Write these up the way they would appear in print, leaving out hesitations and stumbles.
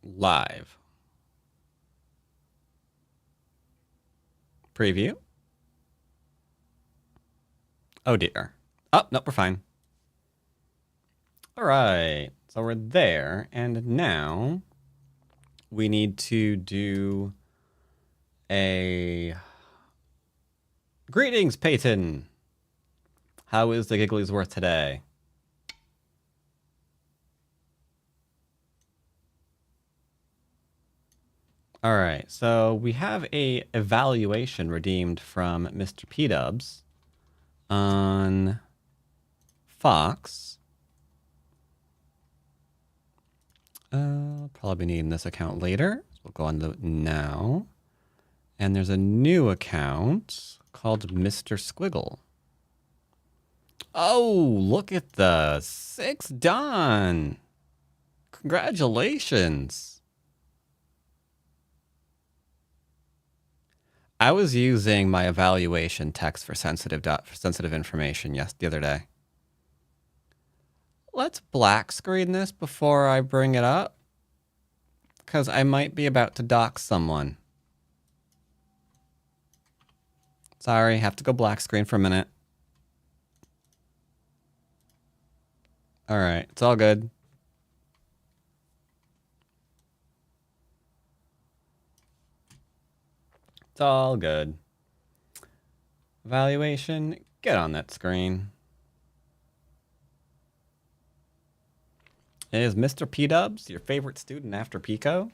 live. Preview. Oh dear. Oh, nope, we're fine. All right, so we're there, and now we need to do a greetings, Peyton. How is the Gigglesworth today? All right, so we have a evaluation redeemed from Mr. P-Dubs on Fox. Probably needing this account later. So we'll go on to now. And there's a new account called Mr. Squiggle. Oh, look at the 6 done. Congratulations. I was using my evaluation text for sensitive information the other day. Let's black screen this before I bring it up, because I might be about to dox someone. Sorry, have to go black screen for a minute. All right, it's all good. It's all good. Evaluation, get on that screen. Is Mr. P-Dubs your favorite student after Pico?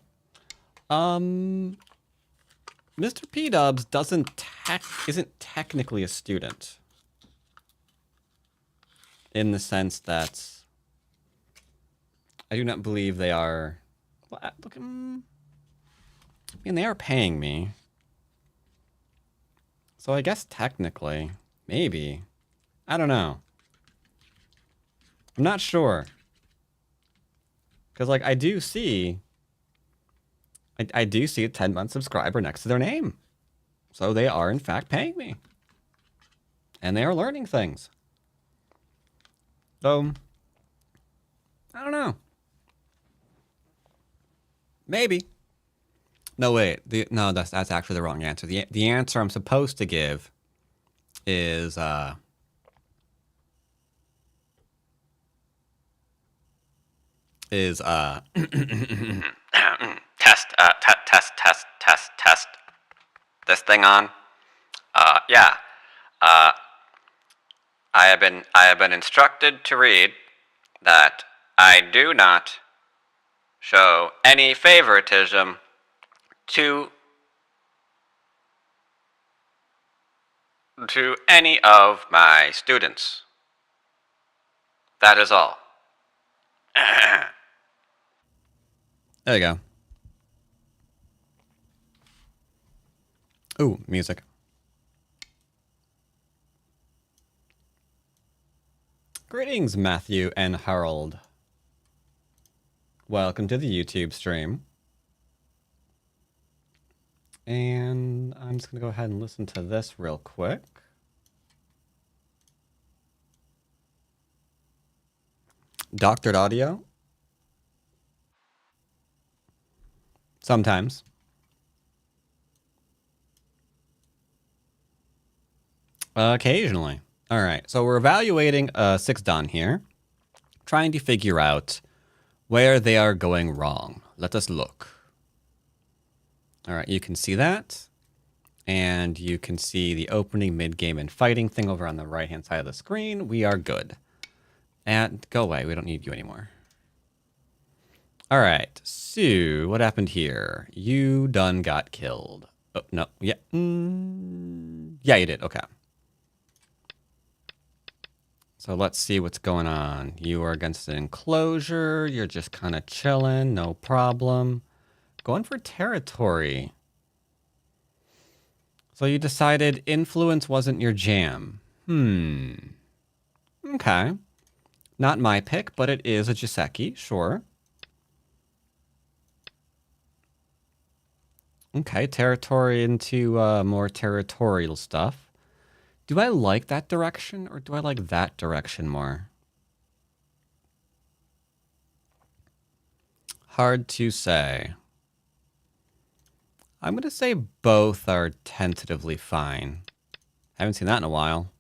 Mr. P-Dubs isn't technically a student. In the sense that I do not believe they are. Well, look, I mean, they are paying me. So I guess technically, maybe. I don't know. I'm not sure. Because, like, I do see a 10-month subscriber next to their name. So they are, in fact, paying me. And they are learning things. So, I don't know. Maybe. No, wait. No, that's actually the wrong answer. The answer I'm supposed to give is test this thing on. Yeah. I have been instructed to read that I do not show any favoritism to any of my students. That is all. There you go. Ooh, music. Greetings, Matthew and Harold. Welcome to the YouTube stream. And I'm just going to go ahead and listen to this real quick. Doctored audio? Sometimes. Occasionally. All right, so we're evaluating 6 Dan here, trying to figure out where they are going wrong. Let us look. All right, you can see that. And you can see the opening, mid-game, and fighting thing over on the right-hand side of the screen. We are good. And go away. We don't need you anymore. All right, so what happened here? You done got killed. Oh, no. Yeah. Yeah, you did. Okay. So let's see what's going on. You are against an enclosure. You're just kind of chilling. No problem. Going for territory. So you decided influence wasn't your jam. Okay. Not my pick, but it is a Jiseki. Sure. Okay, territory into more territorial stuff. Do I like that direction, or do I like that direction more? hard to say. I'm going to say both are tentatively fine. Haven't seen that in a while.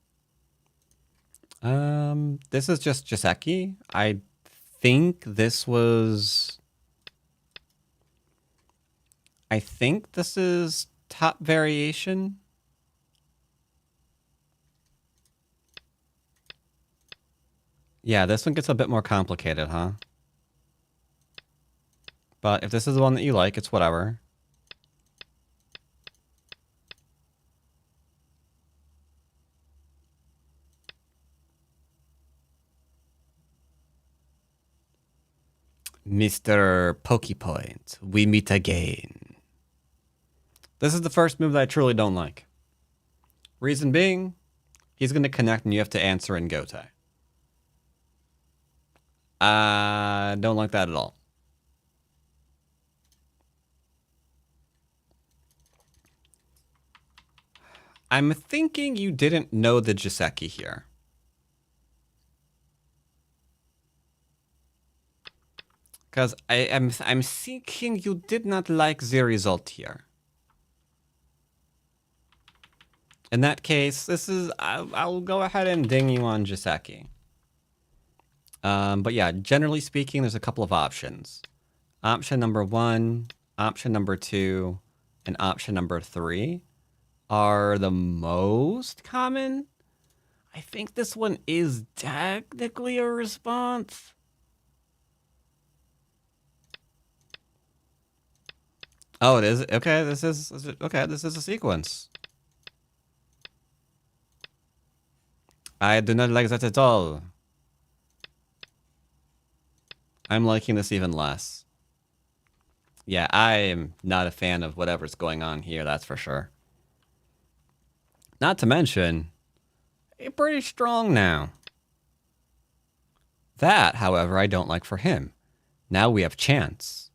This is just Joseki. I think this was... I think this is top variation. Yeah, this one gets a bit more complicated, huh? But if this is the one that you like, it's whatever. Mr. Pokepoint, we meet again. This is the first move that I truly don't like. Reason being, he's going to connect and you have to answer in Gotai. I don't like that at all. I'm thinking you didn't know the Joseki here. Because I'm thinking you did not like the result here. In that case, this is I'll go ahead and ding you on Joseki. But yeah, generally speaking, there's a couple of options. Option number 1, option number 2, and option number 3 are the most common. I think this one is technically a response. Oh, it is? Okay, this is a sequence. I do not like that at all. I'm liking this even less. Yeah, I am not a fan of whatever's going on here, that's for sure. Not to mention, you're pretty strong now. That, however, I don't like for him. Now we have chance.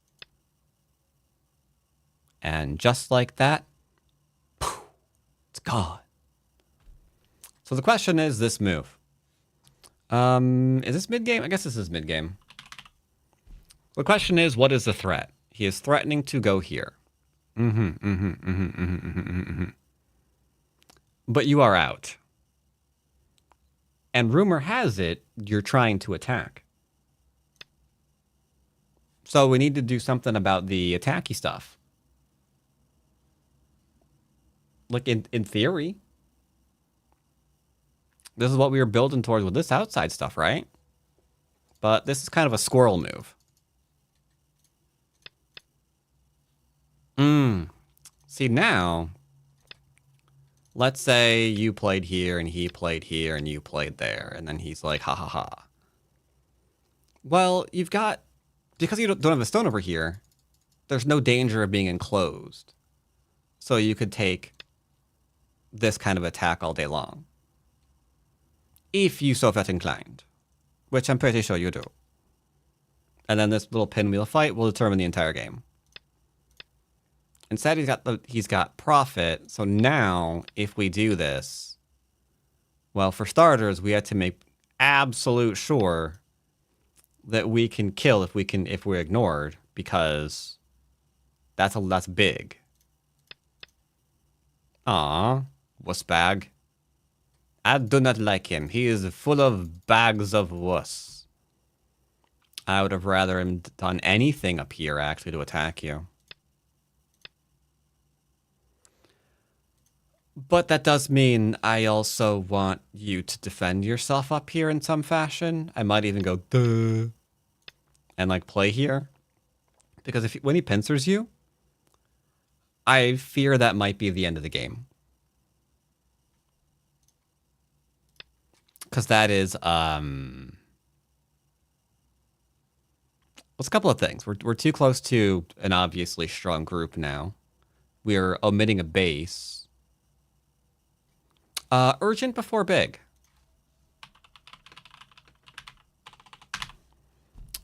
And just like that, poof, it's gone. So the question is this move. Is this mid-game? I guess this is mid-game. The question is, what is the threat? He is threatening to go here. But you are out. And rumor has it, you're trying to attack. So we need to do something about the attacky stuff. Like, in theory, this is what we were building towards with this outside stuff, right? But this is kind of a squirrel move. See, now, let's say you played here, and he played here, and you played there, and then he's like, ha ha ha. Well, you've got, because you don't have a stone over here, there's no danger of being enclosed. So you could take this kind of attack all day long. If you so felt inclined, which I'm pretty sure you do. And then this little pinwheel fight will determine the entire game. Instead, he's got profit. So now, if we do this, well, for starters, we have to make absolute sure that we can kill if we're ignored, because that's big. Aw, wuss bag. I do not like him. He is full of bags of wuss. I would have rather him done anything up here, actually, to attack you. But that does mean I also want you to defend yourself up here in some fashion. I might even go, duh, and like play here. Because when he pincers you, I fear that might be the end of the game. Because that is, well, it's a couple of things. We're too close to an obviously strong group now. We're omitting a base. Urgent before big.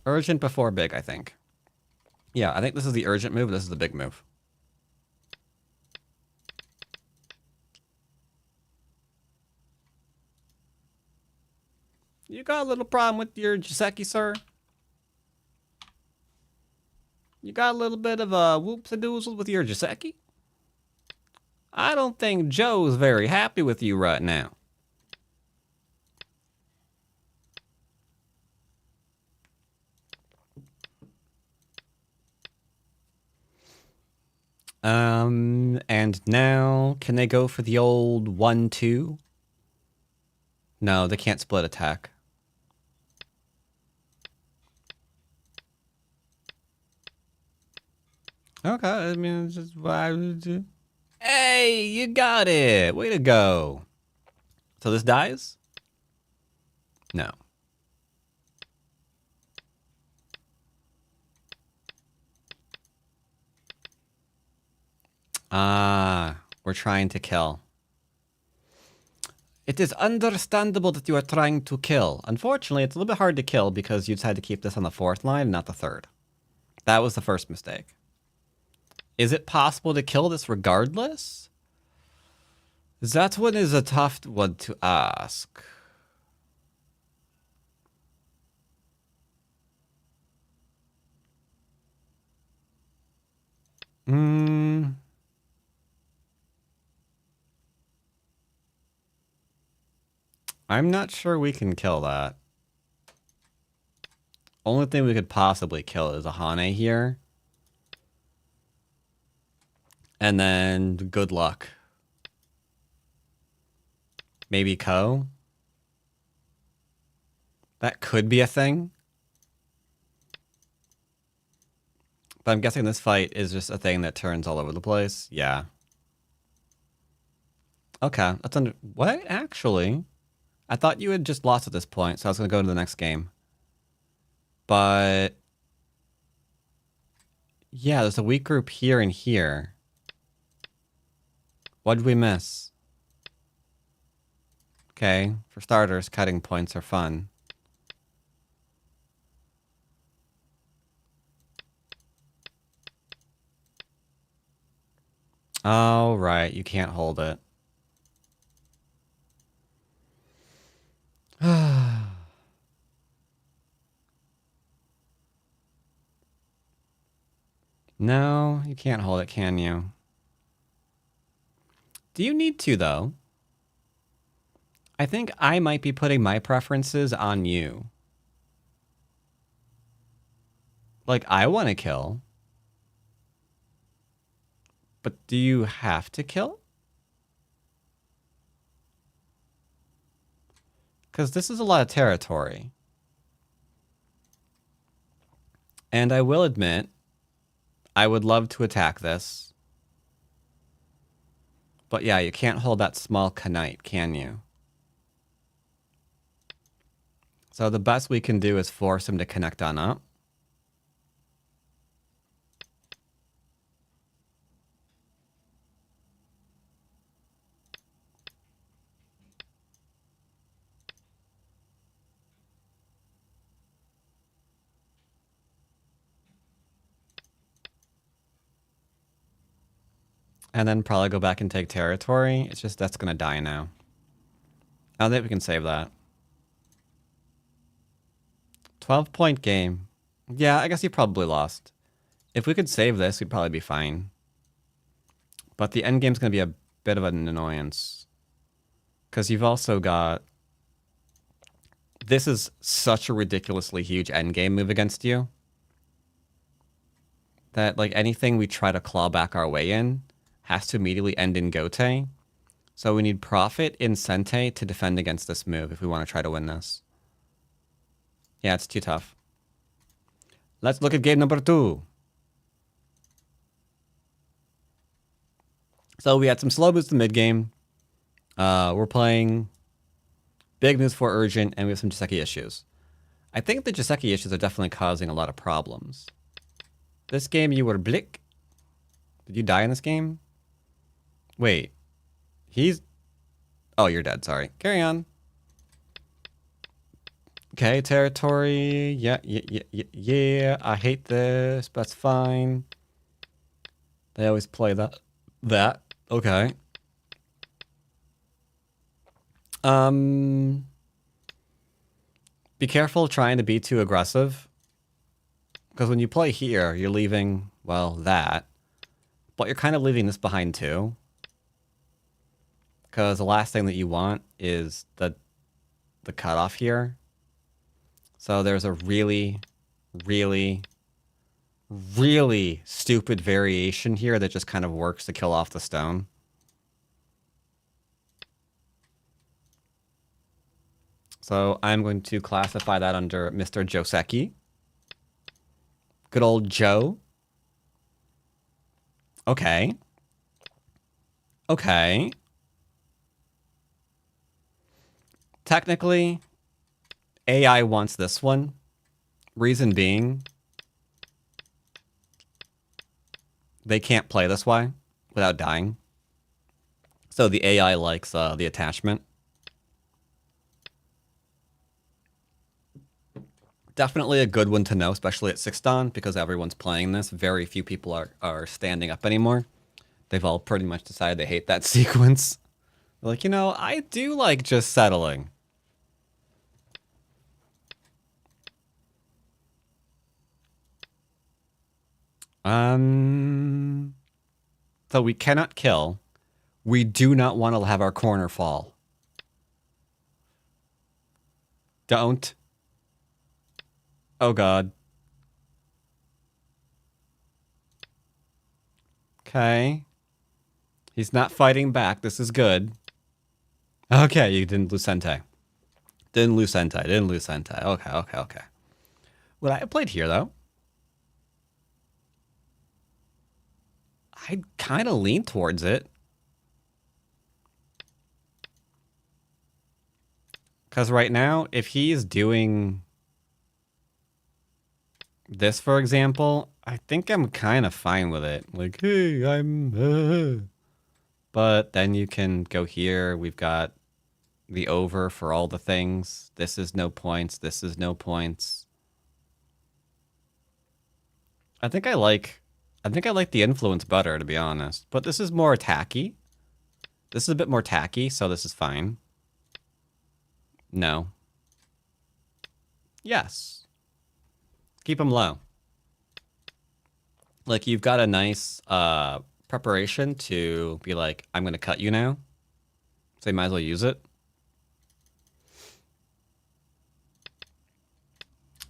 Urgent before big, I think. Yeah, I think this is the urgent move. This is the big move. You got a little problem with your Joseki, sir? You got a little bit of a whoops-a-doozle with your Joseki? I don't think Joe's very happy with you right now. And now, can they go for the old 1-2? No, they can't split attack. Okay, I mean, it's just why. Hey, you got it! Way to go. So this dies? No. Ah, we're trying to kill. It is understandable that you are trying to kill. Unfortunately, it's a little bit hard to kill because you decided to keep this on the 4th line, not the 3rd. That was the first mistake. Is it possible to kill this regardless? That one is a tough one to ask. I'm not sure we can kill that. Only thing we could possibly kill is a Hane here. And then good luck. Maybe Ko. That could be a thing. But I'm guessing this fight is just a thing that turns all over the place. Yeah. Okay. That's under... What? Actually? I thought you had just lost at this point, so I was going to go to the next game. But... yeah, there's a weak group here and here. What did we miss? Okay. For starters, cutting points are fun. Oh, right. You can't hold it. No, you can't hold it, can you? Do you need to, though? I think I might be putting my preferences on you. Like, I want to kill. But do you have to kill? Because this is a lot of territory. And I will admit, I would love to attack this. But yeah, you can't hold that small Knight, can you? So the best we can do is force him to connect on up. And then probably go back and take territory. It's just that's going to die now. I don't think we can save that. 12-point game. Yeah, I guess you probably lost. If we could save this, we'd probably be fine. But the endgame's going to be a bit of an annoyance. Because you've also got... This is such a ridiculously huge endgame move against you. That, like, anything we try to claw back our way in has to immediately end in Gote. So we need Profit in Sente to defend against this move if we want to try to win this. Yeah, it's too tough. Let's look at game number 2. So we had some slow boots in the mid game. We're playing Big News for Urgent, and we have some Joseki issues. I think the Joseki issues are definitely causing a lot of problems. This game, you were Blick. Did you die in this game? Wait. He's... Oh, you're dead. Sorry. Carry on. Okay, territory. Yeah. I hate this, but that's fine. They always play that. Okay. Be careful trying to be too aggressive. Because when you play here, you're leaving, well, that. But you're kind of leaving this behind too. Because the last thing that you want is the cutoff here. So there's a really, really, really stupid variation here that just kind of works to kill off the stone. So I'm going to classify that under Mr. Joseki. Good old Joe. Okay. Okay. Technically, AI wants this one. Reason being, they can't play this way without dying. So the AI likes the attachment. Definitely a good one to know, especially at 6 dawn, because everyone's playing this. Very few people are standing up anymore. They've all pretty much decided they hate that sequence. They're like, you know, I do like just settling. So we cannot kill. We do not want to have our corner fall. Don't. Oh, God. Okay. He's not fighting back. This is good. Okay, you didn't lose Sentai. Didn't lose Sentai. Didn't lose Sentai. Okay, okay, okay. Would I have played here, though? I'd kind of lean towards it. Because right now, if he's doing this, for example, I think I'm kind of fine with it. Like, hey, I'm... But then you can go here. We've got the over for all the things. This is no points. This is no points. I think I like the influence better, to be honest. But this is more tacky. This is a bit more tacky, so this is fine. No. Yes. Keep them low. Like, you've got a nice preparation to be like, I'm going to cut you now. So you might as well use it.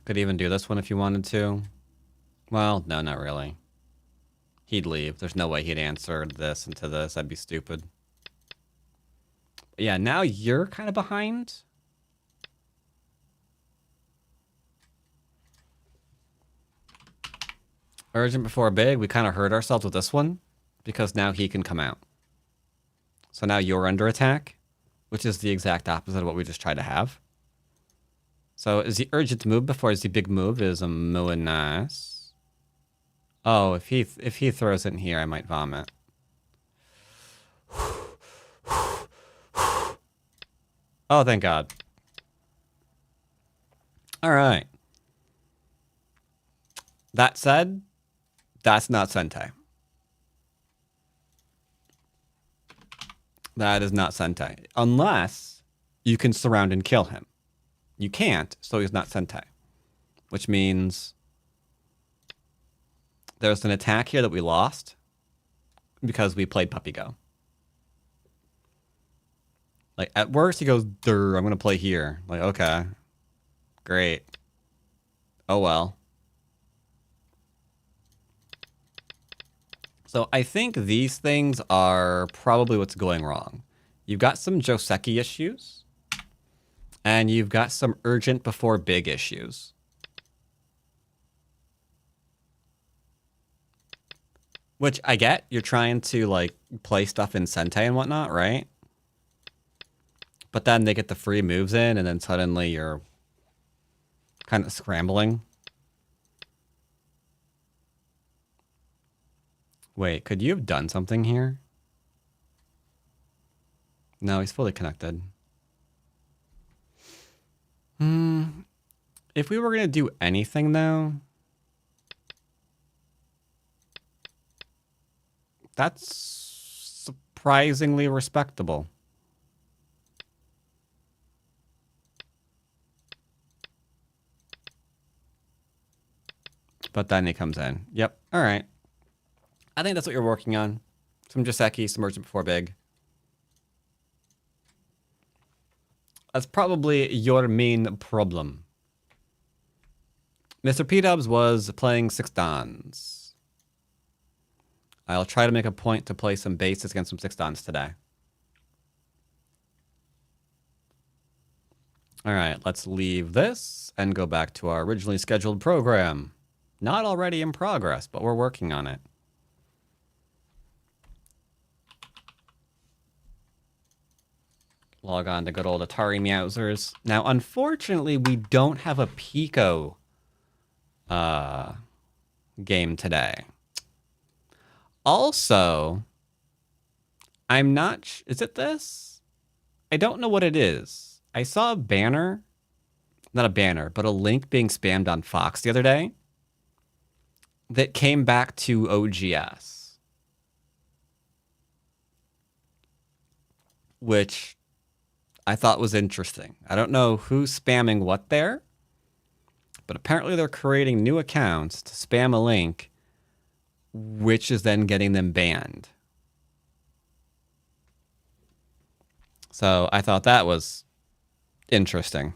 Could even do this one if you wanted to. Well, no, not really. He'd leave. There's no way he'd answer this into this. That'd be stupid. Yeah, now you're kind of behind. Urgent before big. We kind of hurt ourselves with this one because now he can come out. So now you're under attack, which is the exact opposite of what we just tried to have. So is the urgent move before is the big move is a nice. Oh, if he throws it in here, I might vomit. Oh, thank God. All right. That said, that's not Sentai. That is not Sentai. Unless you can surround and kill him. You can't, so he's not Sentai. Which means there's an attack here that we lost because we played Puppy Go. Like, at worst, he goes, "Durr, I'm going to play here." Like, okay. Great. Oh, well. So I think these things are probably what's going wrong. You've got some Joseki issues. And you've got some urgent before big issues. Which I get. You're trying to, like, play stuff in Sentai and whatnot, right? But then they get the free moves in, and then suddenly you're kind of scrambling. Wait, could you have done something here? No, he's fully connected. If we were going to do anything, though, that's surprisingly respectable. but then he comes in. Yep. All right. I think that's what you're working on. Some Joseki, some Merchant Before Big. That's probably your main problem. Mr. P-Dubs was playing 6 Dons. I'll try to make a point to play some bases against some 6 Dons today. All right, let's leave this and go back to our originally scheduled program. Not already in progress, but we're working on it. Log on to good old Atari Meowsers. Now, unfortunately, we don't have a Pico game today. Also, I'm not... Is it this? I don't know what it is. I saw a banner. Not a banner, but a link being spammed on Fox the other day that came back to OGS. Which I thought was interesting. I don't know who's spamming what there, but apparently they're creating new accounts to spam a link, which is then getting them banned. So I thought that was interesting.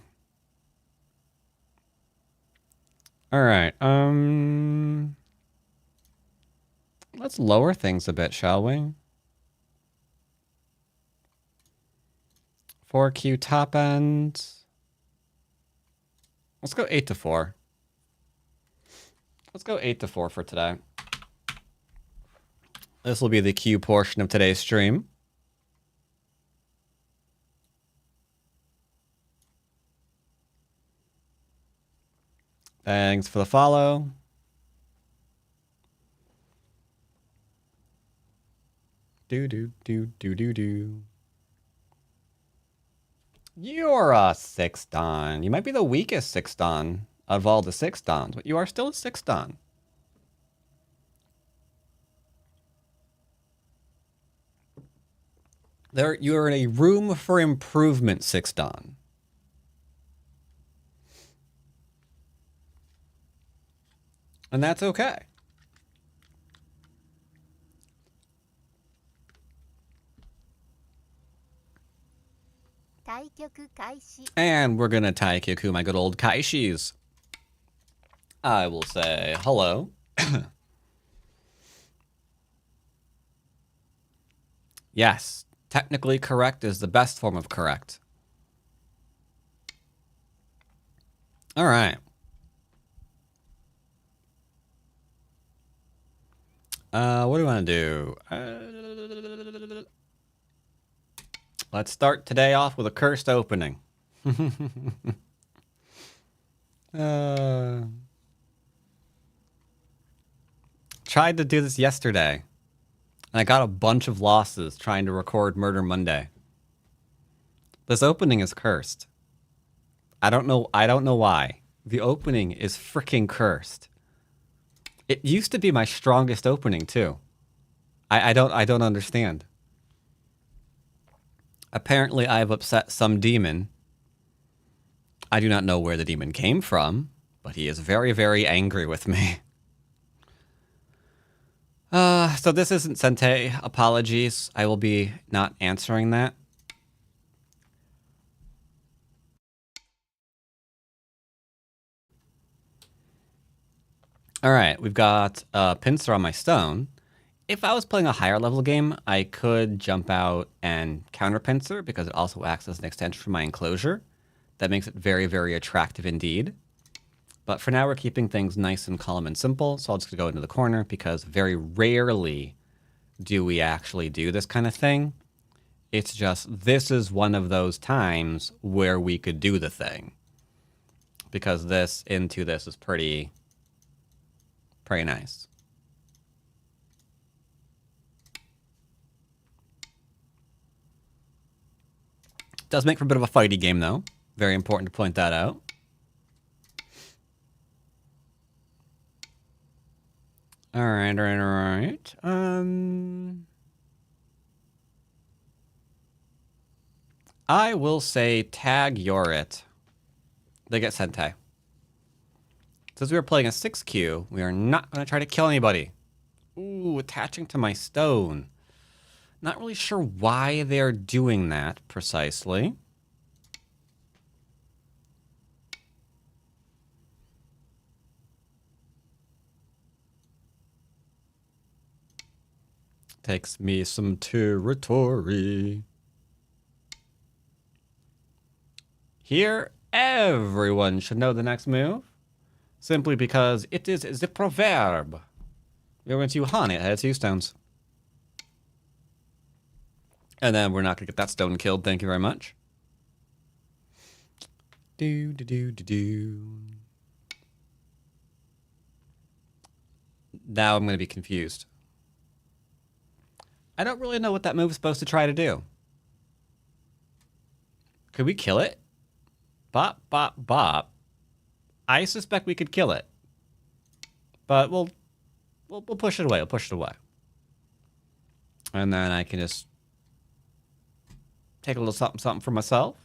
All right. Let's lower things a bit, shall we? 4Q top end. Let's go 8 to 4. Let's go 8 to 4 for today. This will be the Q portion of today's stream. Thanks for the follow. Do. You're a 6 Don. You might be the weakest 6 Don of all the 6 Dons, but you are still a 6 Don. You're in a room for improvement 6 Don. And that's okay. And we're gonna Taikyoku my good old Kaishis. I will say hello. Yes, technically correct is the best form of correct. All right. What do we want to do? Let's start today off with a cursed opening. Tried to do this yesterday, and I got a bunch of losses trying to record Murder Monday. This opening is cursed. I don't know why. The opening is freaking cursed. It used to be my strongest opening too. I don't understand. Apparently, I've upset some demon. I do not know where the demon came from, but he is very, very angry with me. So this isn't Sente. Apologies. I will be not answering that. All right, we've got a pincer on my stone. If I was playing a higher level game, I could jump out and counter pincer because it also acts as an extension for my enclosure. That makes it very, very attractive indeed. But for now, we're keeping things nice and calm and simple. So I'll just go into the corner because very rarely do we actually do this kind of thing. It's just, this is one of those times where we could do the thing. Because this into this is pretty nice. Does make for a bit of a fighty game, though. Very important to point that out. All right. I will say tag Yorit. They get Sentai. Since we were playing a 6Q, we are not going to try to kill anybody. Ooh, attaching to my stone. Not really sure why they're doing that precisely. Takes me some territory. Here, everyone should know the next move. Simply because it is the proverb. We're going to hunt it. It has 2 stones. And then we're not going to get that stone killed. Thank you very much. Do, do, do, do, do. Now I'm going to be confused. I don't really know what that move is supposed to try to do. Could we kill it? Bop, bop, bop. I suspect we could kill it. But we'll push it away. We'll push it away. And then I can just take a little something, something for myself.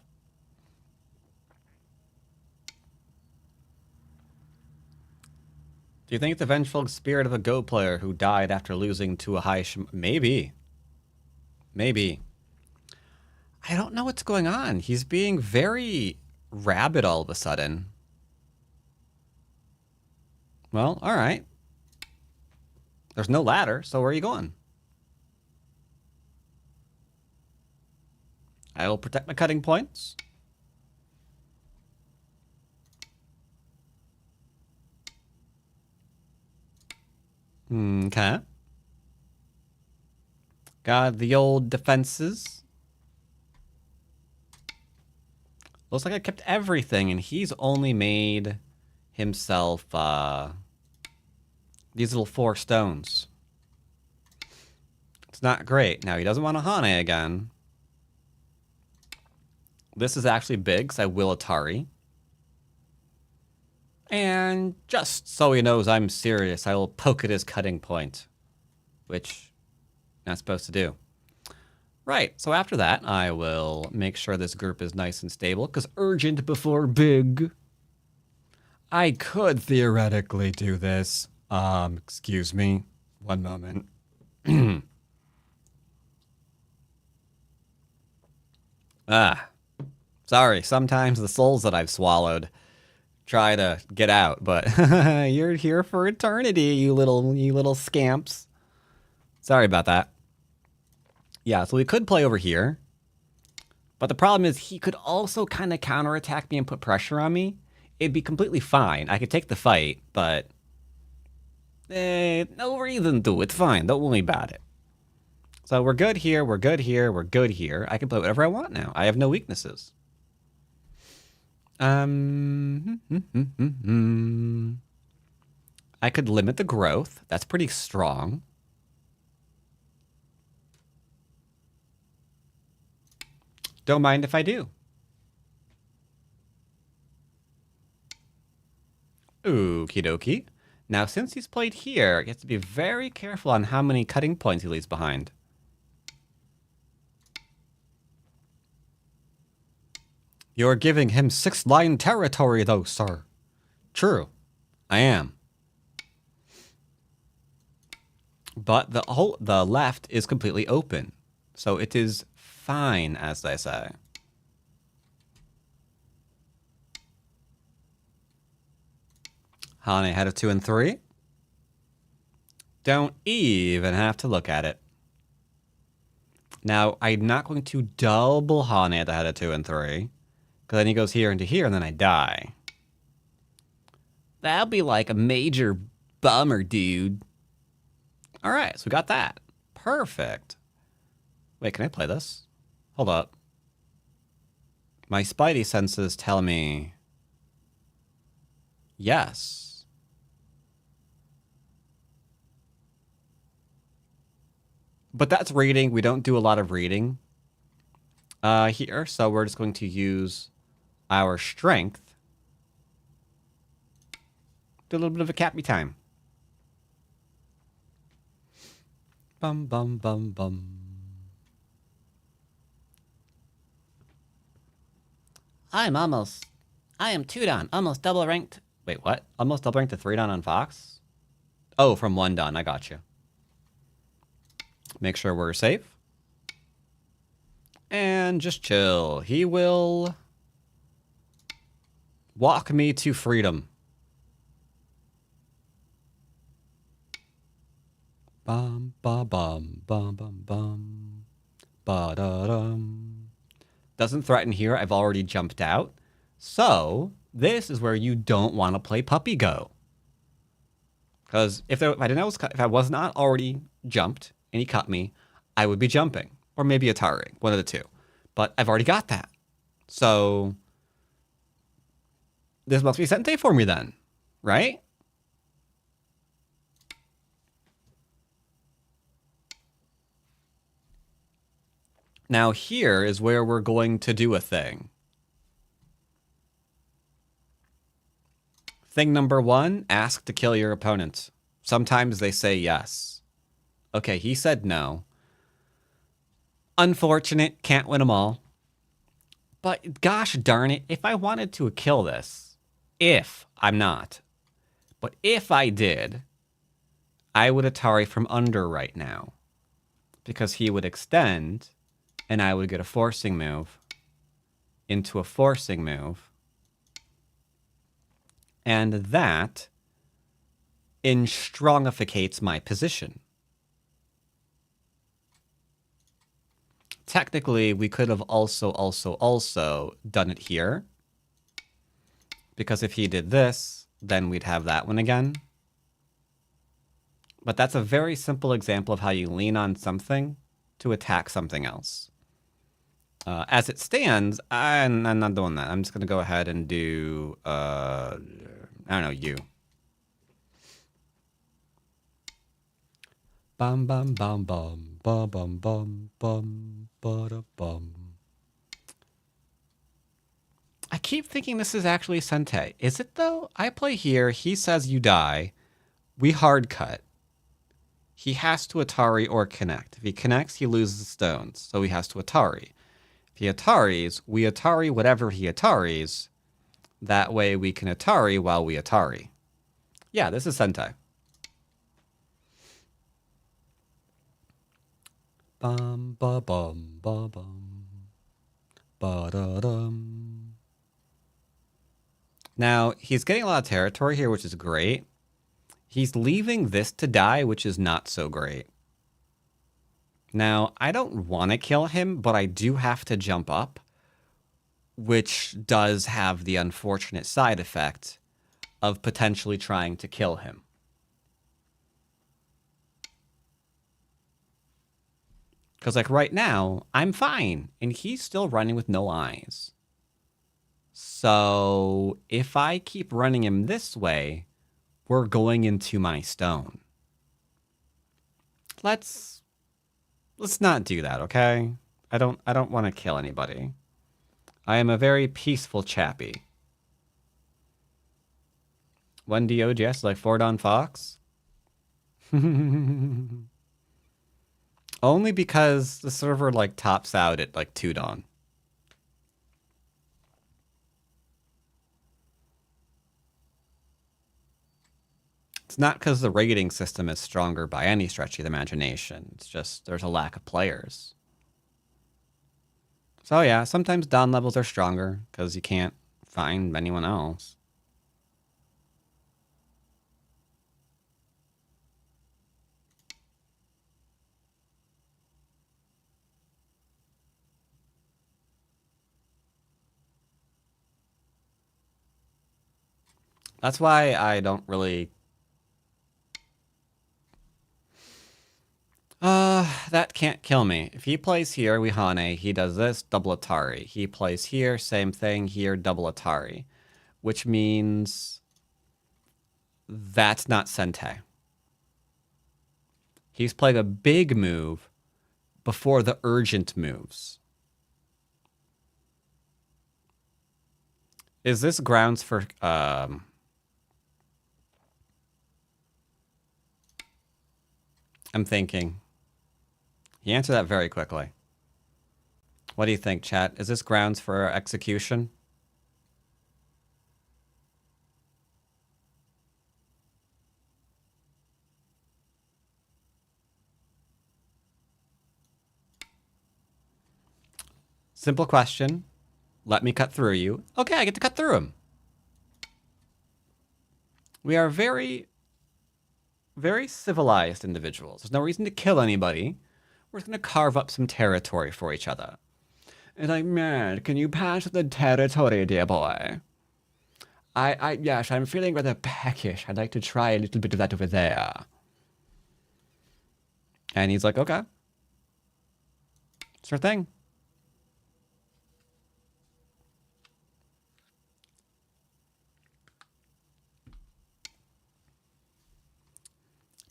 Do you think it's the vengeful spirit of a Go player who died after losing to a high Maybe. Maybe. I don't know what's going on. He's being very rabid all of a sudden. Well, all right. There's no ladder, so where are you going? I will protect my cutting points. Okay. Got the old defenses. Looks like I kept everything, and he's only made himself these little 4 stones. It's not great. Now, he doesn't want to Hane again. This is actually big, because I will Atari. And just so he knows I'm serious, I will poke at his cutting point. Which I'm not supposed to do. Right, so after that, I will make sure this group is nice and stable, because urgent before big. I could theoretically do this. Excuse me. One moment. Sorry, sometimes the souls that I've swallowed try to get out, but you're here for eternity, you little scamps. Sorry about that. Yeah, so we could play over here. But the problem is he could also kind of counterattack me and put pressure on me. It'd be completely fine. I could take the fight, but no reason to. It's fine. Don't worry about it. So we're good here. We're good here. We're good here. I can play whatever I want now. I have no weaknesses. I could limit the growth. That's pretty strong. Don't mind if I do. Okie dokie. Now, since he's played here, he has to be very careful on how many cutting points he leaves behind. You're giving him 6-line territory, though, sir. True. I am. But the left is completely open. So it is fine, as they say. Hane ahead of 2 and 3. Don't even have to look at it. Now, I'm not going to double Hane at the head of 2 and 3. Because then he goes here into here, and then I die. That'll be like a major bummer, dude. All right, so we got that. Perfect. Wait, can I play this? Hold up. My spidey senses tell me yes. But that's reading. We don't do a lot of reading here, so we're just going to use our strength. Do a little bit of a cappy time. Bum, bum, bum, bum. I am 2 down, almost double ranked Wait, what? Almost doubling to 3 Don on Fox? Oh, from 1 Don. I got you. Make sure we're safe. And just chill. He will walk me to freedom. Bum, ba, bum, bum, bum, bum. Ba-da-dum. Doesn't threaten here. I've already jumped out. So this is where you don't want to play Puppy Go. Because if I was not already jumped and he cut me, I would be jumping. Or maybe Atari, one of the two. But I've already got that. So this must be Sente for me then, right? Now here is where we're going to do a thing. Thing number 1, ask to kill your opponent. Sometimes they say yes. Okay, he said no. Unfortunate, can't win them all. But gosh darn it, if I wanted to kill this, I'm not, but if I did, I would Atari from under right now. Because he would extend, and I would get a forcing move into a forcing move. And that strongificates my position. Technically, we could have also done it here. Because if he did this, then we'd have that one again. But that's a very simple example of how you lean on something to attack something else. As it stands, I'm not doing that. I'm just going to go ahead and do, I don't know, you. Bum, bum, bum, bum, bum, bum, bum, bum, ba, bum. I keep thinking this is actually Sente. Is it, though? I play here. He says you die. We hard cut. He has to Atari or connect. If he connects, he loses stones. So he has to Atari. If he Ataris, we Atari whatever he Ataris. That way we can Atari while we Atari. Yeah, this is Sente. Bum, ba, bum, ba, bum. Ba, da, dum. Now, he's getting a lot of territory here, which is great. He's leaving this to die, which is not so great. Now, I don't want to kill him, but I do have to jump up, which does have the unfortunate side effect of potentially trying to kill him. Because, like, right now, I'm fine, and he's still running with no eyes. So, if I keep running him this way, we're going into my stone. Let's not do that, okay? I don't want to kill anybody. I am a very peaceful chappy. 1D OGS, like 4 Don Fox? Only because the server, like, tops out at, like, 2 Don. It's not because the rating system is stronger by any stretch of the imagination. It's just there's a lack of players. So yeah, sometimes Don levels are stronger because you can't find anyone else. That's why I don't really... that can't kill me. If he plays here, we Hane. He does this, double Atari. He plays here, same thing. Here, double Atari. Which means... that's not Sente. He's playing a big move before the urgent moves. Is this grounds for... I'm thinking. He answered that very quickly. What do you think, chat? Is this grounds for execution? Simple question. Let me cut through you. Okay, I get to cut through him. We are very, very civilized individuals. There's no reason to kill anybody. We're just going to carve up some territory for each other. And like, man, can you pass the territory, dear boy? Yes, I'm feeling rather peckish. I'd like to try a little bit of that over there. And he's like, okay. Sure thing.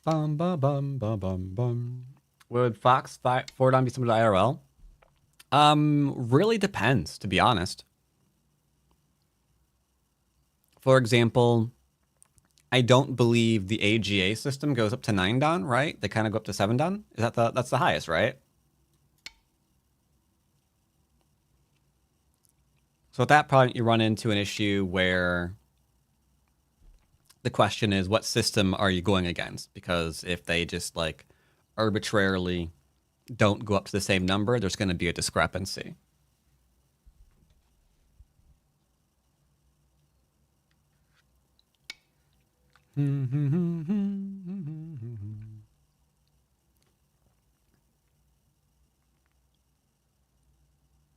Bum, bum, bum, bum, bum, bum. Would Fox forward on be similar to IRL? Really depends, to be honest. For example, I don't believe the AGA system goes up to 9 Dan, right? They kind of go up to 7 Dan. Is that that's the highest, right? So at that point, you run into an issue where the question is, what system are you going against? Because if they just like arbitrarily don't go up to the same number, there's going to be a discrepancy.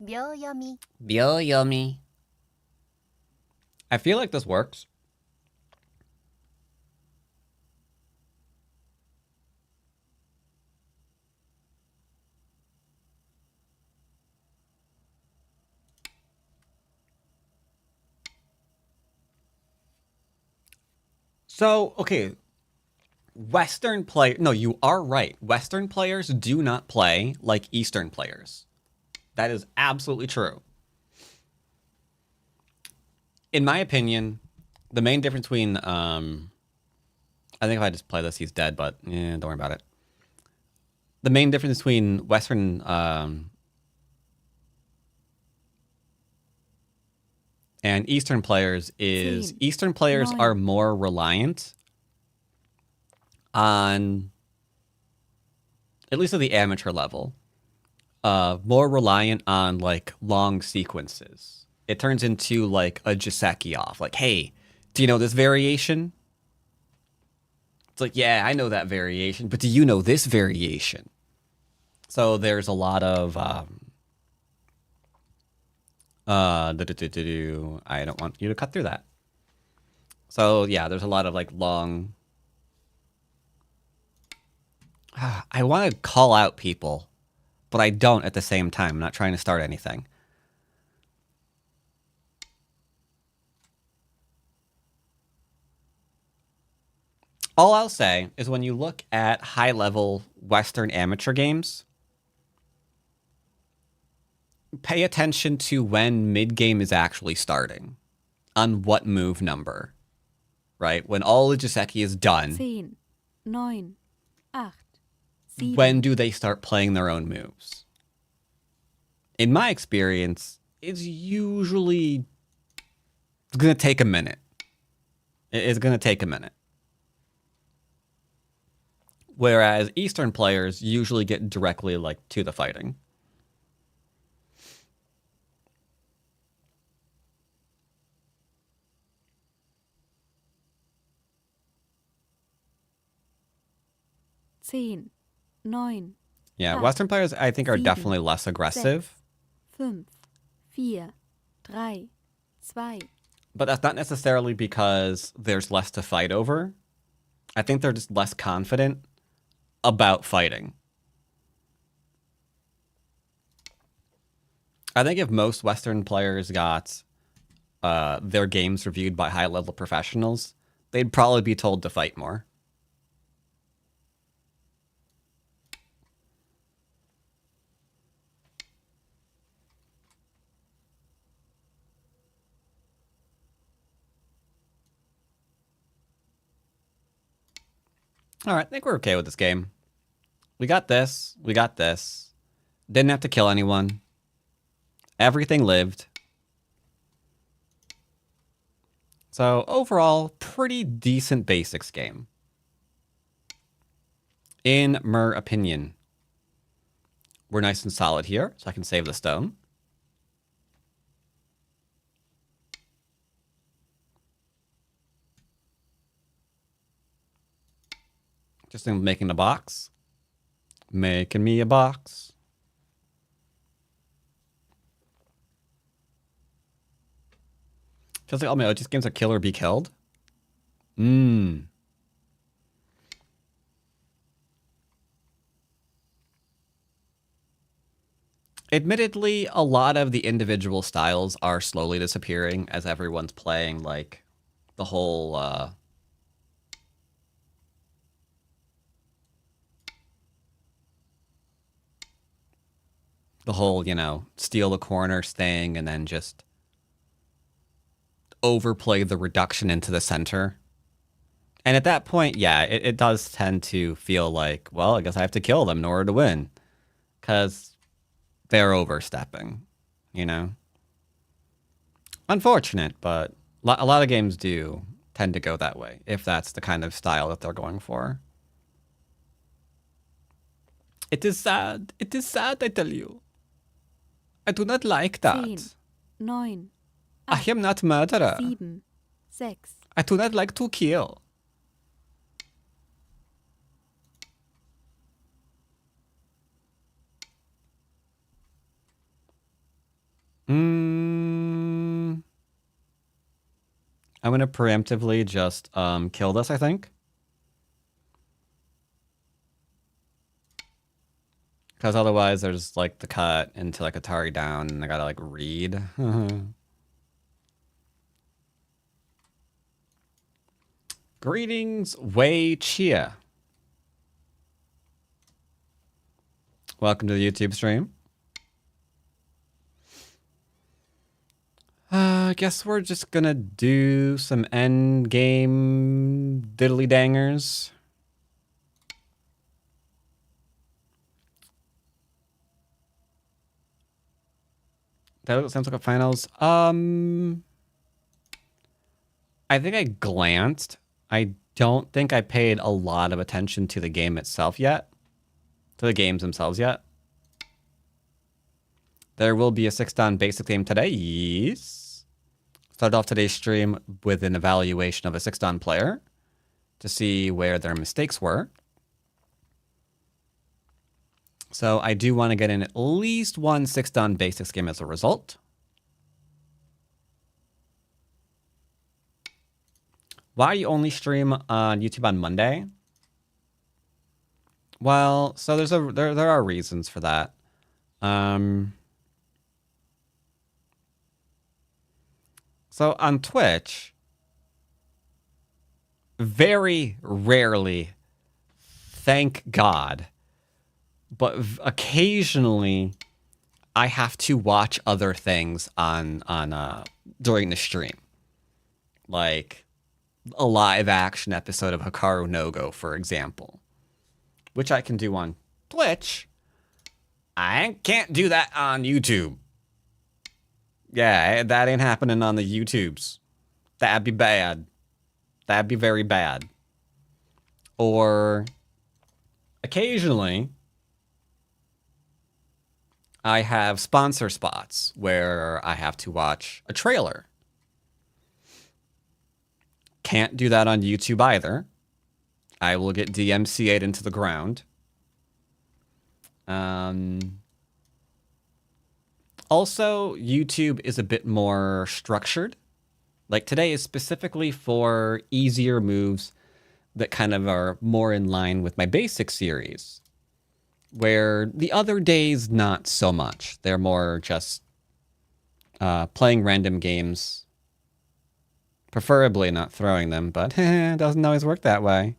Byo-yomi. I feel like this works. So, okay. Western player, no, you are right. Western players do not play like Eastern players. That is absolutely true. In my opinion, the main difference between, I think if I just play this, he's dead, but don't worry about it. The main difference between Western and Eastern players is Eastern players are more reliant on, at least at the amateur level, more reliant on like long sequences. It turns into like a Jiseki off. Like, hey, do you know this variation? It's like, yeah, I know that variation, but do you know this variation? So there's a lot of I don't want you to cut through that. So yeah, there's a lot of like long. I want to call out people, but I don't at the same time. I'm not trying to start anything. All I'll say is when you look at high-level Western amateur games, pay attention to when mid-game is actually starting. On what move number, right? When all the Jiseki is done. 10, 9, 8, 7. When do they start playing their own moves? In my experience, it's usually going to take a minute. It's going to take a minute. Whereas Eastern players usually get directly like to the fighting. Zehn, 9. Yeah, Western players I think are definitely less aggressive. 5, 4, 3, 2. But that's not necessarily because there's less to fight over. I think they're just less confident about fighting. I think if most Western players got their games reviewed by high-level professionals, they'd probably be told to fight more. All right, I think we're okay with this game. We got this. We got this. Didn't have to kill anyone. Everything lived. So overall, pretty decent basics game. In my opinion. We're nice and solid here, so I can save the stone. Just making a box. Making me a box. Feels like all my OGS games are kill or be killed. Admittedly, a lot of the individual styles are slowly disappearing as everyone's playing, like, the whole, you know, steal the corners thing and then just overplay the reduction into the center. And at that point, yeah, it does tend to feel like, well, I guess I have to kill them in order to win. Because they're overstepping, you know? Unfortunate, but a lot of games do tend to go that way, if that's the kind of style that they're going for. It is sad. It is sad, I tell you. I do not like that. 10, 9, I am not murderer. 7, 6, I do not like to kill. I'm going to preemptively just kill this, I think. Because otherwise there's like the cut into like Atari down and I gotta like read. Greetings, Wei Chia. Welcome to the YouTube stream. I guess we're just gonna do some Endgame diddly dangers. That sounds like a finals. I think I glanced. I don't think I paid a lot of attention to the game itself yet. To the games themselves yet. There will be a 6-dan basic game today. Yes. Started off today's stream with an evaluation of a 6-dan player to see where their mistakes were. So I do want to get in at least one 6-dan basics game as a result. Why you only stream on YouTube on Monday? Well, so there are reasons for that. So on Twitch, very rarely, thank God, but occasionally I have to watch other things on during the stream. Like a live action episode of Hikaru no Go, for example, which I can do on Twitch. I can't do that on YouTube. Yeah, that ain't happening on the YouTubes. That'd be bad. That'd be very bad. Or occasionally I have sponsor spots where I have to watch a trailer. Can't do that on YouTube either. I will get DMCA'd into the ground. Also, YouTube is a bit more structured. Like today is specifically for easier moves that kind of are more in line with my basic series. Where the other days, not so much. They're more just playing random games. Preferably not throwing them, but it doesn't always work that way.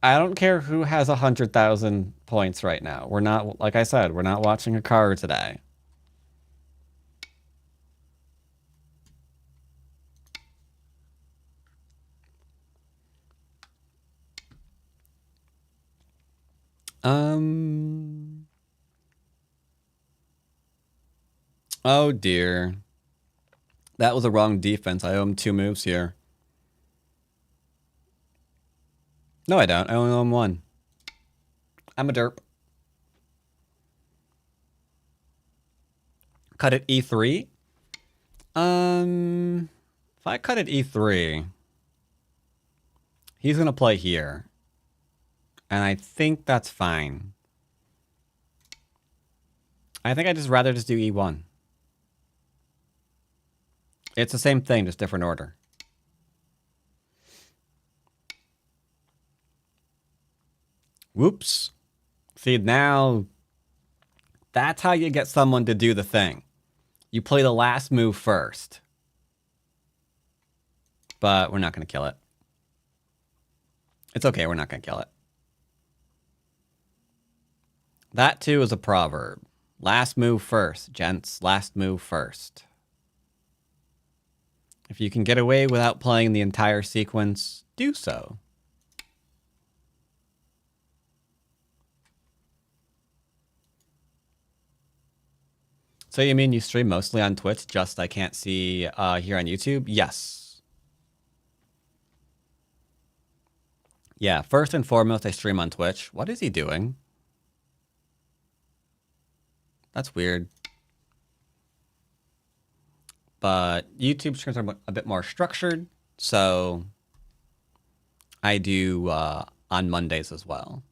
I don't care who has 100,000 points right now. We're not, like I said, we're not watching a car today. Oh dear. That was a wrong defense. I owe him 2 moves here. No, I don't. I only owe him 1. I'm a derp. Cut at E3. If I cut at e3, he's going to play here. And I think that's fine. I think I'd just rather just do e1. It's the same thing, just different order. Whoops. See, now that's how you get someone to do the thing. You play the last move first. But we're not going to kill it. It's okay, we're not going to kill it. That too is a proverb. Last move first, gents. Last move first. If you can get away without playing the entire sequence, do so. So you mean you stream mostly on Twitch, just I can't see here on YouTube? Yes. Yeah, first and foremost, I stream on Twitch. What is he doing? That's weird. But YouTube streams are a bit more structured, so I do on Mondays as well.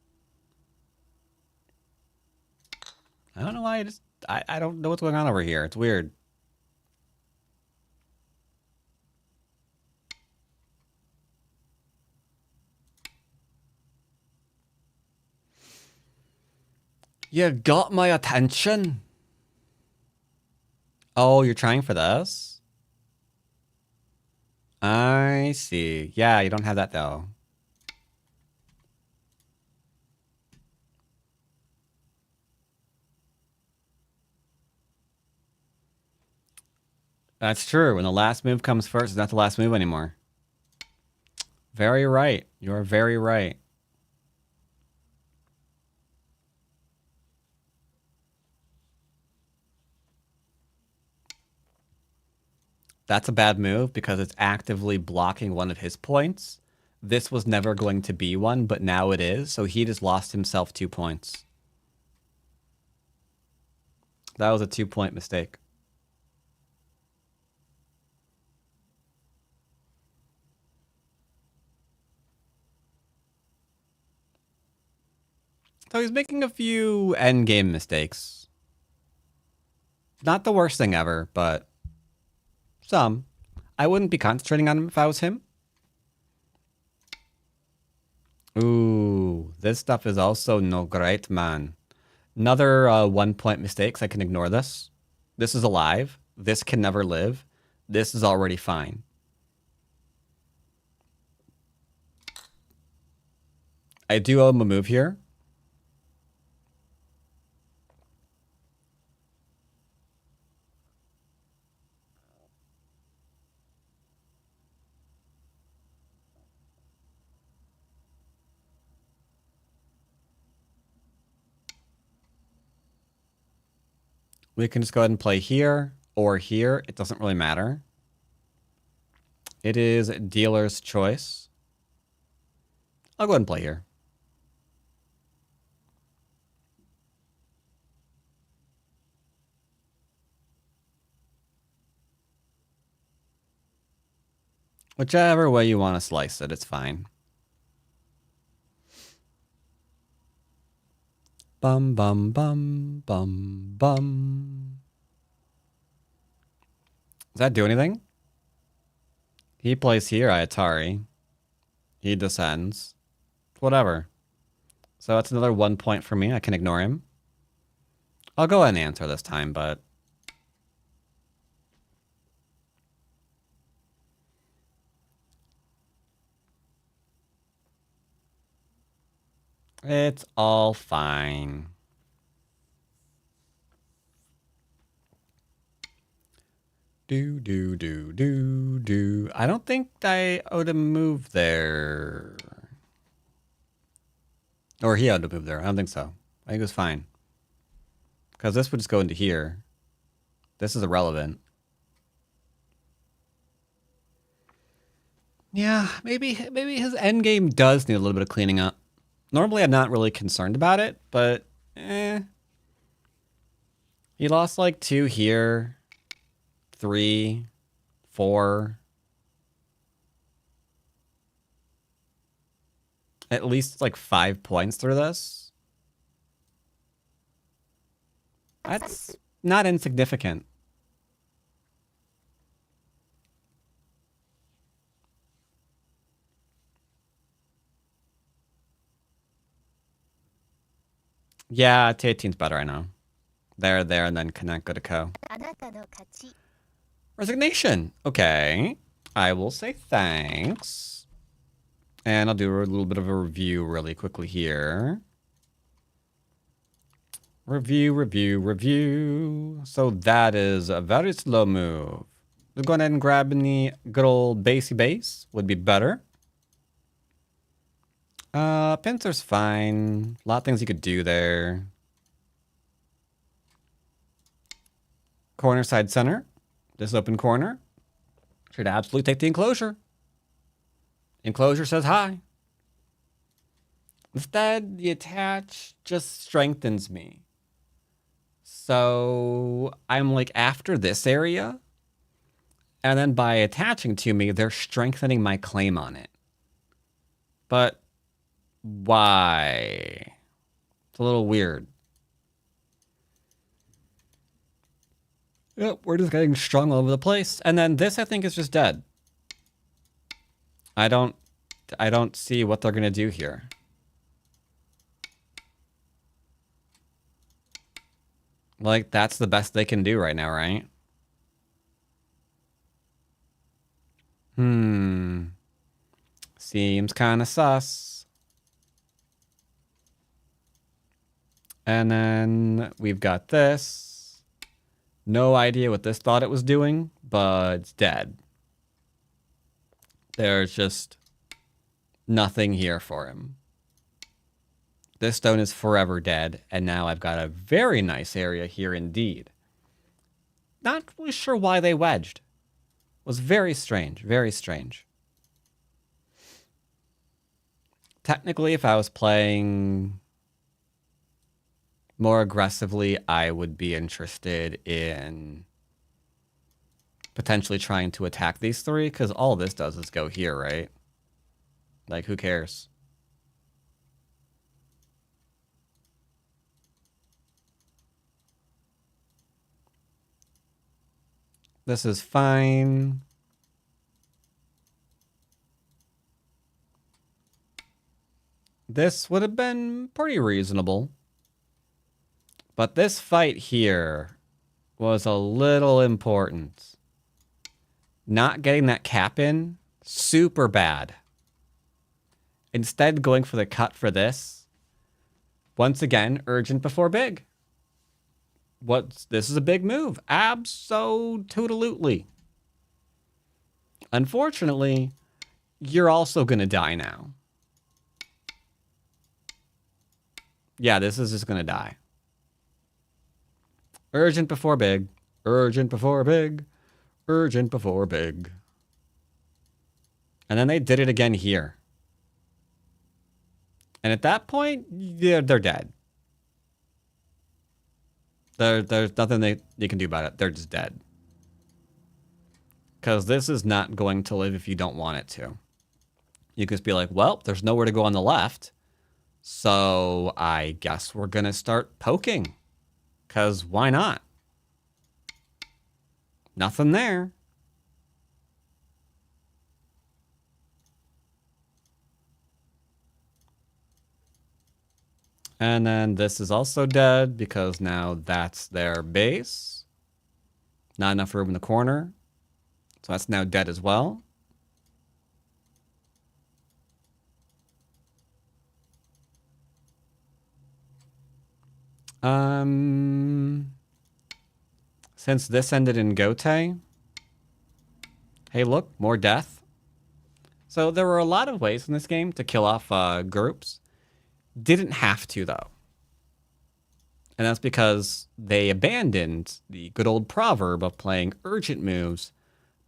I don't know why I don't know what's going on over here. It's weird. You got my attention. Oh, you're trying for this? I see. Yeah, you don't have that though. That's true. When the last move comes first, it's not the last move anymore. Very right. You're very right. That's a bad move because it's actively blocking one of his points. This was never going to be one, but now it is. So he just lost himself 2 points. That was a 2-point mistake. So he's making a few endgame mistakes. Not the worst thing ever, but some. I wouldn't be concentrating on him if I was him. Ooh, this stuff is also no great, man. Another 1-point mistakes. I can ignore this. This is alive. This can never live. This is already fine. I do owe him a move here. We can just go ahead and play here or here. It doesn't really matter. It is dealer's choice. I'll go ahead and play here. Whichever way you want to slice it, it's fine. Bum, bum, bum, bum, bum. Does that do anything? He plays here, Atari. He descends. Whatever. So that's another 1 point for me. I can ignore him. I'll go ahead and answer this time, but... it's all fine. Do. I don't think I owed a move there. Or he owed a move there. I don't think so. I think it was fine. Because this would just go into here. This is irrelevant. Yeah, maybe his endgame does need a little bit of cleaning up. Normally, I'm not really concerned about it, but He lost like 2 here, 3, 4. at least like 5 points through this. That's not insignificant. Yeah, T18's better, I know. There, and then connect, go to co. Resignation. Okay. I will say thanks. And I'll do a little bit of a review really quickly here. Review. So that is a very slow move. Let's go ahead and grab the good old basey base. Would be better. Pincer's fine. A lot of things you could do there. Corner, side, center. This open corner should absolutely take the enclosure. Enclosure says hi. Instead, the attach just strengthens me. So I'm like after this area. And then by attaching to me, they're strengthening my claim on it. But why? It's a little weird. Yep, we're just getting strung all over the place. And then this, I think, is just dead. I don't see what they're gonna do here. Like, that's the best they can do right now, right? Seems kind of sus. And then we've got this. No idea what this thought it was doing, but it's dead. There's just nothing here for him. This stone is forever dead, and now I've got a very nice area here indeed. Not really sure why they wedged. It was very strange, very strange. Technically, if I was playing more aggressively, I would be interested in potentially trying to attack these three, because all this does is go here, right? Like, who cares? This is fine. This would have been pretty reasonable. But this fight here was a little important. Not getting that cap in, super bad. Instead, going for the cut for this. Once again, urgent before big. This is a big move. Abso-totalutely. Unfortunately, you're also going to die now. Yeah, this is just going to die. Urgent before big. Urgent before big. Urgent before big. And then they did it again here. And at that point, they're dead. There's nothing you can do about it. They're just dead. Because this is not going to live if you don't want it to. You can just be like, well, there's nowhere to go on the left. So I guess we're going to start poking. Because why not? Nothing there. And then this is also dead because now that's their base. Not enough room in the corner. So that's now dead as well. Since this ended in Gote. Hey, look, more death. So there were a lot of ways in this game to kill off groups. Didn't have to, though. And that's because they abandoned the good old proverb of playing urgent moves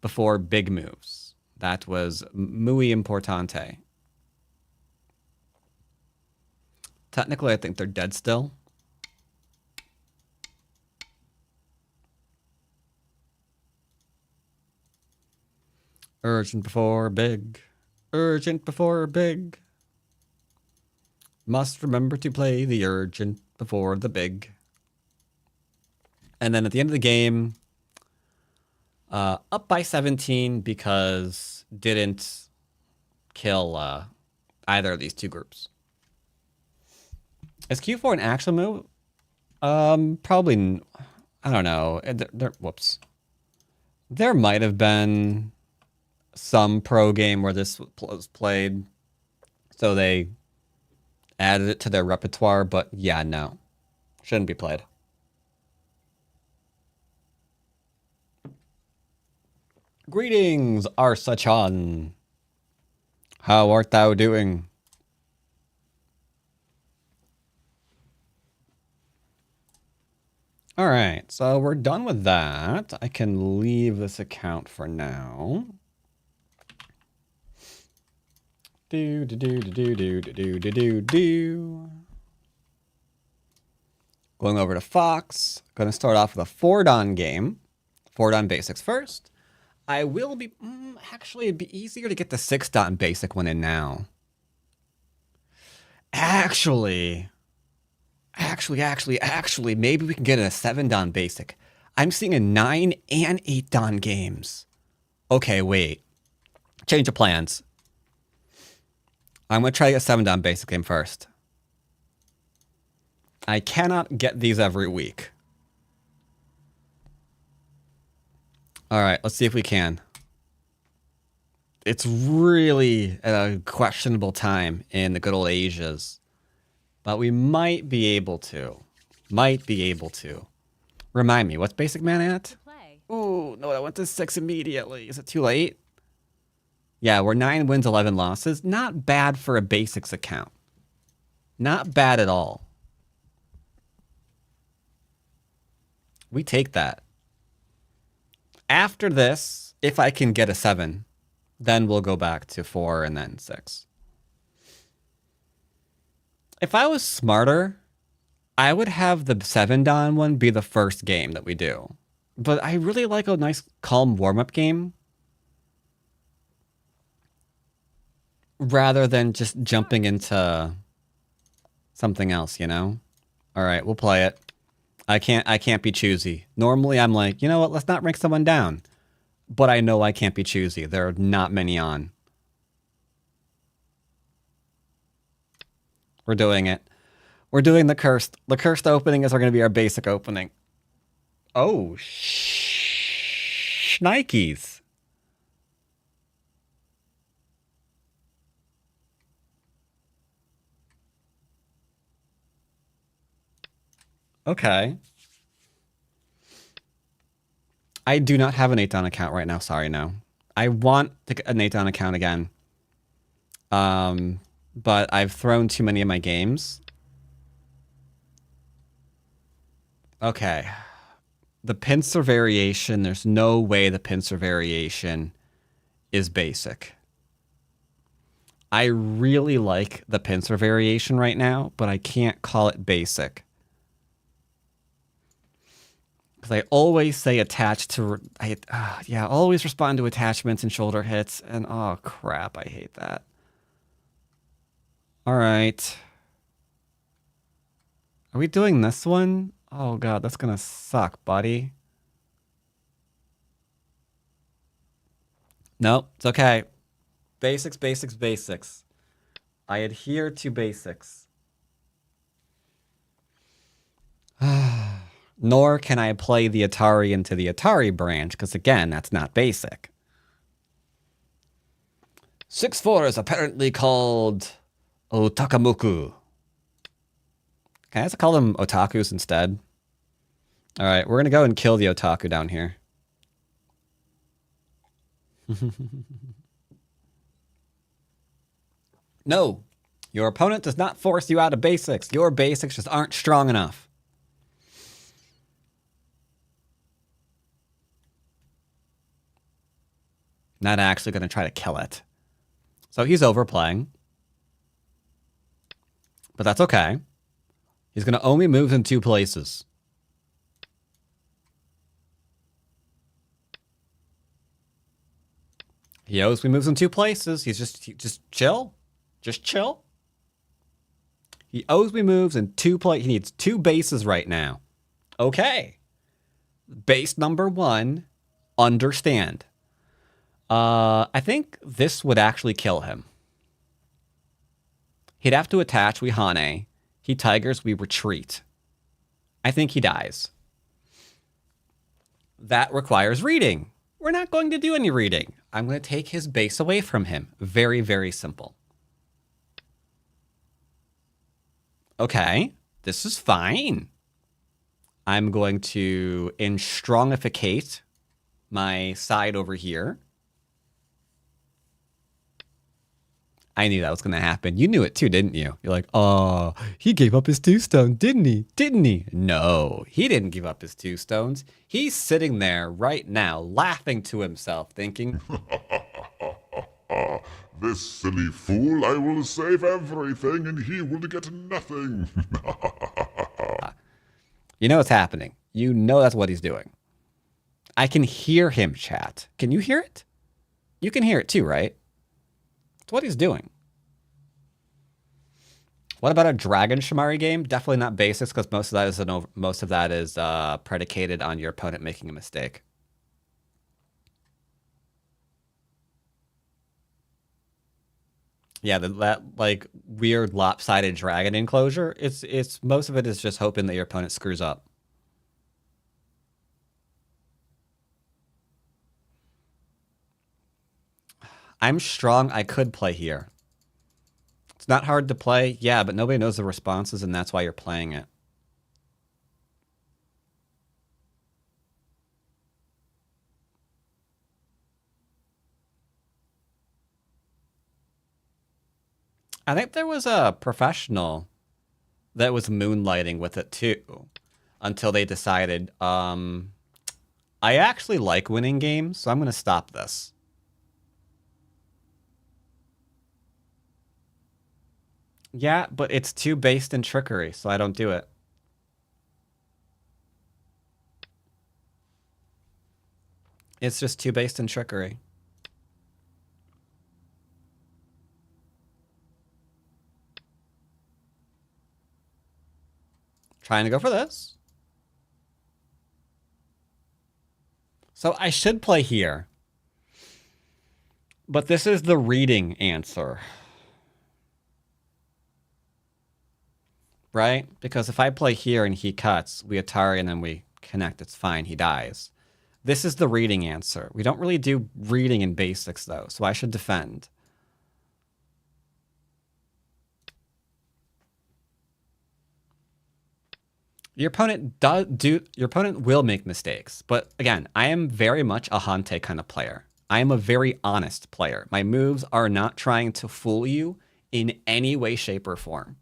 before big moves. That was muy importante. Technically, I think they're dead still. Urgent before big. Urgent before big. Must remember to play the urgent before the big. And then at the end of the game, up by 17 because didn't kill either of these two groups. Is Q4 an action move? Probably. I don't know. Whoops. There might have been some pro game where this was played, so they added it to their repertoire. But yeah, no, shouldn't be played. Greetings, Arsachan. How art thou doing? All right, so we're done with that. I can leave this account for now. Going over to Fox. Going to start off with a 4-dan game. 4-dan basics first. I will be... actually, it'd be easier to get the 6-dan basic one in now. Actually, maybe we can get a 7-dan basic. I'm seeing a 9 and 8-dan games. Okay, wait. Change of plans. I'm going to try a 7-dan basic game first. I cannot get these every week. All right, let's see if we can. It's really a questionable time in the good old Asias. But we might be able to. Remind me, what's basic man at? Ooh, no, I went to 6 immediately. Is it too late? Yeah, we're 9 wins, 11 losses. Not bad for a basics account. Not bad at all. We take that. After this, if I can get a 7, then we'll go back to 4 and then 6. If I was smarter, I would have the 7-dan one be the first game that we do. But I really like a nice calm warm-up game. Rather than just jumping into something else, you know? All right, we'll play it. I can't be choosy. Normally I'm like, you know what, let's not rank someone down. But I know I can't be choosy. There are not many on. We're doing it. We're doing the cursed. The cursed opening is going to be our basic opening. Oh, shnikes. Okay. I do not have an 8-dan account right now. Sorry, no. I want to get an 8-dan account again. But I've thrown too many of my games. Okay. The pincer variation, there's no way the pincer variation is basic. I really like the pincer variation right now, but I can't call it basic. Because I always say attached to... yeah, always respond to attachments and shoulder hits. And oh, crap, I hate that. All right. Are we doing this one? Oh, God, that's going to suck, buddy. Nope, it's okay. Basics, basics, basics. I adhere to basics. Nor can I play the Atari into the Atari branch, because again, that's not basic. 6-4 is apparently called Otakamoku. Can I just call them otakus instead? All right, we're going to go and kill the otaku down here. No, your opponent does not force you out of basics. Your basics just aren't strong enough. Not actually going to try to kill it. So he's overplaying. But that's okay. He's going to only move in 2 places. He always moves in 2 places. He's just chill. Just chill. He owes me moves and he needs 2 bases right now. Okay. Base number 1, understand. I think this would actually kill him. He'd have to attach, we Hane. He tigers, we retreat. I think he dies. That requires reading. We're not going to do any reading. I'm going to take his base away from him. Very, very simple. Okay, this is fine. I'm going to instrongificate my side over here. I knew that was going to happen. You knew it too, didn't you? You're like, oh, he gave up his 2 stone, didn't he? Didn't he? No, he didn't give up his 2 stones. He's sitting there right now, laughing to himself, thinking, this silly fool, I will save everything and he will get nothing. you know what's happening. You know that's what he's doing. I can hear him chat. Can you hear it? You can hear it too, right? It's what he's doing. What about a Dragon Shamari game? Definitely not basics, because most of that is predicated on your opponent making a mistake. Yeah, that like weird lopsided dragon enclosure. It's most of it is just hoping that your opponent screws up. I'm strong. I could play here. It's not hard to play. Yeah, but nobody knows the responses, and that's why you're playing it. I think there was a professional that was moonlighting with it too, until they decided, I actually like winning games, so I'm going to stop this. Yeah, but it's too based in trickery, so I don't do it. It's just too based in trickery. Trying to go for this. So I should play here. But this is the reading answer. Right? Because if I play here and he cuts, we Atari and then we connect, it's fine, he dies. This is the reading answer. We don't really do reading in basics though, so I should defend. Your opponent will make mistakes, but again, I am very much a Hante kind of player. I am a very honest player. My moves are not trying to fool you in any way, shape, or form.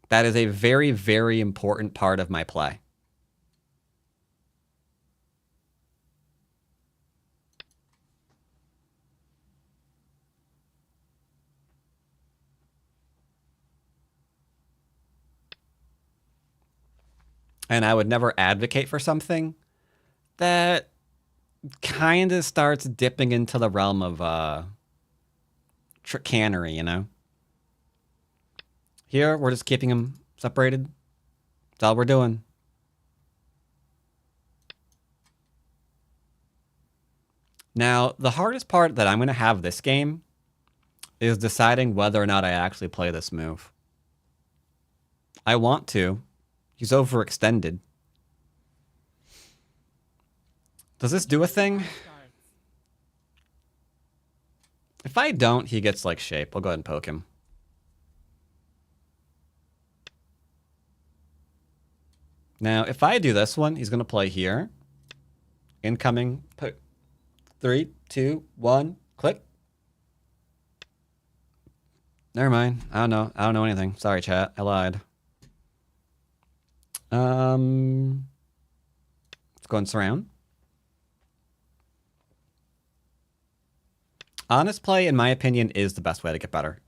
That is a very, very important part of my play. And I would never advocate for something that kind of starts dipping into the realm of trickanery, you know? Here, we're just keeping them separated. That's all we're doing. Now, the hardest part that I'm going to have this game is deciding whether or not I actually play this move. I want to. He's overextended. Does this do a thing? If I don't, he gets like shape. I'll go ahead and poke him. Now, if I do this one, he's going to play here. Incoming. 3, 2, 1, click. Never mind. I don't know. I don't know anything. Sorry, chat. I lied. Let's go and surround. Honest play, in my opinion, is the best way to get better.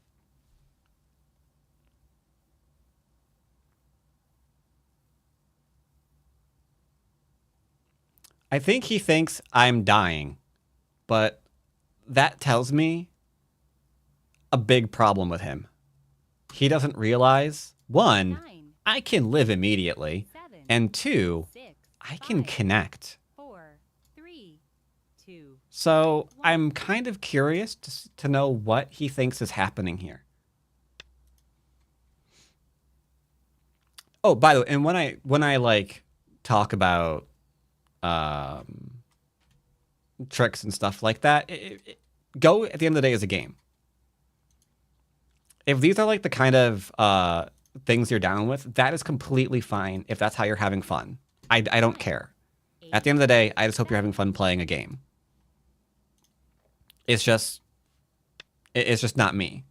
I think he thinks I'm dying, but that tells me a big problem with him. He doesn't realize, one, 9, I can live immediately, 7, and two, 6, I can 5, connect. 4, 3, 2. So I'm kind of curious to know what he thinks is happening here. Oh, by the way, and when I like talk about tricks and stuff like that, Go at the end of the day is a game. If these are like the kind of things you're down with, that is completely fine if that's how you're having fun. I don't care. At the end of the day, I just hope you're having fun playing a game. It's just not me.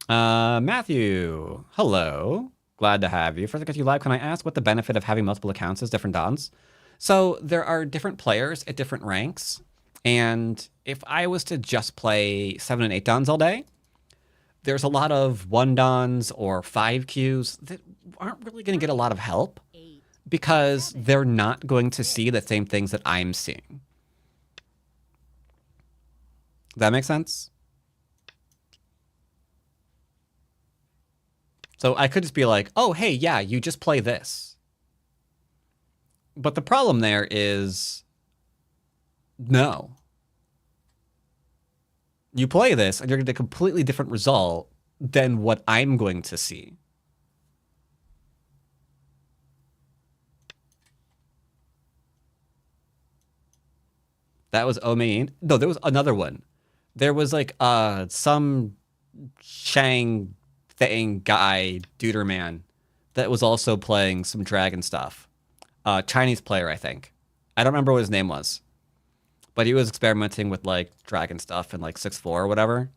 Matthew, hello. Glad to have you. First I get you live. Can I ask what the benefit of having multiple accounts is, different dons? So there are different players at different ranks. And if I was to just play 7 and 8 dons all day, there's a lot of 1 dons or 5 Qs that aren't really going to get a lot of help because they're not going to see the same things that I'm seeing. That makes sense? So I could just be like, oh, hey, yeah, you just play this. But the problem there is, no. You play this and you're going to get a completely different result than what I'm going to see. That was Omein. No, there was another one. There was like some Shang thing guy, Duder man, that was also playing some dragon stuff. Chinese player, I think. I don't remember what his name was. But he was experimenting with like dragon stuff and like 6-4 or whatever.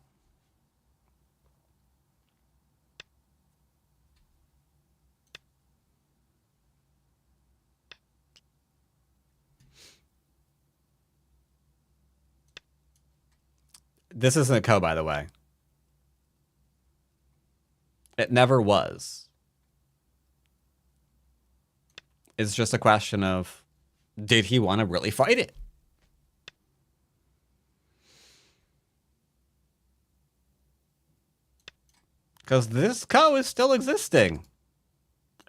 This isn't a co, by the way. It never was. It's just a question of, did he want to really fight it? Because this co is still existing.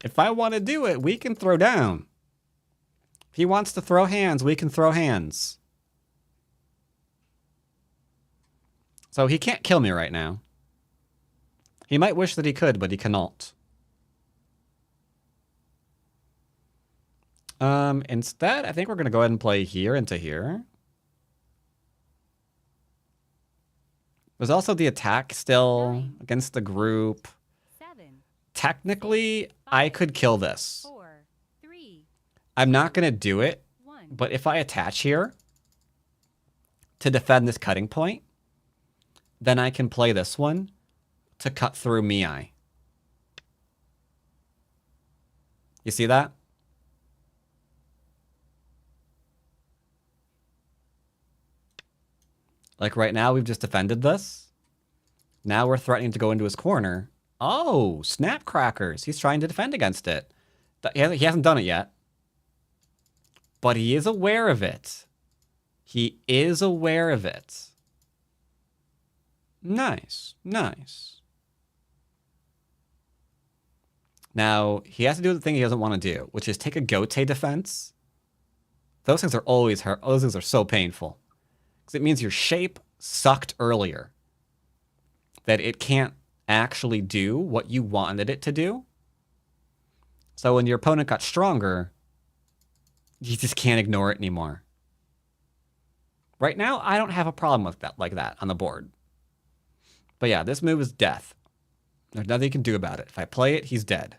If I want to do it, we can throw down. If he wants to throw hands, we can throw hands. So he can't kill me right now. He might wish that he could, but he cannot. Instead, I think we're going to go ahead and play here into here. There's also the attack still against the group. 7, Technically, I could kill this. 4, 3, I'm not going to do it, 1. but if I attach here to defend this cutting point, then I can play this one to cut through Miai. You see that? Like right now, we've just defended this. Now we're threatening to go into his corner. Oh, snap crackers. He's trying to defend against it. He hasn't done it yet. But he is aware of it. He is aware of it. Nice, nice. Now, he has to do the thing he doesn't want to do, which is take a Gote defense. Those things are always hurt. Those things are so painful. Because it means your shape sucked earlier. That it can't actually do what you wanted it to do. So when your opponent got stronger, you just can't ignore it anymore. Right now, I don't have a problem with that like that on the board. But yeah, this move is death. There's nothing you can do about it. If I play it, he's dead.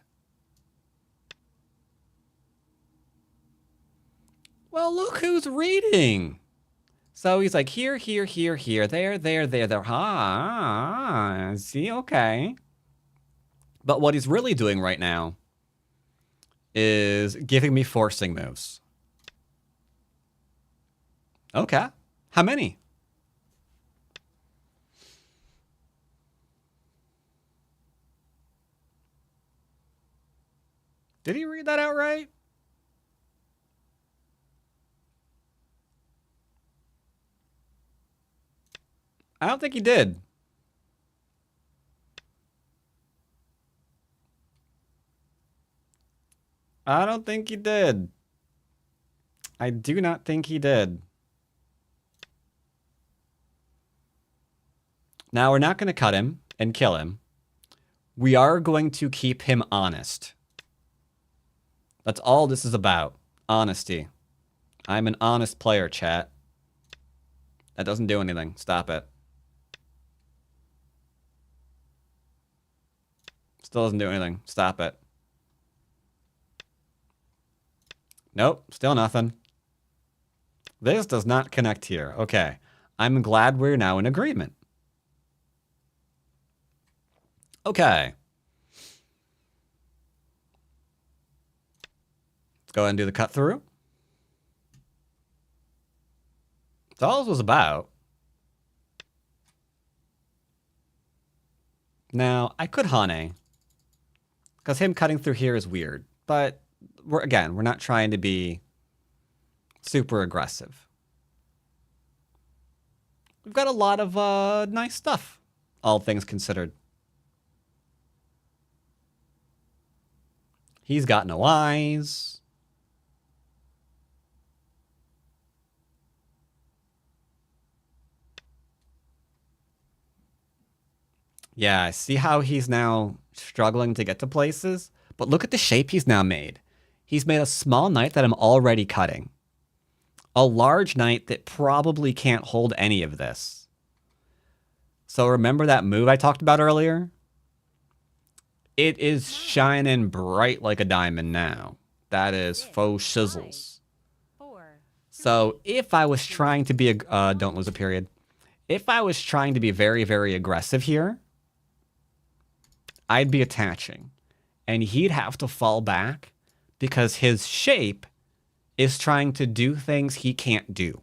Well, look who's reading. So he's like, here, here, here, here, there. Ah, see, okay. But what he's really doing right now is giving me forcing moves. Okay. How many? Did he read that out right? I don't think he did. I don't think he did. I do not think he did. Now, we're not going to cut him and kill him. We are going to keep him honest. That's all this is about. Honesty. I'm an honest player, chat. That doesn't do anything. Stop it. Still doesn't do anything. Stop it. Nope. Still nothing. This does not connect here. Okay. I'm glad we're now in agreement. Okay. Let's go ahead and do the cut through. That's all this was about. Now, I could Hane, because him cutting through here is weird. But, we're not trying to be super aggressive. We've got a lot of nice stuff, all things considered. He's got no eyes. Yeah, see how he's now struggling to get to places? But look at the shape he's now made. He's made a small knight that I'm already cutting. A large knight that probably can't hold any of this. So remember that move I talked about earlier? It is shining bright like a diamond now. That is faux shizzles. So if I was trying to be, don't lose a period. If I was trying to be very, very aggressive here, I'd be attaching. And he'd have to fall back because his shape is trying to do things he can't do.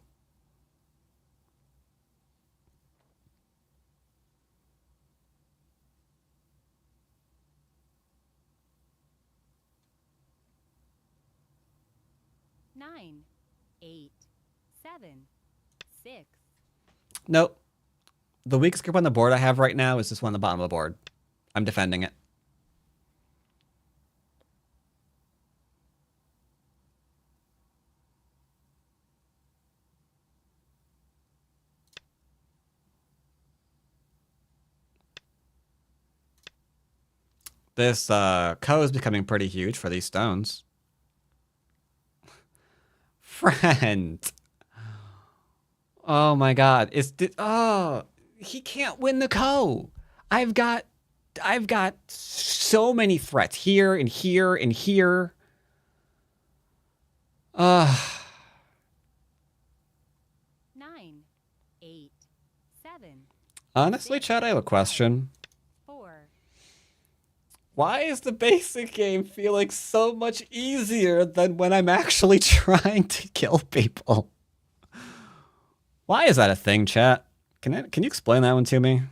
Nine, 8, 7, 6. Nope. The weak script on the board I have right now is this one on the bottom of the board. I'm defending it. This Co is becoming pretty huge for these stones. Friend. Oh my god. He can't win the Co. I've got so many threats here and here and here. 9, 8, 7. Honestly, Chad, I have a question. 4. Why is the basic game feeling so much easier than when I'm actually trying to kill people? Why is that a thing, chat? Can you explain that one to me?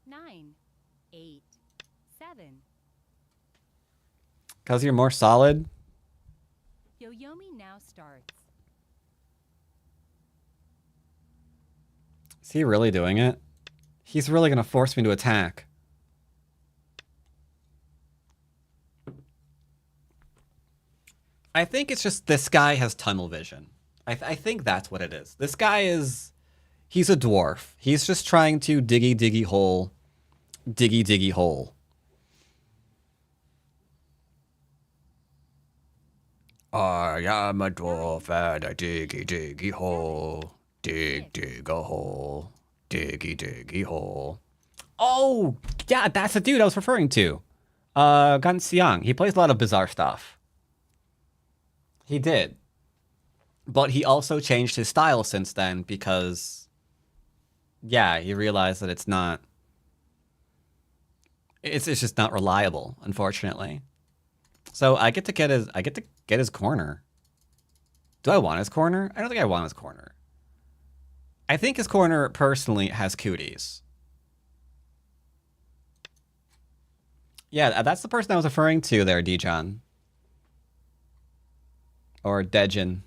Nine, 8, 7. Because you're more solid? Yoyomi now starts. Is he really doing it? He's really going to force me to attack. I think it's just this guy has tunnel vision. I think that's what it is. This guy is... He's a dwarf. He's just trying to diggy, diggy hole. Diggy, diggy hole. I am a dwarf and a diggy, diggy hole. Dig, dig a hole. Diggy, diggy hole. Oh, yeah, that's the dude I was referring to. Gan Xiang. He plays a lot of bizarre stuff. He did. But he also changed his style since then because, yeah, he realized that it's not... It's just not reliable, unfortunately. So I get to get his corner. Do I want his corner? I don't think I want his corner. I think his corner personally has cooties. Yeah, that's the person I was referring to there, Dijon. Or Dejin.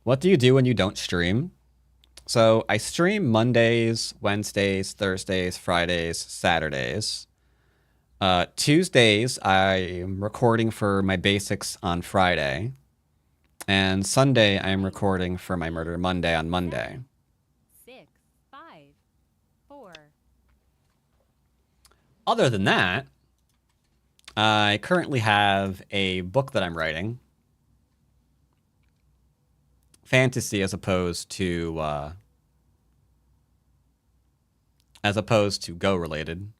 What do you do when you don't stream? So I stream Mondays, Wednesdays, Thursdays, Fridays, Saturdays. Tuesdays, I'm recording for my basics on Friday. And Sunday, I'm recording for my Murder Monday on Monday. 6, 5, 4. Other than that, I currently have a book that I'm writing. Fantasy as opposed to Go related.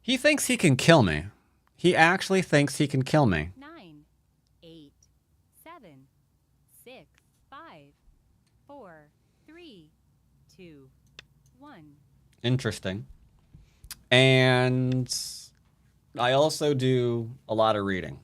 He thinks he can kill me. He actually thinks he can kill me. 9, 8, 7, 6, 5, 4, 3, 2, 1. Interesting. And I also do a lot of reading.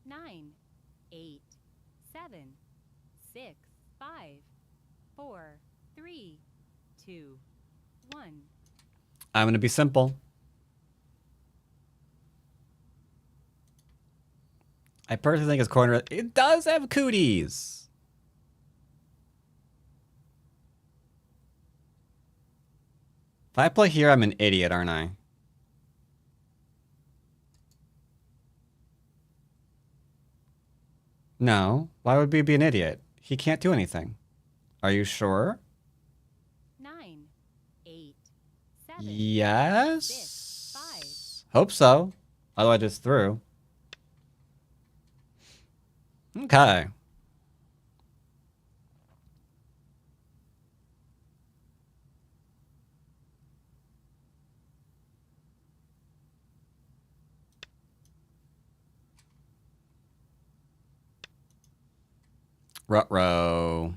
Nine, 8, 7, 6, 5, 4, 3, 2, 1. I'm going to be simple. I personally think his corner, it does have cooties. If I play here, I'm an idiot, aren't I? No. Why would we be an idiot? He can't do anything. Are you sure? 9, 8, 7, Yes. 6, 5. Hope so. Otherwise, I just threw. Okay. Ruh-roh.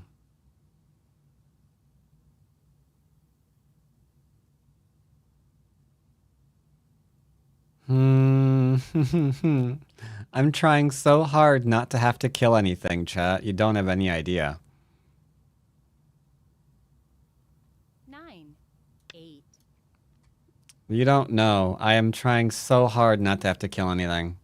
I'm trying so hard not to have to kill anything, chat. You don't have any idea. 9, 8. You don't know. I am trying so hard not to have to kill anything.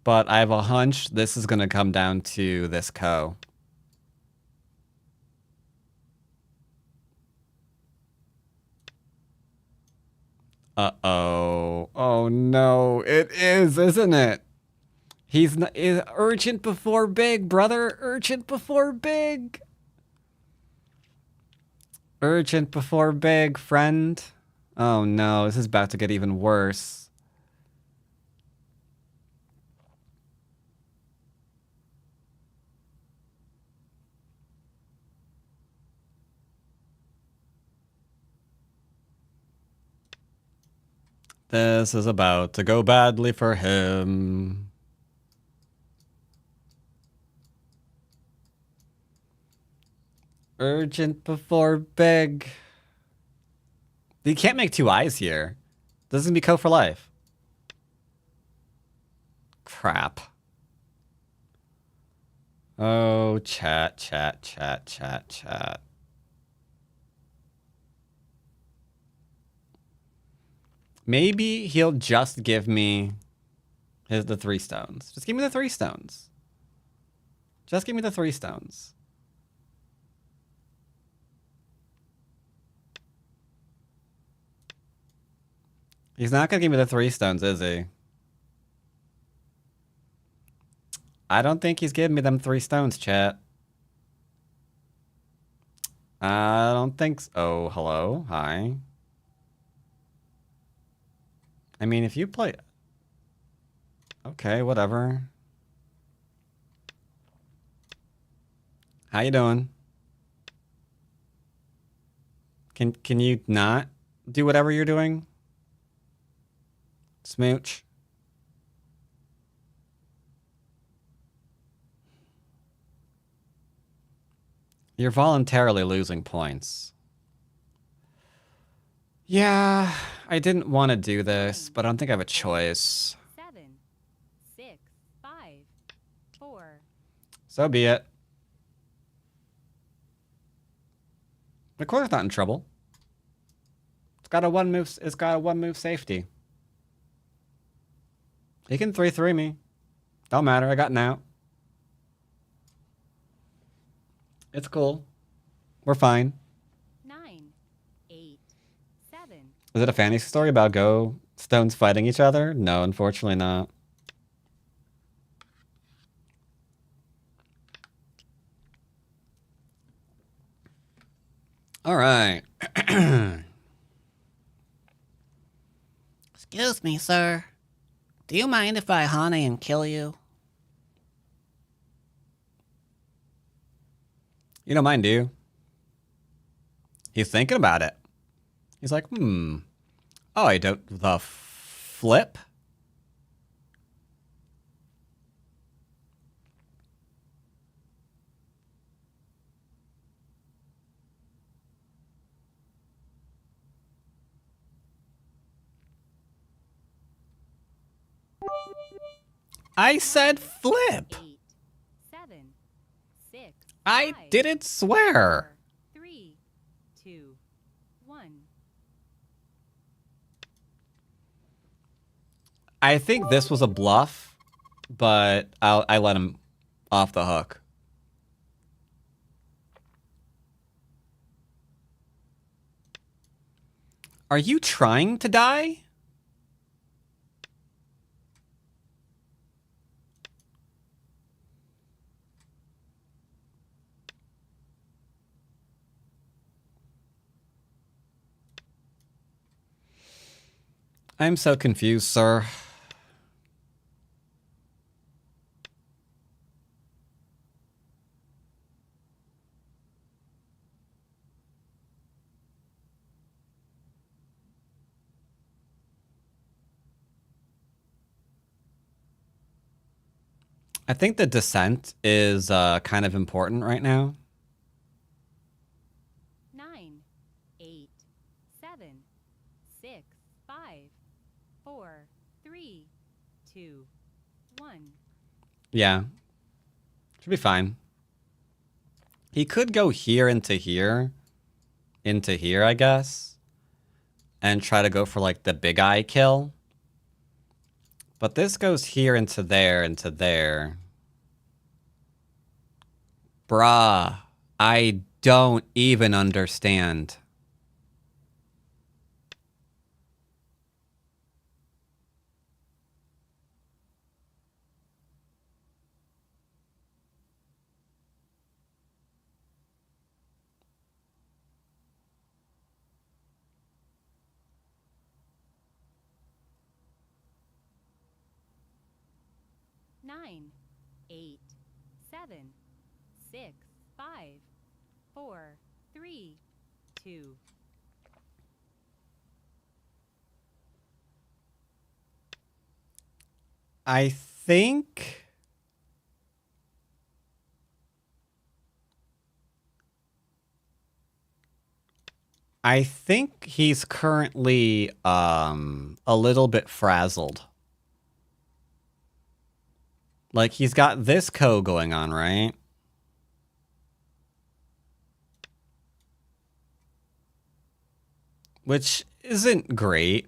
But I have a hunch this is going to come down to this co. Uh-oh. Oh, no. It is, isn't it? He's not, is urgent before big, brother. Urgent before big. Urgent before big, friend. Oh, no. This is about to get even worse. This is about to go badly for him. Urgent before big. You can't make two eyes here. This is gonna be co for life. Crap. Oh, chat, chat, chat, chat, chat. Maybe he'll just give me the 3 stones. Just give me the 3 stones. Just give me the 3 stones. He's not going to give me the 3 stones, is he? I don't think he's giving me them 3 stones, chat. I don't think so. Oh, hello. Hi. I mean, if you play... Okay, whatever. How you doing? Can you not do whatever you're doing? Smooch. You're voluntarily losing points. Yeah, I didn't want to do this, but I don't think I have a choice. 7, 6, 5, 4. So be it. The corner's not in trouble. It's got a one move. It's got a 1-move safety. He can 3-3 me. Don't matter. I got an out. It's cool. We're fine. 9, 8, 7. Is it a fantasy story about Go stones fighting each other? No, unfortunately not. All right. Excuse me, sir. Do you mind if I honey and kill you? You don't mind, do you? He's thinking about it. He's like, Oh, I don't. The flip? I said flip. 8, 7, 6. I 5, didn't swear. 4, 3, 2, 1. I think this was a bluff, but I let him off the hook. Are you trying to die? I'm so confused, sir. I think the descent is kind of important right now. 9, 8, 7, 6, 5, 4, 3, 2, 1. Yeah. Should be fine. He could go here, into here, I guess, and try to go for like the big eye kill. But this goes here, into there, into there. Bruh, I don't even understand. Nine, 8, 7, 6, 5, 4, 3, 2. I think... he's currently a little bit frazzled. Like, he's got this co going on, right? Which isn't great.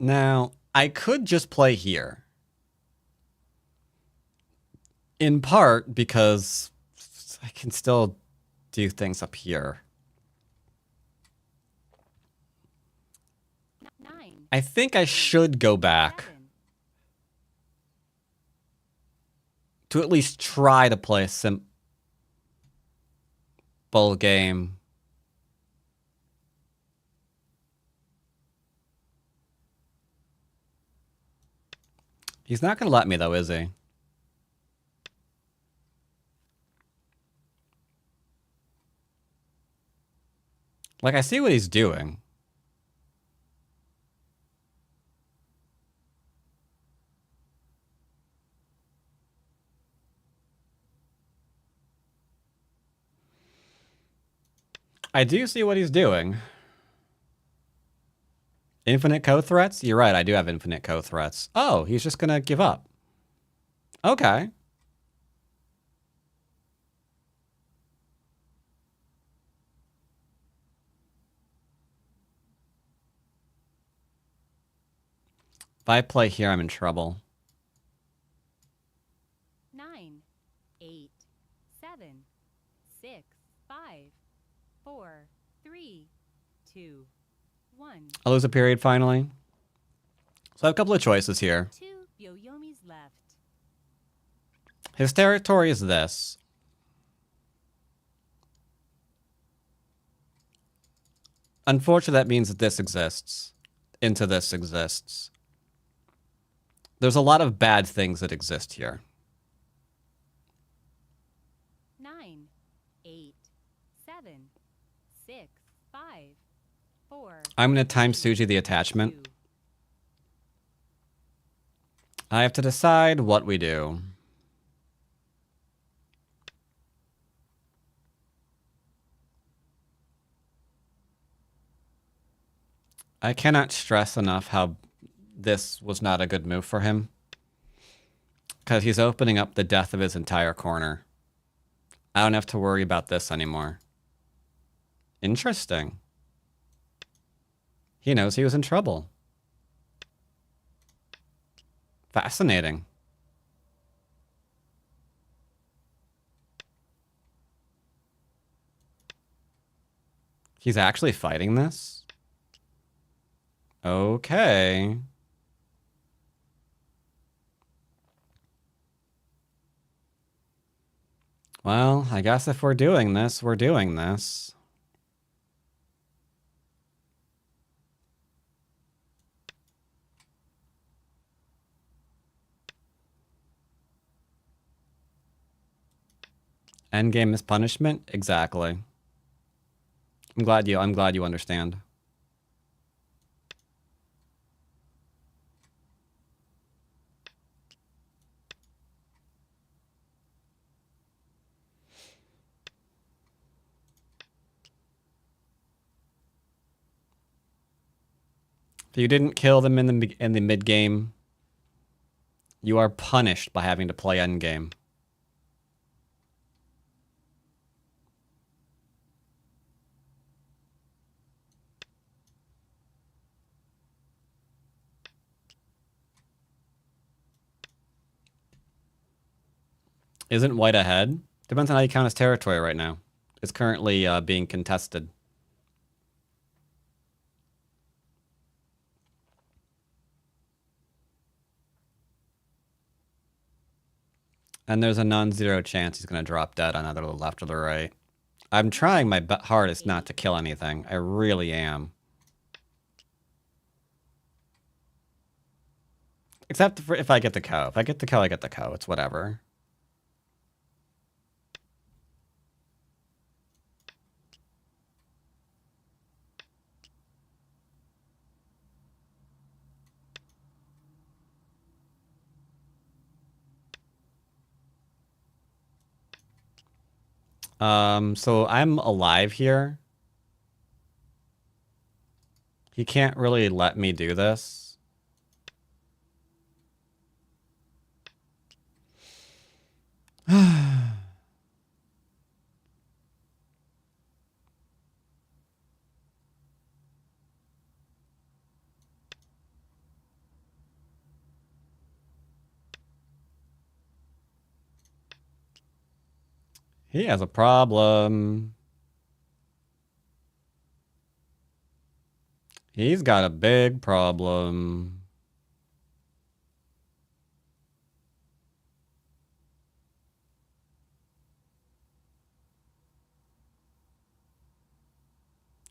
Now, I could just play here. In part because I can still do things up here. 9, I think I should go back 7. to at least try to play a simple game. He's not going to let me, though, is he? Like, I see what he's doing. I do see what he's doing. Infinite co-threats? You're right, I do have infinite co-threats. Oh, he's just gonna give up. Okay. If I play here, I'm in trouble. 9, 8, 7, 6, 5, 4, 3, 2, 1. I lose a period finally. So I have a couple of choices here. 2 Yoyomis left. His territory is this. Unfortunately, that means that this exists. Into this exists. There's a lot of bad things that exist here. 9, 8, 7, 6, 5, 4. I'm going to time Suji the attachment. 2. I have to decide what we do. I cannot stress enough how this was not a good move for him. Because he's opening up the death of his entire corner. I don't have to worry about this anymore. Interesting. He knows he was in trouble. Fascinating. He's actually fighting this? Okay. Well, I guess if we're doing this, we're doing this. Endgame is punishment? Exactly. I'm glad you understand. If you didn't kill them in the mid game, you are punished by having to play endgame. Isn't white ahead? Depends on how you count his territory right now. It's currently being contested. And there's a non-zero chance he's going to drop dead on either the left or the right. I'm trying my hardest not to kill anything. I really am. Except for if I get the cow. If I get the cow, I get the cow. It's whatever. So I'm alive here. He can't really let me do this. He has a problem. He's got a big problem.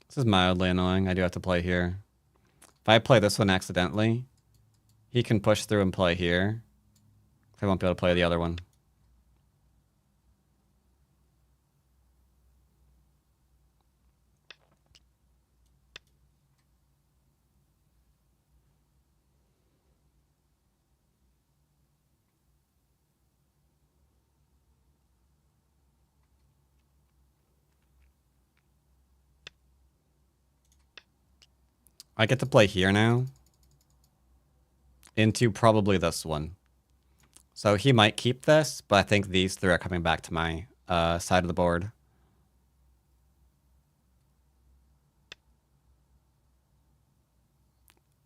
This is mildly annoying. I do have to play here. If I play this one accidentally, he can push through and play here. I won't be able to play the other one. I get to play here now. Into probably this one. So he might keep this, but I think these three are coming back to my side of the board.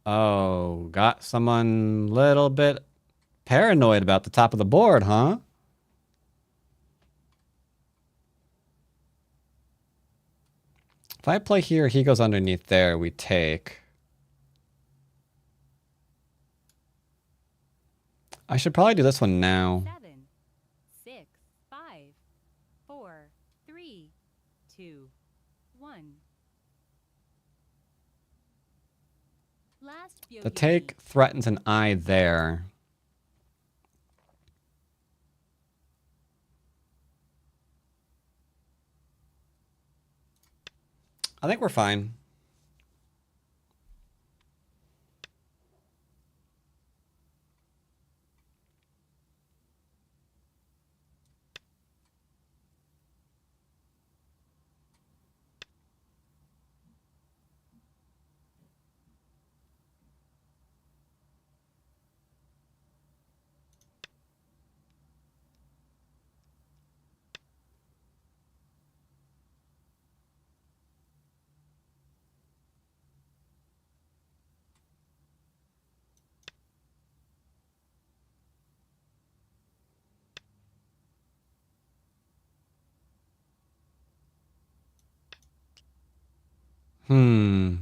Oh, got someone a little bit paranoid about the top of the board, huh? If I play here, he goes underneath there, we take. I should probably do this one now. 7, 6, 5, 4, 3, 2, 1. Last The take threatens an eye there. I think we're fine. Hmm.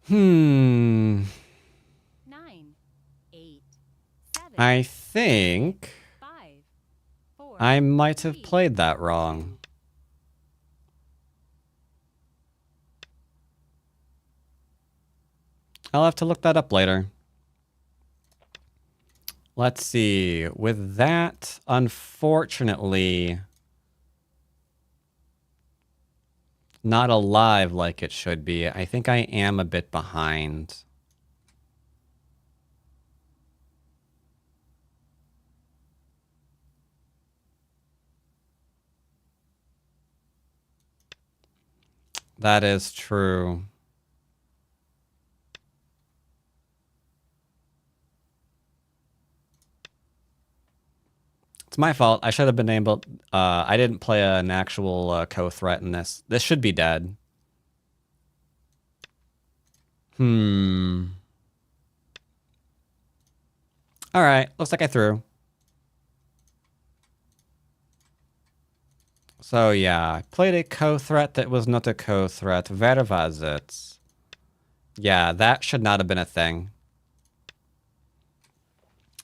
Hmm. 9, 8, 7, I think 5, 4. I might have played that wrong. I'll have to look that up later. Let's see. With that, unfortunately, not alive like it should be. I think I am a bit behind. That is true. It's my fault. I should have been able... I didn't play an actual co-threat in this. This should be dead. Alright, looks like I threw. So yeah, I played a co-threat that was not a co-threat. Where was it? Yeah, that should not have been a thing.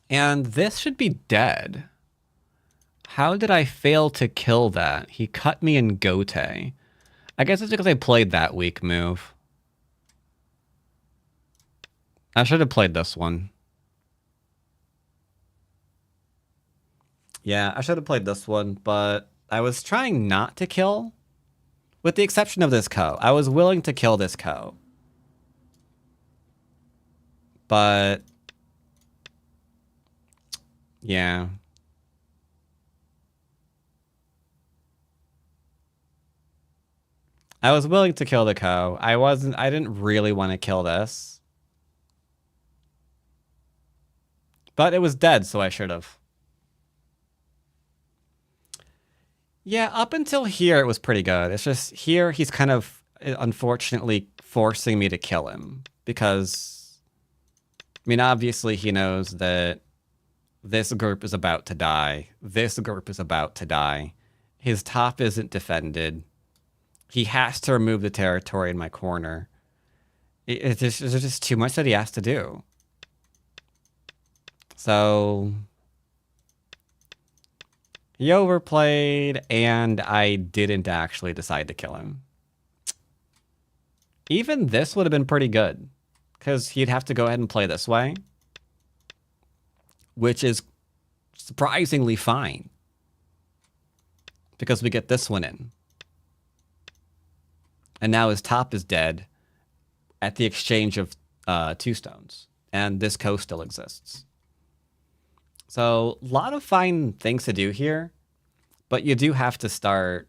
And this should be dead. How did I fail to kill that? He cut me in Gote. I guess it's because I played that weak move. I should have played this one. Yeah, I should have played this one, but I was trying not to kill. With the exception of this co. I was willing to kill this co. But... yeah. I was willing to kill the co. I didn't really want to kill this. But it was dead, so I should have. Yeah, up until here, it was pretty good. It's just here, he's kind of, unfortunately, forcing me to kill him. Because, I mean, obviously he knows that this group is about to die. This group is about to die. His top isn't defended. He has to remove the territory in my corner. There's just too much that he has to do. So... he overplayed, and I didn't actually decide to kill him. Even this would have been pretty good, because he'd have to go ahead and play this way, which is surprisingly fine. because we get this one in. And now his top is dead at the exchange of 2 stones. And this coast still exists. So a lot of fine things to do here. But you do have to start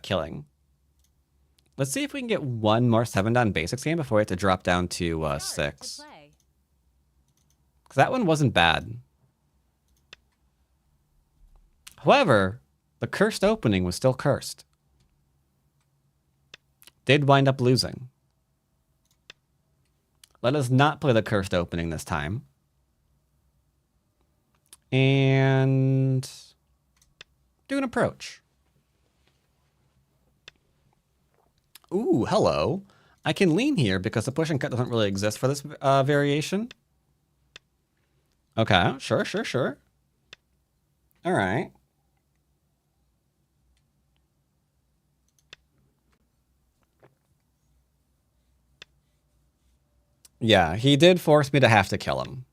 killing. Let's see if we can get one more 7-down basics game before we have to drop down to 6. Because that one wasn't bad. However, the cursed opening was still cursed. Did wind up losing. Let us not play the cursed opening this time. And do an approach. Ooh, hello. I can lean here because the push and cut doesn't really exist for this variation. Okay, sure. All right. Yeah, he did force me to have to kill him.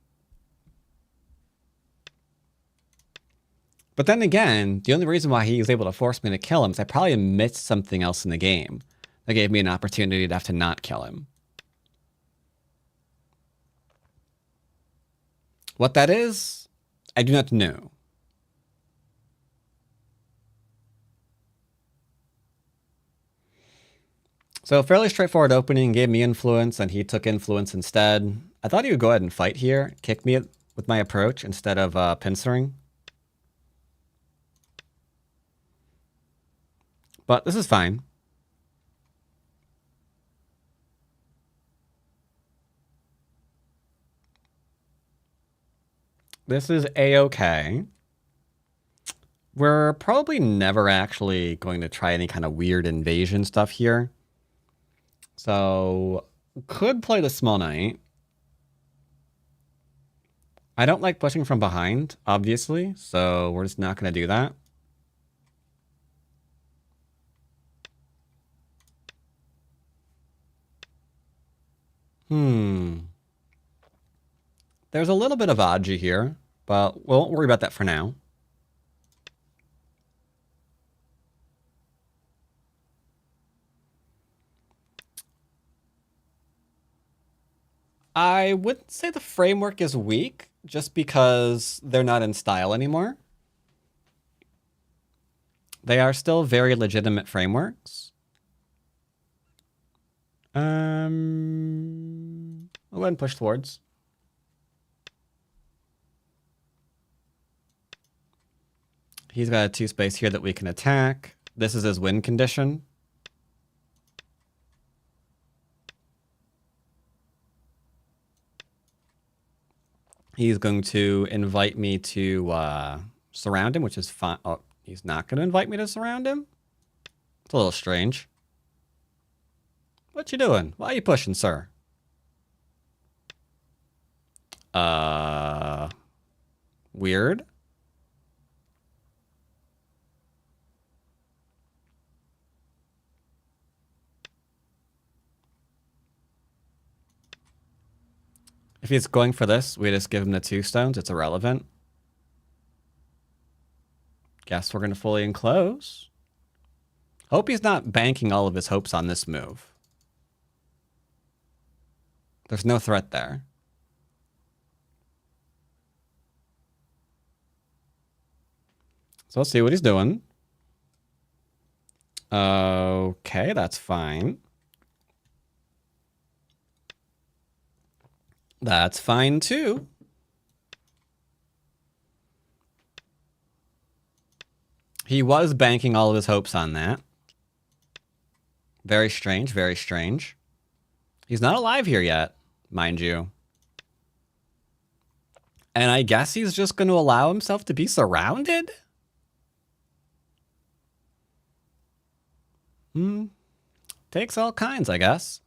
But then again, the only reason why he was able to force me to kill him is I probably missed something else in the game that gave me an opportunity to have to not kill him. What that is, I do not know. So fairly straightforward opening, gave me influence, and he took influence instead. I thought he would go ahead and fight here, kick me with my approach instead of pincering. But this is fine. This is A-okay. We're probably never actually going to try any kind of weird invasion stuff here. So, could play the Small Knight. I don't like pushing from behind, obviously, so we're just not going to do that. There's a little bit of Aji here, but we won't worry about that for now. I wouldn't say the framework is weak, just because they're not in style anymore. They are still very legitimate frameworks. I'll go ahead and push towards. He's got a 2 space here that we can attack. This is his win condition. He's going to invite me to surround him, which is fine. Oh, he's not going to invite me to surround him? It's a little strange. What you doing? Why are you pushing, sir? Weird. If he's going for this, we just give him the 2 stones. It's irrelevant. Guess we're going to fully enclose. Hope he's not banking all of his hopes on this move. There's no threat there. So let's see what he's doing. Okay, that's fine. That's fine too. He was banking all of his hopes on that. Very strange, very strange. He's not alive here yet, mind you. And I guess he's just going to allow himself to be surrounded? Takes all kinds, I guess.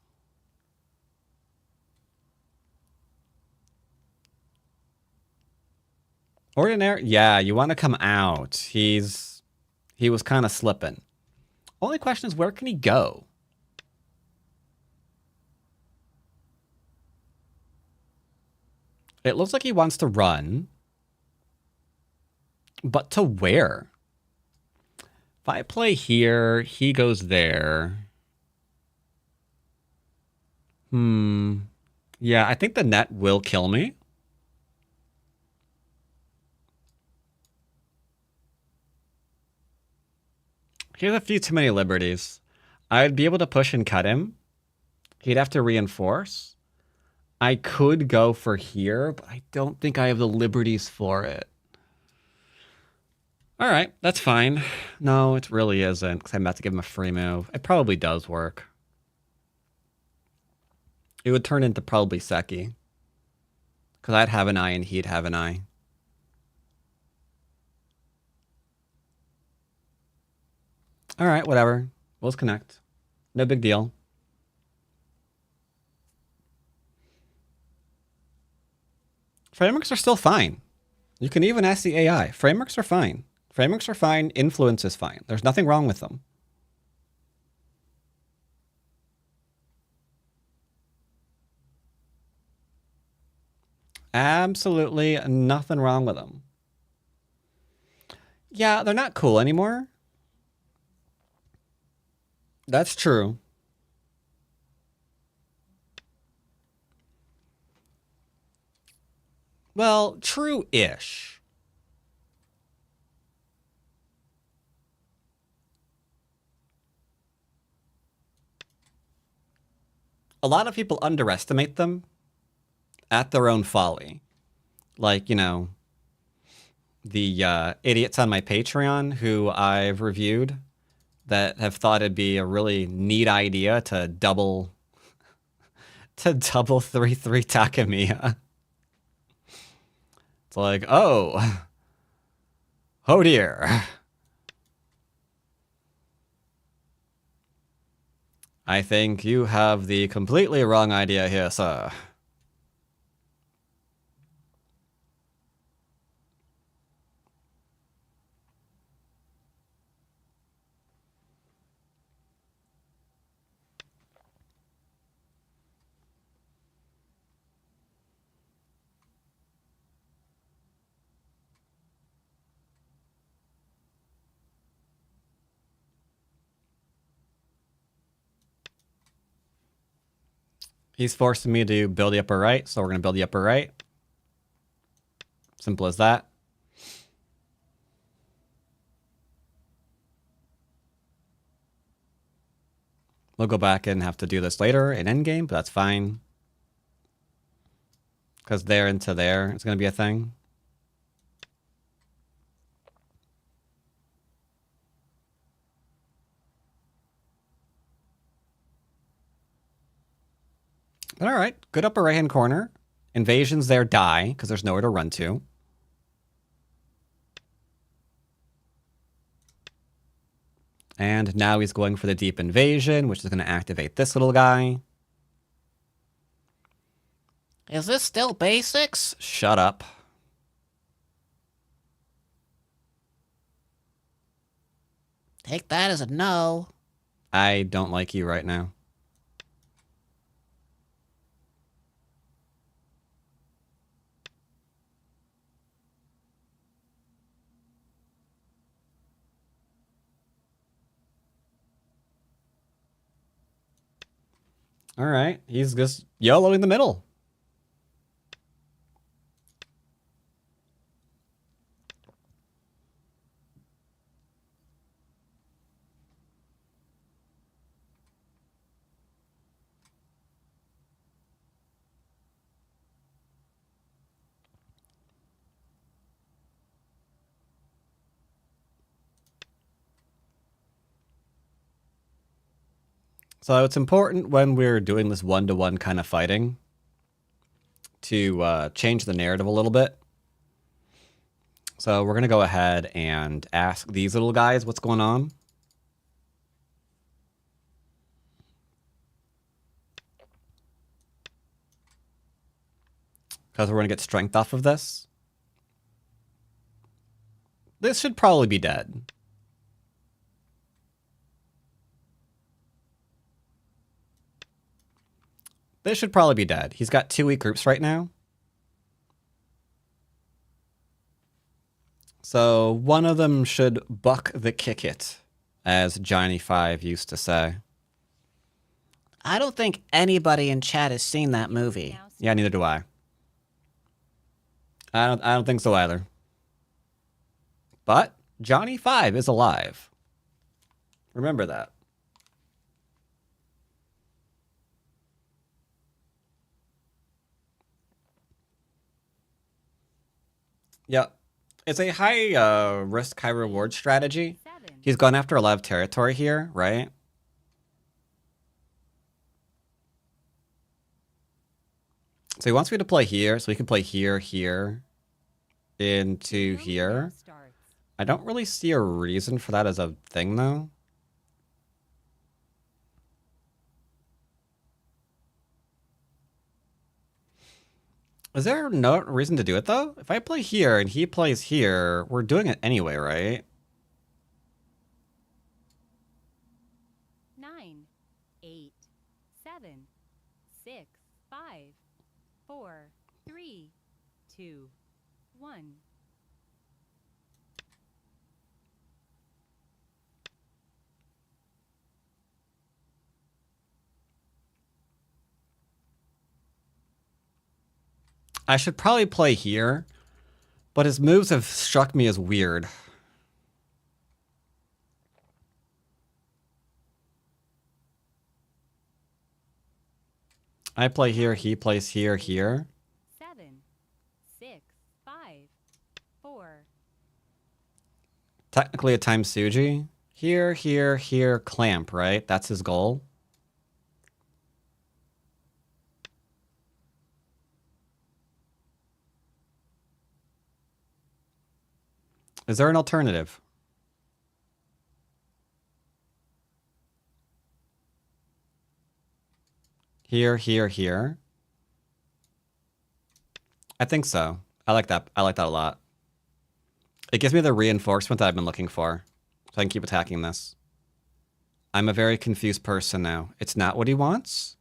Ordinary, yeah, you want to come out. He was kind of slipping. Only question is, where can he go? It looks like he wants to run. But to where? If I play here, he goes there. Yeah, I think the net will kill me. He has a few too many liberties. I'd be able to push and cut him. He'd have to reinforce. I could go for here, but I don't think I have the liberties for it. All right, that's fine. No, it really isn't, because I'm about to give him a free move. It probably does work. It would turn into probably Seki. Because I'd have an eye and he'd have an eye. All right, whatever. We'll just connect. No big deal. Frameworks are still fine. You can even ask the AI. Frameworks are fine. Frameworks are fine. Influence is fine. There's nothing wrong with them. Absolutely nothing wrong with them. Yeah, they're not cool anymore. That's true. Well, true-ish. A lot of people underestimate them at their own folly. Like, you know, the idiots on my Patreon who I've reviewed that have thought it'd be a really neat idea to double 3/3 Takamiya. It's like, oh dear. I think you have the completely wrong idea here, sir. He's forcing me to build the upper right, so we're going to build the upper right. Simple as that. We'll go back and have to do this later in Endgame, but that's fine. Because there into there is going to be a thing. But all right, good upper right-hand corner. Invasions there die, because there's nowhere to run to. And now he's going for the deep invasion, which is going to activate this little guy. Is this still basics? Shut up. Take that as a no. I don't like you right now. All right, he's just YOLO in the middle. So it's important when we're doing this one-to-one kind of fighting to change the narrative a little bit. So we're going to go ahead and ask these little guys what's going on. Because we're going to get strength off of this. This should probably be dead. This should probably be dead. He's got 2 weak groups right now. So one of them should buck the kick it as Johnny5 used to say. I don't think anybody in chat has seen that movie. Now Yeah, neither do I. I don't think so either. But Johnny5 is alive. Remember that. Yep. It's a high risk, high reward strategy. 7, He's gone after a lot of territory here, right? So he wants me to play here, so we can play here, here, into now here. starts. I don't really see a reason for that as a thing, though. Is there no reason to do it, though? If I play here and he plays here, we're doing it anyway, right? 9, 8, 7, 6, 5, 4, 3, 2, 1. I should probably play here, but his moves have struck me as weird. I play here, he plays here, here. 7, 6, 5, 4. Technically a time Suji. Here, here, here, clamp, right? That's his goal. Is there an alternative? Here, here, here. I think so. I like that. I like that a lot. It gives me the reinforcement that I've been looking for. So I can keep attacking this. I'm a very confused person now. It's not what he wants.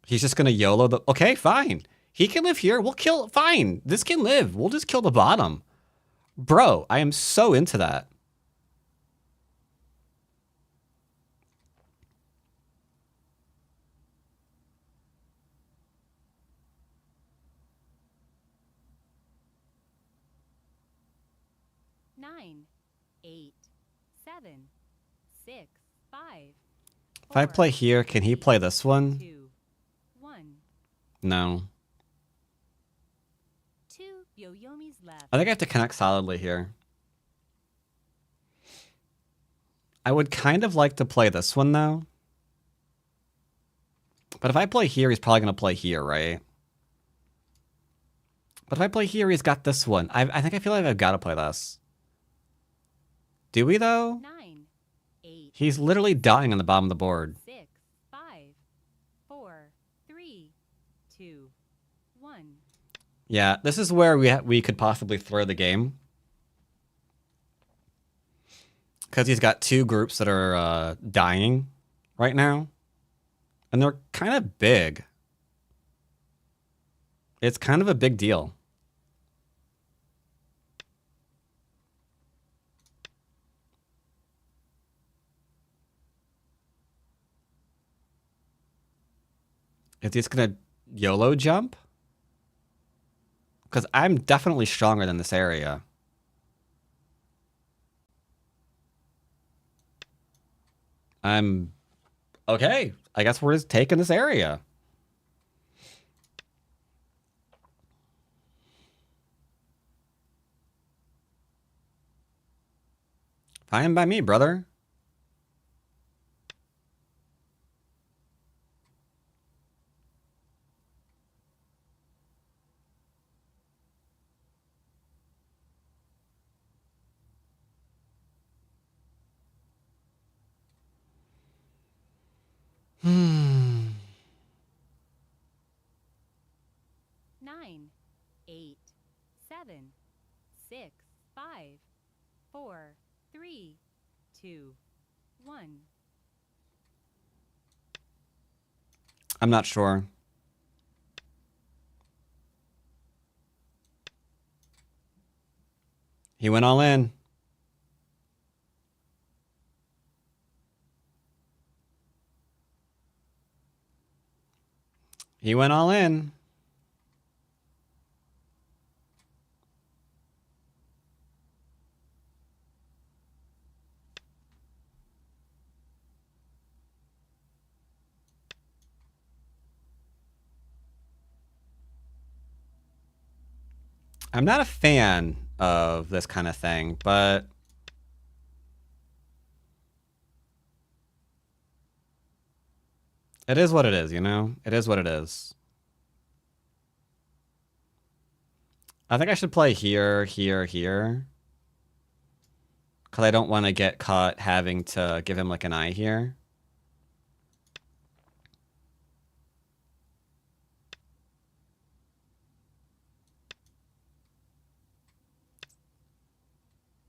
He's just gonna YOLO the... Okay, fine. He can live here. We'll kill... Fine. This can live. We'll just kill the bottom. Bro, I am so into that. Nine, 8, 7, 6, 5. If I play here, can he play this one? 2, 1. No. 2 Yoyomis left. I think I have to connect solidly here. I would kind of like to play this one, though. But if I play here, he's probably going to play here, right? But if I play here, he's got this one. I think I feel like I've got to play this. Do we, though? 9, 8, He's literally dying on the bottom of the board. 6, 5, 4, 3, 2, 1. Yeah, this is where we could possibly throw the game. Because he's got two groups that are dying right now. And they're kind of big. It's kind of a big deal. Is he just going to YOLO jump? Because I'm definitely stronger than this area. I'm... Okay, I guess we're just taking this area. Fine by me, brother. Hmm. 9, 8, 7, 6, 5, 4, 3, 2, 1. I'm not sure. He went all in. He went all in. I'm not a fan of this kind of thing, but it is what it is, you know? It is what it is. I think I should play here, here, here. Because I don't want to get caught having to give him like an eye here.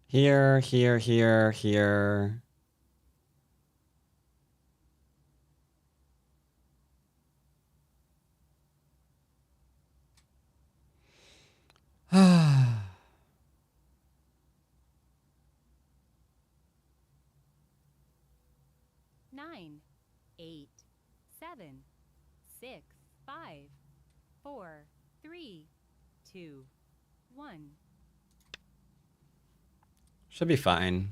Here, here, here, here. Nine, 8, 7, 6, 5, 4, 3, 2, 1. Should be fine.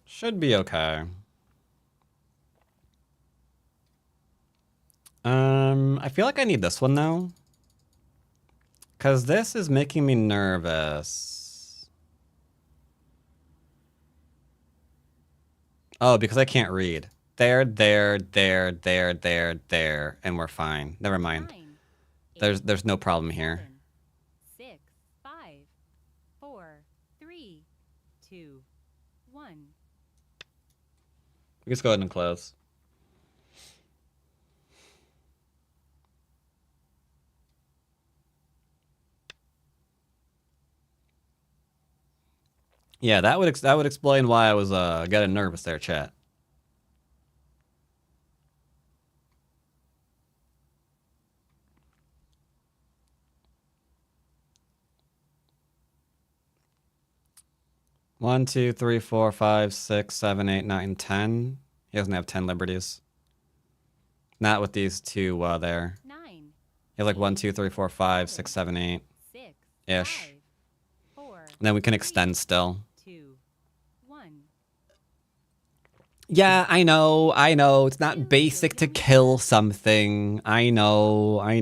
Should be okay. I feel like I need this one though. Because this is making me nervous. Oh, because I can't read. There, there, there, there, there, there, and we're fine. Never mind. 9, 8, There's no problem here. 7, 6, 5, 4, 3, 2, 1. We just go ahead and close. Yeah, that would explain why I was getting nervous there, chat. One, two, three, four, five, 6, 7, 8, 9, 10. He doesn't have 10 liberties. Not with these two there. 9, He has like 1, 2, 3, 4, 5, 6, 7, 8 6, ish. 5, 4, And then we can 3, extend still. 2, 1. Yeah, I know. It's not basic to kill something. I know. I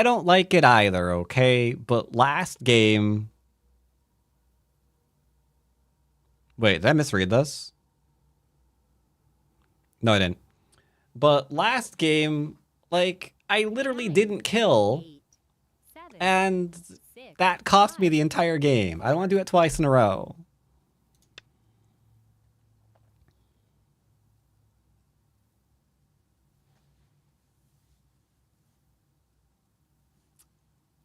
don't like it either, okay? But last game... Wait, did I misread this? No, I didn't. But last game, like, I literally didn't kill, 8, 7, and 6, that cost me 5, the entire game. I don't want to do it twice in a row.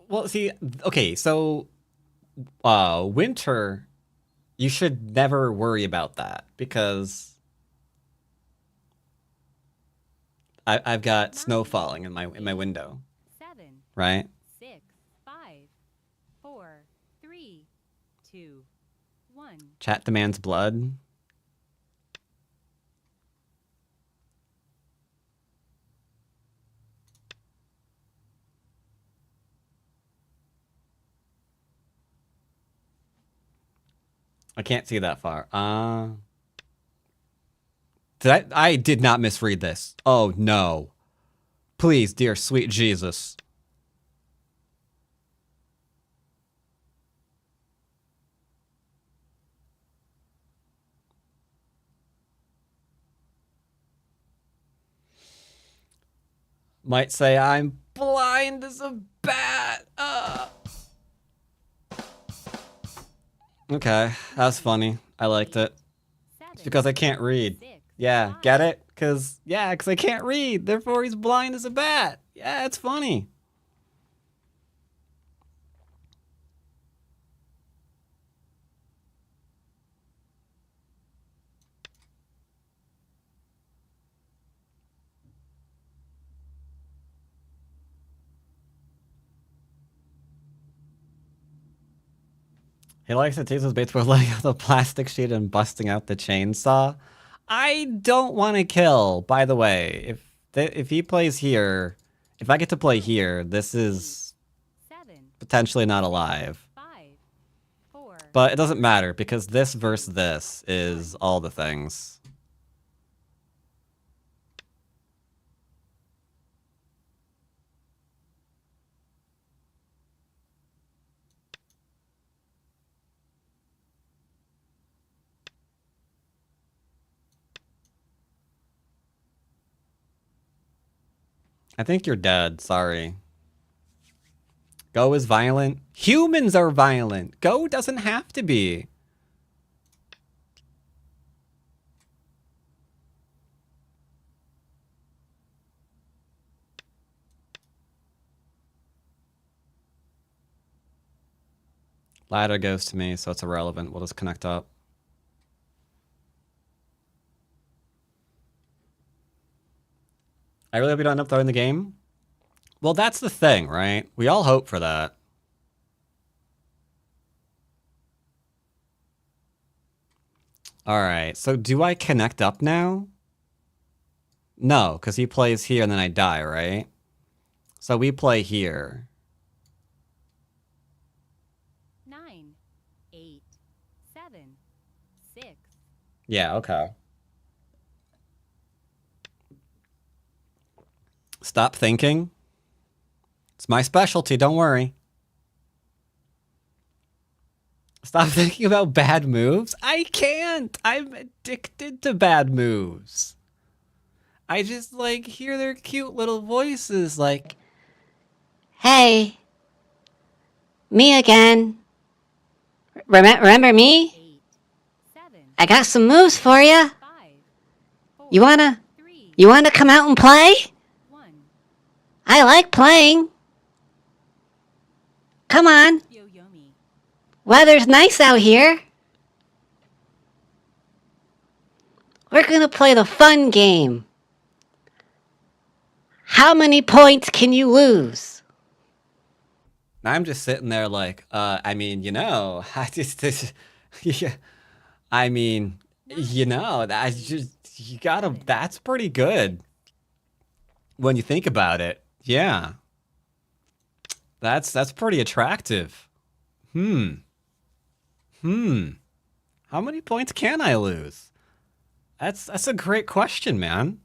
Well, see, okay, so winter, you should never worry about that because I've got snow falling in my window, 7, right? 6, 5, 4, 3, 2, 1. Chat demands blood. I can't see that far. I did not misread this. Oh no. Please, dear sweet Jesus. Might say I'm blind as a bat. Okay, that's funny. I liked it. It's because I can't read. Yeah, get it? Cause I can't read. Therefore, he's blind as a bat. Yeah, it's funny. He likes to tease his baits with like the plastic sheet and busting out the chainsaw. I don't want to kill, by the way. If he plays here, if I get to play here, this is 7, potentially not alive. 5, 4, But it doesn't matter because this versus this is all the things. I think you're dead. Sorry. Go is violent. Humans are violent. Go doesn't have to be. Ladder goes to me, so it's irrelevant. We'll just connect up. I really hope you don't end up throwing the game. Well, that's the thing, right? We all hope for that. All right, so do I connect up now? No, because he plays here and then I die, right? So we play here. 9, 8, 7, 6, Yeah, okay. Stop thinking. It's my specialty, don't worry. Stop thinking about bad moves. I can't. I'm addicted to bad moves. I just like hear their cute little voices like, Hey, me again. Remember me? 8, 7, I got some moves for you. 5, 4, You wanna 3, come out and play? 1. I like playing. Come on. Yo-yomi. Weather's nice out here. We're gonna play the fun game. How many points can you lose? I'm just sitting there like, I mean, I just yeah, I mean, that's just, that's pretty good. When you think about it. Yeah. That's pretty attractive. How many points can I lose? That's a great question, man.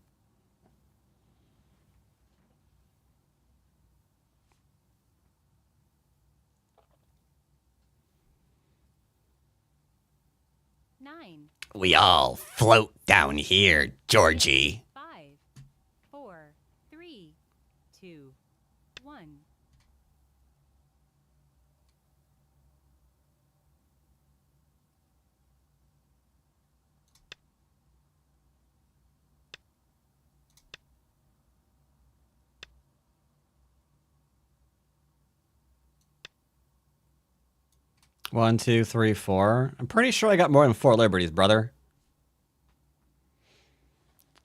Nine, We all float down here, Georgie. 5, 4, 3, 2, 1. One, two, three, four. I'm pretty sure I got more than 4 liberties, brother.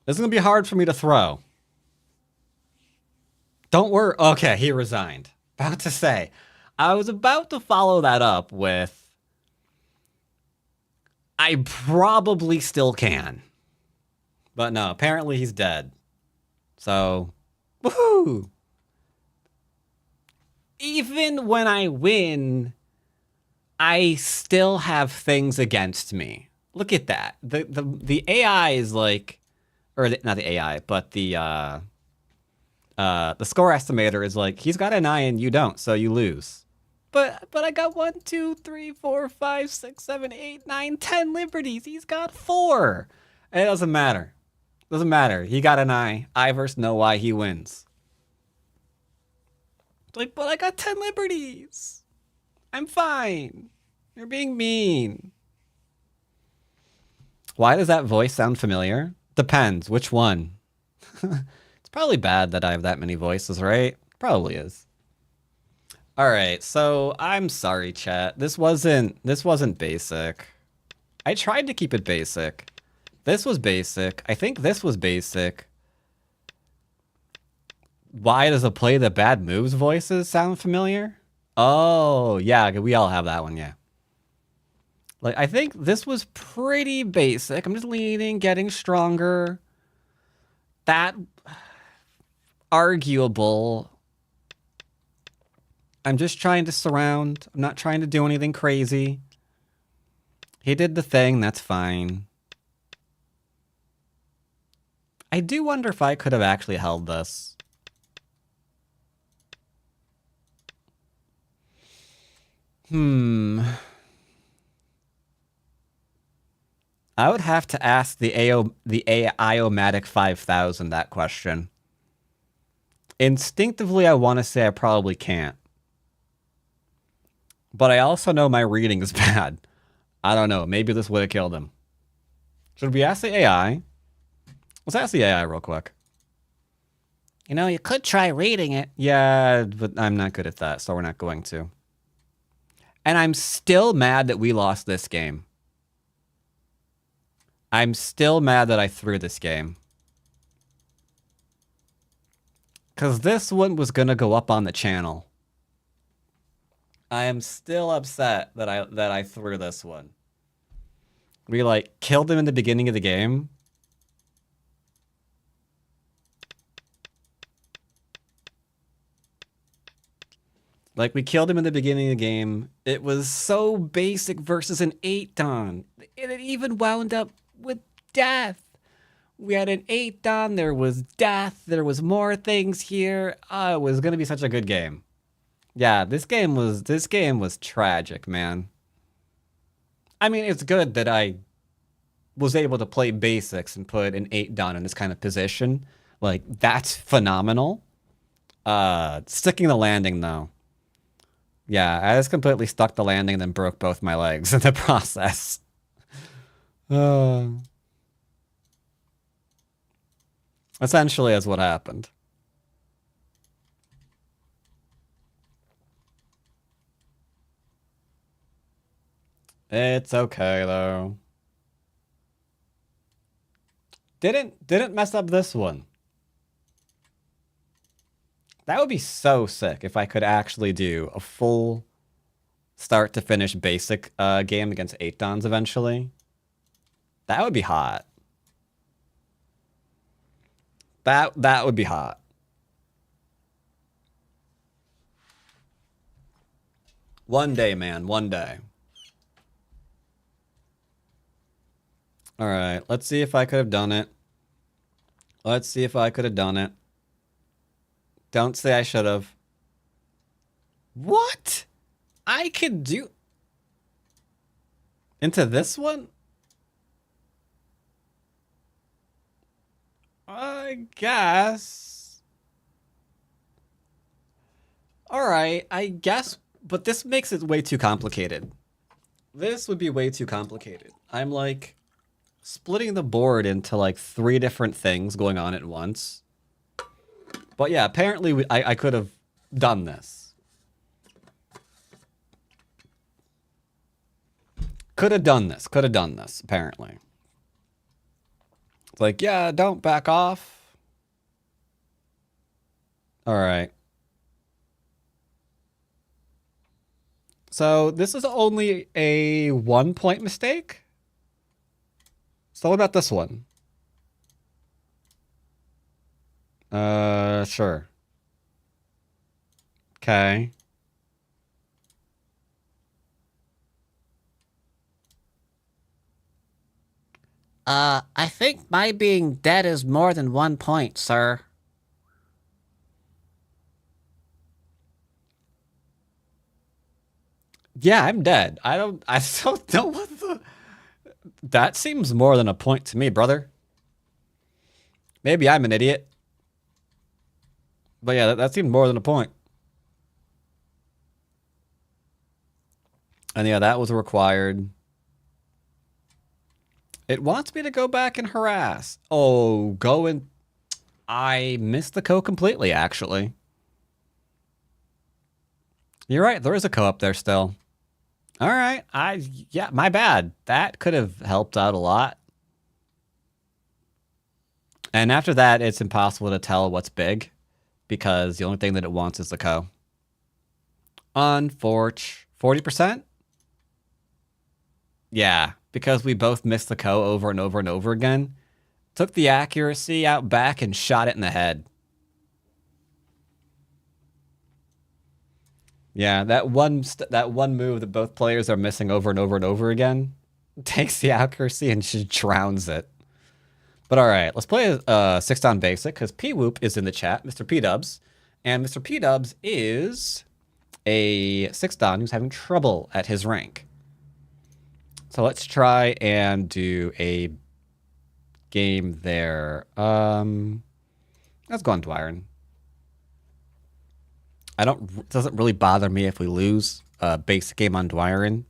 This is going to be hard for me to throw. Don't worry. Okay, he resigned. About to say. I was about to follow that up with... I probably still can. But no, apparently he's dead. So, woohoo! Even when I win, I still have things against me. Look at that. The AI is like, or not the AI, but the score estimator is like, he's got an eye and you don't, so you lose. But I got 1, 2, 3, 4, 5, 6, 7, 8, 9, 10 liberties. He's got 4. And it doesn't matter. Doesn't matter. He got an eye. I versus no eye, he wins. It's like, but I got 10 liberties. I'm fine. You're being mean. Why does that voice sound familiar? Depends. Which one? It's probably bad that I have that many voices, right? Probably is. All right, so I'm sorry, chat. This wasn't basic. I tried to keep it basic. This was basic. I think this was basic. Why does a play the bad moves voices sound familiar? Oh, yeah, we all have that one, yeah. Like, I think this was pretty basic. I'm just leaning, getting stronger. That arguable. I'm just trying to surround. I'm not trying to do anything crazy. He did the thing, that's fine. I do wonder if I could have actually held this. I would have to ask the AI-O-Matic 5000 that question. Instinctively, I want to say I probably can't. But I also know my reading is bad. I don't know. Maybe this would have killed him. Should we ask the AI? Let's ask the AI real quick. You know, you could try reading it. Yeah, but I'm not good at that, so we're not going to. And I'm still mad that we lost this game. I'm still mad that I threw this game. Because this one was going to go up on the channel. I am still upset that I threw this one. We, like, killed him in the beginning of the game. Like, we killed him in the beginning of the game. It was so basic versus an 8-don. And it even wound up with death. We had an 8-don, there was death, there was more things here. It was going to be such a good game. Yeah, this game was tragic, man. I mean, it's good that I was able to play basics and put an 8-don in this kind of position. Like, that's phenomenal. Sticking the landing, though. Yeah, I just completely stuck the landing and then broke both my legs in the process. Essentially, is what happened. It's okay, though. Didn't mess up this one. That would be so sick if I could actually do a full start to finish basic game against 8-dons eventually. That would be hot. That would be hot. One day, man, one day. All right, let's see if I could have done it. Let's see if I could have done it. Don't say I should have. What? I could do... Into this one? I guess. Alright, I guess. But this makes it way too complicated. This would be way too complicated. I'm like splitting the board into like 3 different things going on at once. But yeah, apparently I could have done this. Could have done this, apparently. It's like, yeah, don't back off. All right. So this is only a 1-point mistake? So what about this one? Sure. Okay. I think my being dead is more than 1 point, sir. Yeah, I'm dead. I still don't what the... That seems more than a point to me, brother. Maybe I'm an idiot. But yeah, that seemed more than a point. And yeah, that was required. It wants me to go back and harass. Oh, go and... I missed the co completely, actually. You're right, there is a co up there still. All right, yeah, my bad. That could have helped out a lot. And after that, it's impossible to tell what's big because the only thing that it wants is the co. Unfortunate. 40%? Yeah, because we both missed the Ko over and over and over again. Took the accuracy out back and shot it in the head. Yeah, that one move that both players are missing over and over and over again takes the accuracy and just drowns it. But all right, let's play a 6-down basic because P-Whoop is in the chat, Mr. P-Dubs. And Mr. P-Dubs is a 6-down who's having trouble at his rank. So let's try and do a game there. Let's go on Dwyrin. It doesn't really bother me if we lose a basic game on Dwyrin.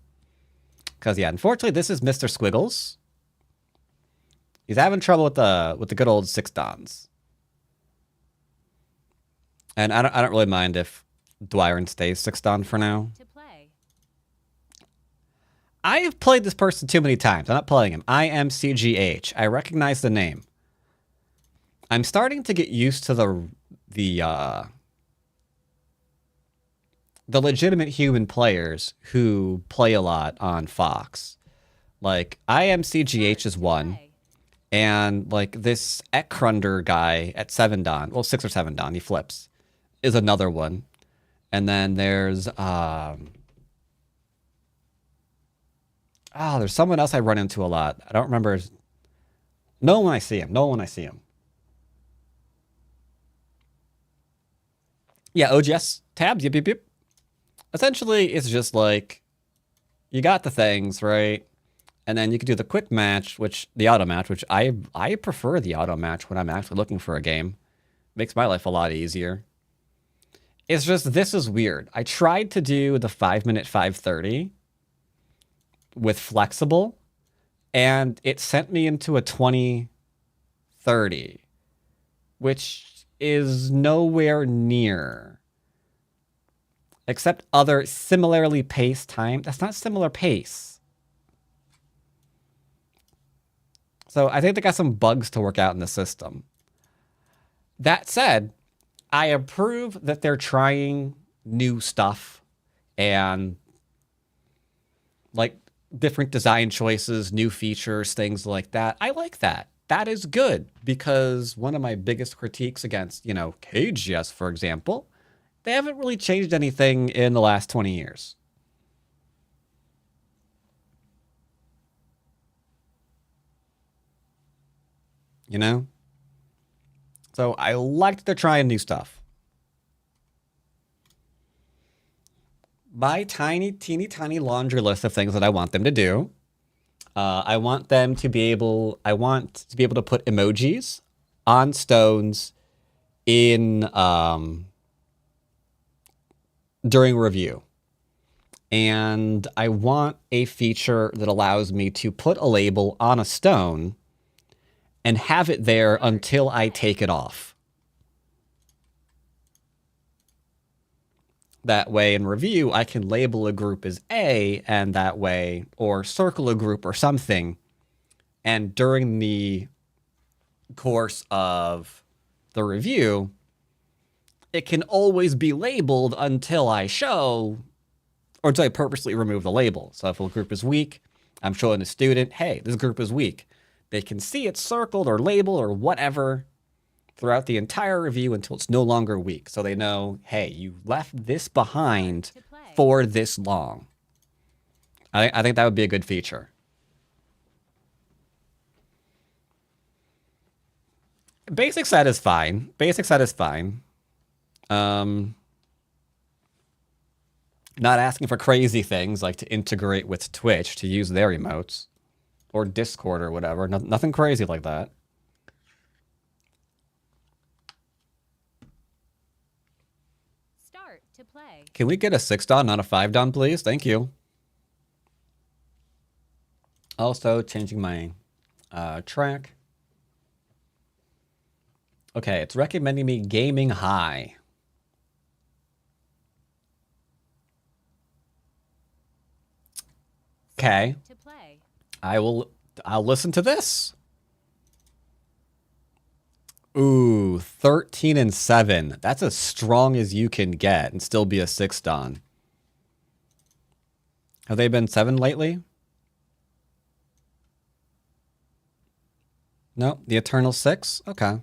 Because, yeah, unfortunately, this is Mr. Squiggles. He's having trouble with the good old 6-dons. And I don't really mind if Dwyrin stays 6-don for now. To play. I have played this person too many times. I'm not playing him. I am CGH. I recognize the name. I'm starting to get used to the legitimate human players who play a lot on Fox. Like, I am CGH is one. And, like, this Ekrunder guy at 7-don, well, 6 or 7-don, he flips, is another one. And then there's, there's someone else I run into a lot. I don't remember. No one I see him. Yeah, OGS tabs, yep. Essentially, it's just like, you got the things, right? And then you can do the quick match, the auto match, which I prefer the auto match when I'm actually looking for a game. Makes my life a lot easier. It's just, this is weird. I tried to do the 5-minute 5:30 with flexible, and it sent me into a 20:30, which is nowhere near. Except other similarly paced time. That's not similar pace. So I think they got some bugs to work out in the system. That said, I approve that they're trying new stuff and like different design choices, new features, things like that. I like that. That is good because one of my biggest critiques against, KGS, for example, they haven't really changed anything in the last 20 years. So I like that they're trying new stuff. My teeny tiny laundry list of things that I want them to do. I want to be able to put emojis on stones in during review. And I want a feature that allows me to put a label on a stone and have it there until I take it off. That way in review, I can label a group as A, and that way, or circle a group or something. And during the course of the review, it can always be labeled until I show, or until I purposely remove the label. So if a group is weak, I'm showing a student, hey, this group is weak. They can see it circled or labeled or whatever throughout the entire review until it's no longer weak. So they know, hey, you left this behind for this long. I think that would be a good feature. Basic set is fine. Not asking for crazy things like to integrate with Twitch to use their emotes. Or Discord or whatever. Nothing crazy like that. Start to play. Can we get a 6-don, not a 5-don, please? Thank you. Also, changing my track. Okay, it's recommending me gaming high. Okay. To play. I'll listen to this. Ooh, 13 and 7. That's as strong as you can get and still be a 6-don. Have they been 7 lately? Nope, the Eternal 6. Okay.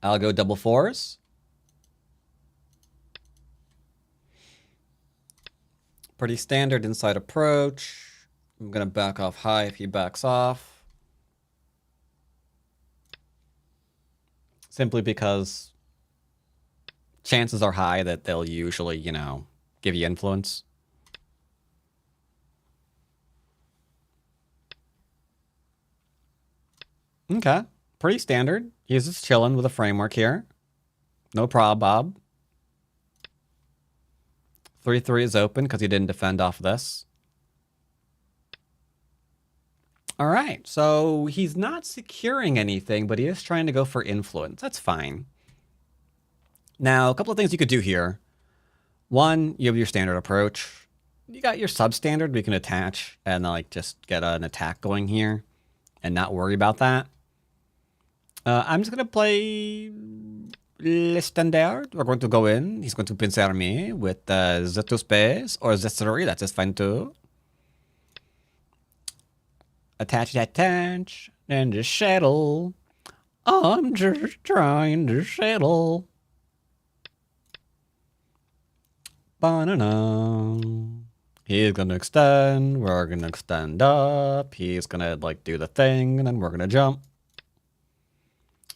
I'll go double 4s. Pretty standard inside approach. I'm going to back off high if he backs off. Simply because chances are high that they'll usually, you know, give you influence. Okay. Pretty standard. He's just chilling with a framework here. No prob, Bob. 3-3 is open because he didn't defend off this. All right, so he's not securing anything, but he is trying to go for influence. That's fine. Now, a couple of things you could do here. One, you have your standard approach. You got your substandard we can attach and like just get an attack going here and not worry about that. I'm just going to play Le Standard. We're going to go in. He's going to pincer me with the 2 space or the 3. That is fine too. Attach, and just settle. I'm just trying to settle. Ba-na-na. He's gonna extend. We're gonna extend up. He's gonna like do the thing, and then we're gonna jump.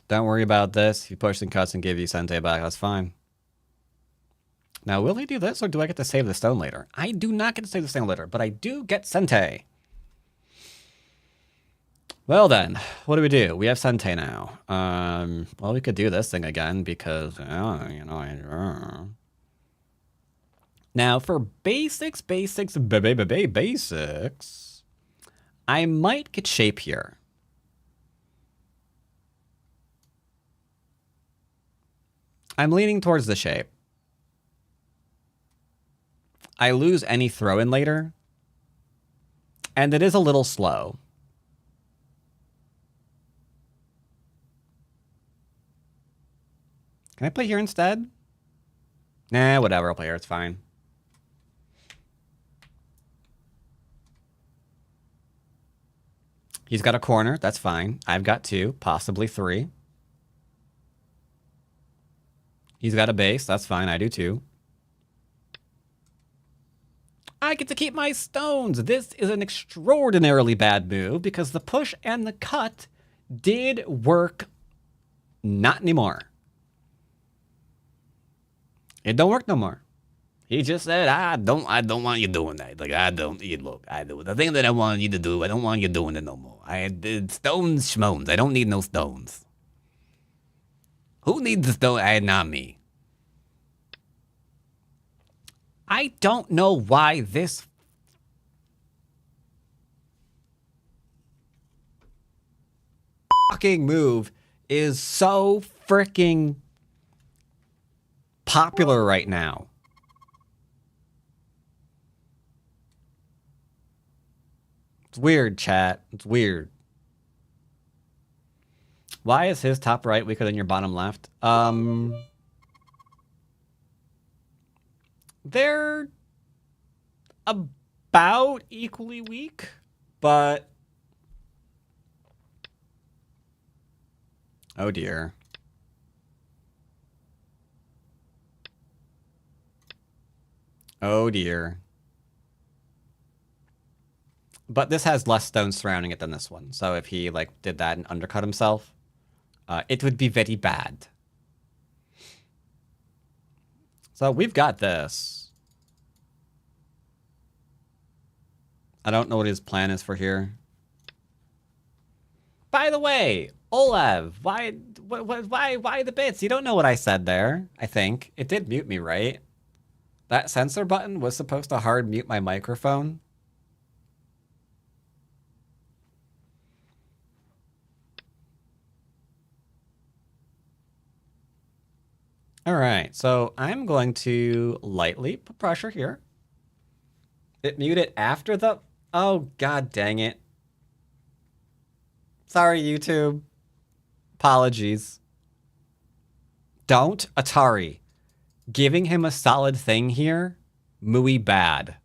Don't worry about this. If he pushes and cuts and give you Sente back, that's fine. Now, will he do this, or do I get to save the stone later? I do not get to save the stone later, but I do get Sente. Well then, what do? We have Sente now. Well, we could do this thing again because, you know, Now, for basics, I might get shape here. I'm leaning towards the shape. I lose any throw-in later, and it is a little slow. Can I play here instead? Nah, whatever, I'll play here, it's fine. He's got a corner, that's fine. I've got 2, possibly 3. He's got a base, that's fine, I do too. I get to keep my stones. This is an extraordinarily bad move because the push and the cut did work. Not anymore. It don't work no more. He just said, I don't want you doing that. Like, look, I do the thing that I want you to do. I don't want you doing it no more. I did stones schmones. I don't need no stones. Who needs the stone? Not me. I don't know why this fucking move is so freaking popular right now. It's weird, chat. It's weird. Why is his top right weaker than your bottom left? They're about equally weak, but oh dear. Oh dear. But this has less stones surrounding it than this one. So if he like did that and undercut himself, it would be very bad. So we've got this. I don't know what his plan is for here. By the way, Olev, why the bits? You don't know what I said there, I think. It did mute me, right? That censor button was supposed to hard mute my microphone. All right, so I'm going to lightly put pressure here. It muted after the... Oh, god dang it. Sorry, YouTube. Apologies. Don't, Atari. Giving him a solid thing here, muy bad.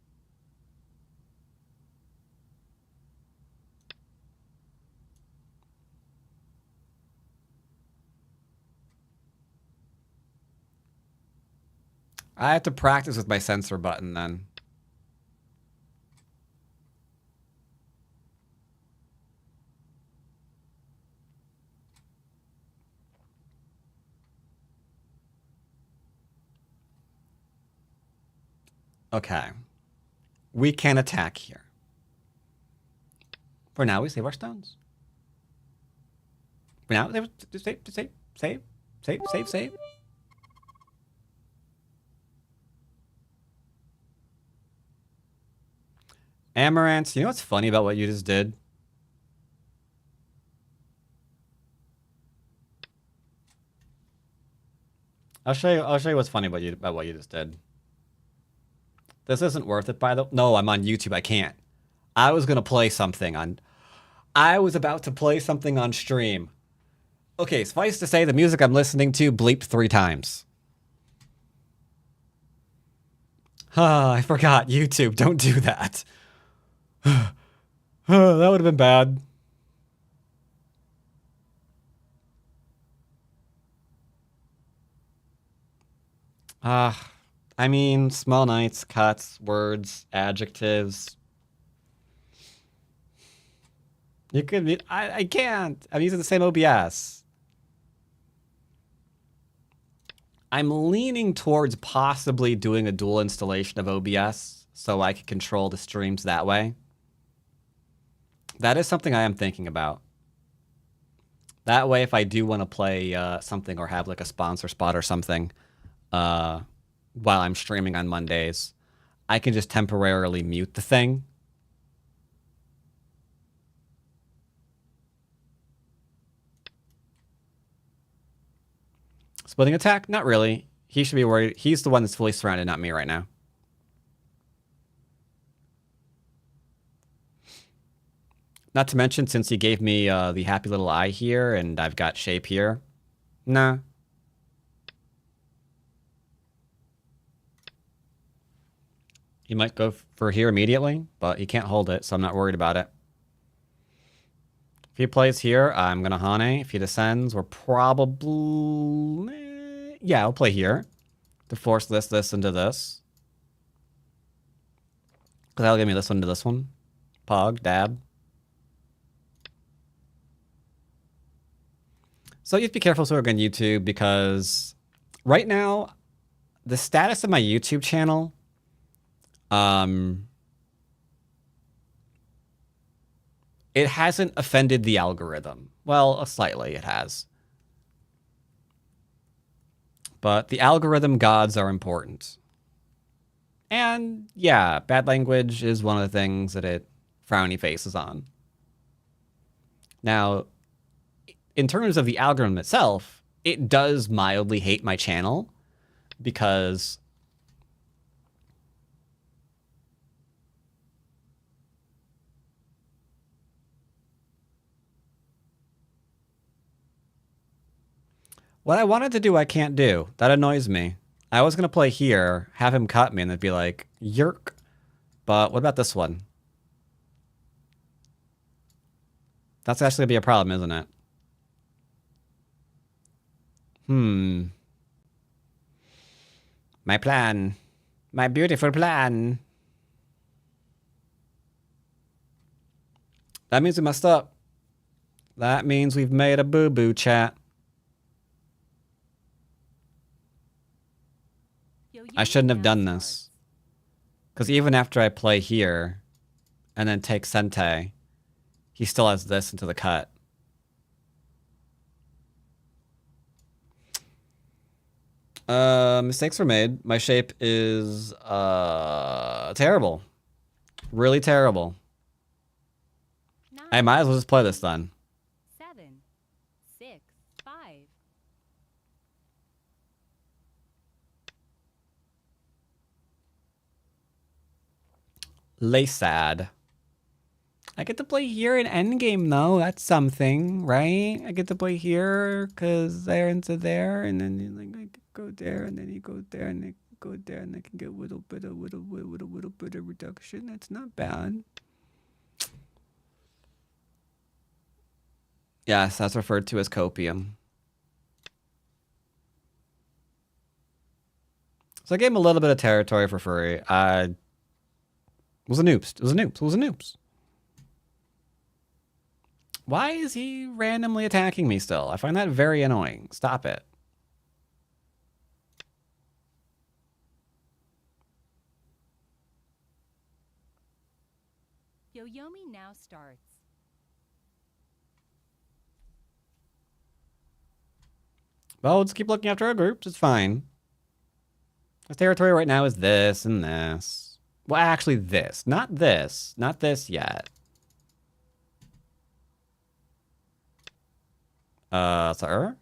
I have to practice with my sensor button then. Okay. We can attack here. For now, we save our stones. For now, save. Amaranth, you know what's funny about what you just did? I'll show you what's funny about what you just did. This isn't worth it, by the... No, I'm on YouTube. I can't. I was going to play something on... I was about to play something on stream. Okay, suffice to say, the music I'm listening to bleeped 3 times. Ah, I forgot. YouTube, don't do that. That would have been bad. I mean, small nights, cuts, words, adjectives. You could be... I can't. I'm using the same OBS. I'm leaning towards possibly doing a dual installation of OBS so I can control the streams that way. That is something I am thinking about. That way, if I do want to play something or have like a sponsor spot or something while I'm streaming on Mondays, I can just temporarily mute the thing. Splitting attack? Not really. He should be worried. He's the one that's fully surrounded, not me right now. Not to mention, since he gave me the happy little eye here, and I've got shape here. Nah. He might go for here immediately, but he can't hold it, so I'm not worried about it. If he plays here, I'm going to Hane. If he descends, we're probably... Yeah, I'll play here to force this into this. Because that'll give me this one to this one. Pog, dab. So you have to be careful, Sorg, on YouTube, because right now, the status of my YouTube channel, it hasn't offended the algorithm. Well, slightly it has. But the algorithm gods are important. And yeah, bad language is one of the things that it frowny faces on. Now, in terms of the algorithm itself, it does mildly hate my channel because what I wanted to do, I can't do. That annoys me. I was going to play here, have him cut me, and it'd be like, yerk. But what about this one? That's actually going to be a problem, isn't it? My plan. My beautiful plan. That means we messed up. That means we've made a boo-boo, chat. I shouldn't have done this. Because even after I play here and then take Sente, he still has this into the cut. Mistakes were made. My shape is terrible. Really terrible. 9, I might as well just play this then. 7, 6, 5. Lay sad. I get to play here in Endgame though. That's something, right? I get to play here because they're into there, and then like I could go there, and then you go there, and then go there, and I can get a little bit of reduction. That's not bad. Yes, that's referred to as copium. So I gave him a little bit of territory for free. Was a noobs. It was a noobs. It was a noobs. Why is he randomly attacking me still? I find that very annoying. Stop it. Yoyomi now starts. Well, let's keep looking after our groups. It's fine. Our territory right now is this and this. Well, actually this. Not this. Not this yet. Sir?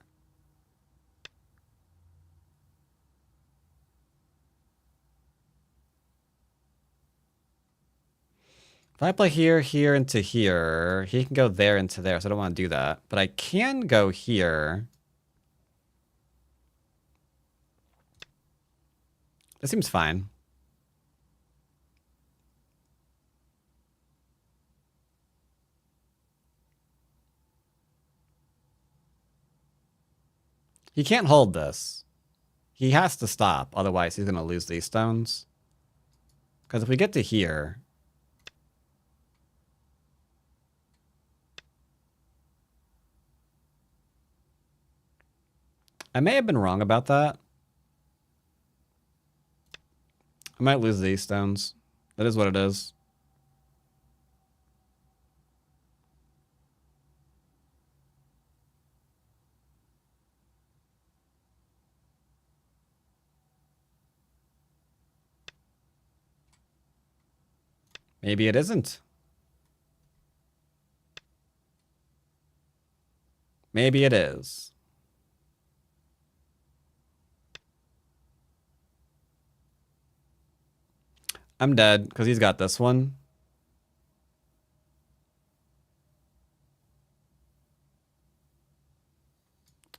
If I play here, here, into here, he can go there into there, so I don't want to do that. But I can go here. This seems fine. He can't hold this. He has to stop, otherwise he's going to lose these stones. Because if we get to here... I may have been wrong about that. I might lose these stones. That is what it is. Maybe it isn't. Maybe it is. I'm dead because he's got this one.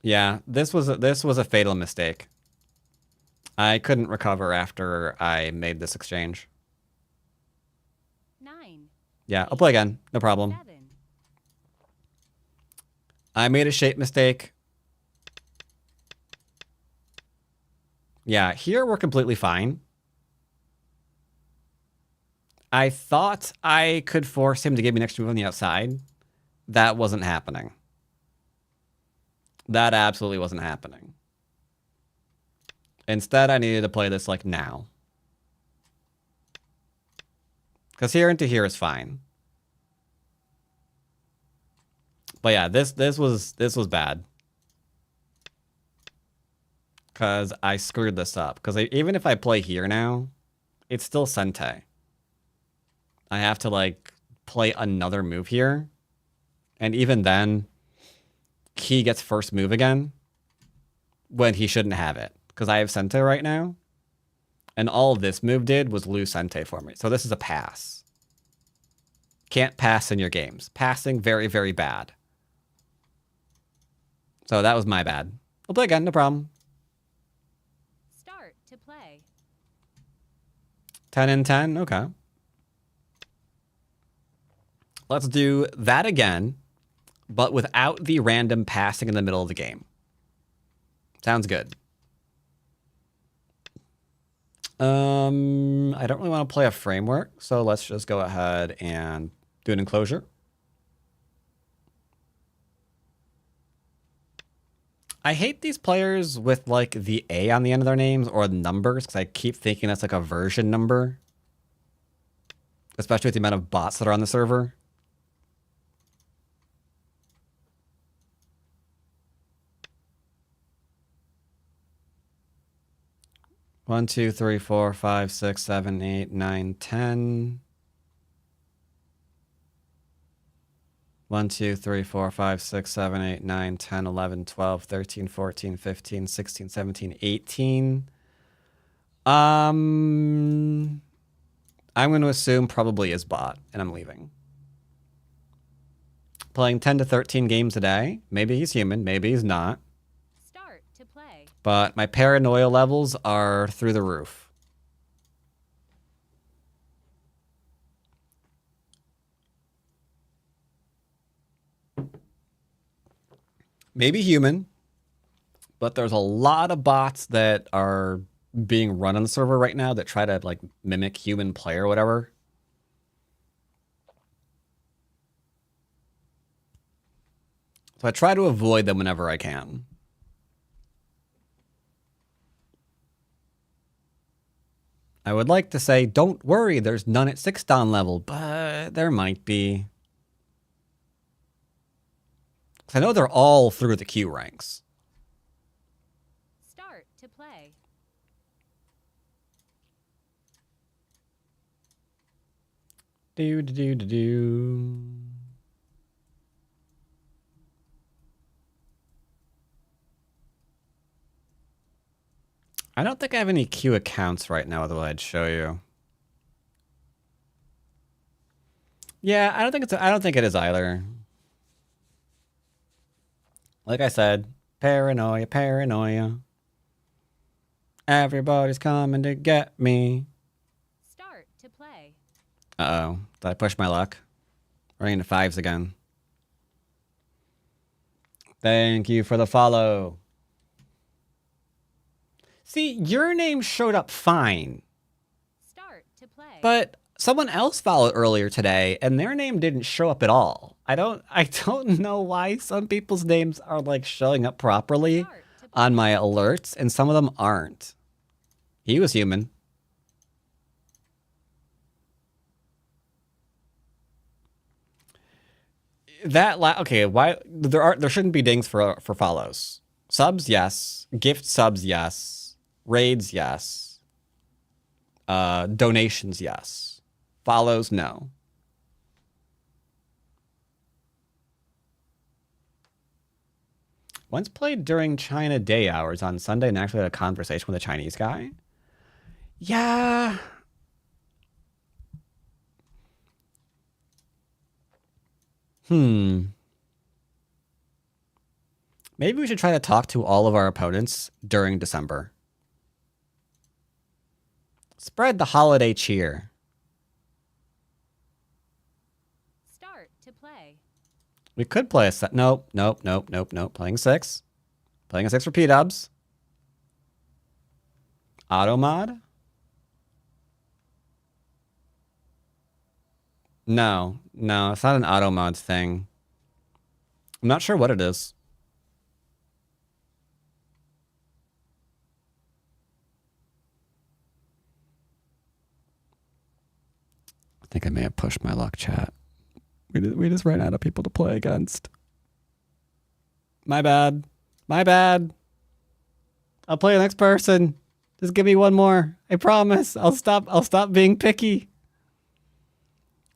Yeah, this was a fatal mistake. I couldn't recover after I made this exchange. 9. Yeah, I'll play again. No problem. 7. I made a shape mistake. Yeah, here we're completely fine. I thought I could force him to give me an extra move on the outside. That wasn't happening. That absolutely wasn't happening. Instead, I needed to play this like now. Because here into here is fine. But yeah, this was bad. Because I screwed this up. Because even if I play here now, it's still Sente. I have to like play another move here. And even then, he gets first move again when he shouldn't have it. Because I have Sente right now. And all this move did was lose Sente for me. So this is a pass. Can't pass in your games. Passing, very, very bad. So that was my bad. We'll play again, no problem. Start to play. 10 and 10, okay. Let's do that again, but without the random passing in the middle of the game. Sounds good. I don't really want to play a framework, so let's just go ahead and do an enclosure. I hate these players with like the A on the end of their names or numbers because I keep thinking that's like a version number. Especially with the amount of bots that are on the server. One, two, three, four, 5, 6, 7, 8, 9, 10. 1, 2, 3, 4, 5, 6, 7, 8, 9, 10, 11, 12, 13, 14, 15, 16, 17, 18. I'm going to assume probably is bot, and I'm leaving. Playing 10 to 13 games a day. Maybe he's human, maybe he's not. Start to play. But my paranoia levels are through the roof. Maybe human, but there's a lot of bots that are being run on the server right now that try to like mimic human play or whatever. So I try to avoid them whenever I can. I would like to say, don't worry, there's none at 6 Dan level, but there might be. 'Cause I know they're all through the Q ranks. Start to play. Do do do do do. I don't think I have any Q accounts right now, otherwise I'd show you. Yeah, I don't think it is either. Like I said, paranoia. Everybody's coming to get me. Start to play. Uh-oh. Did I push my luck? Running into 5s again. Thank you for the follow. See, your name showed up fine. Start to play. But someone else followed earlier today, and their name didn't show up at all. I don't know why some people's names are like showing up properly Start to play. on my alerts, and some of them aren't. He was human. Okay, why there shouldn't be dings for follows. Subs, yes. Gift subs, yes. Raids, yes. Donations, yes. Follows, no. Once played during China day hours on Sunday and actually had a conversation with a Chinese guy. Yeah. Maybe we should try to talk to all of our opponents during December. Spread the holiday cheer. Start to play. We could play a set. Nope. Playing 6. Playing a 6 for P-dubs. Auto mod? No, it's not an auto mod thing. I'm not sure what it is. I think I may have pushed my luck, chat. We just ran out of people to play against. My bad. I'll play the next person. Just give me one more. I promise. I'll stop being picky.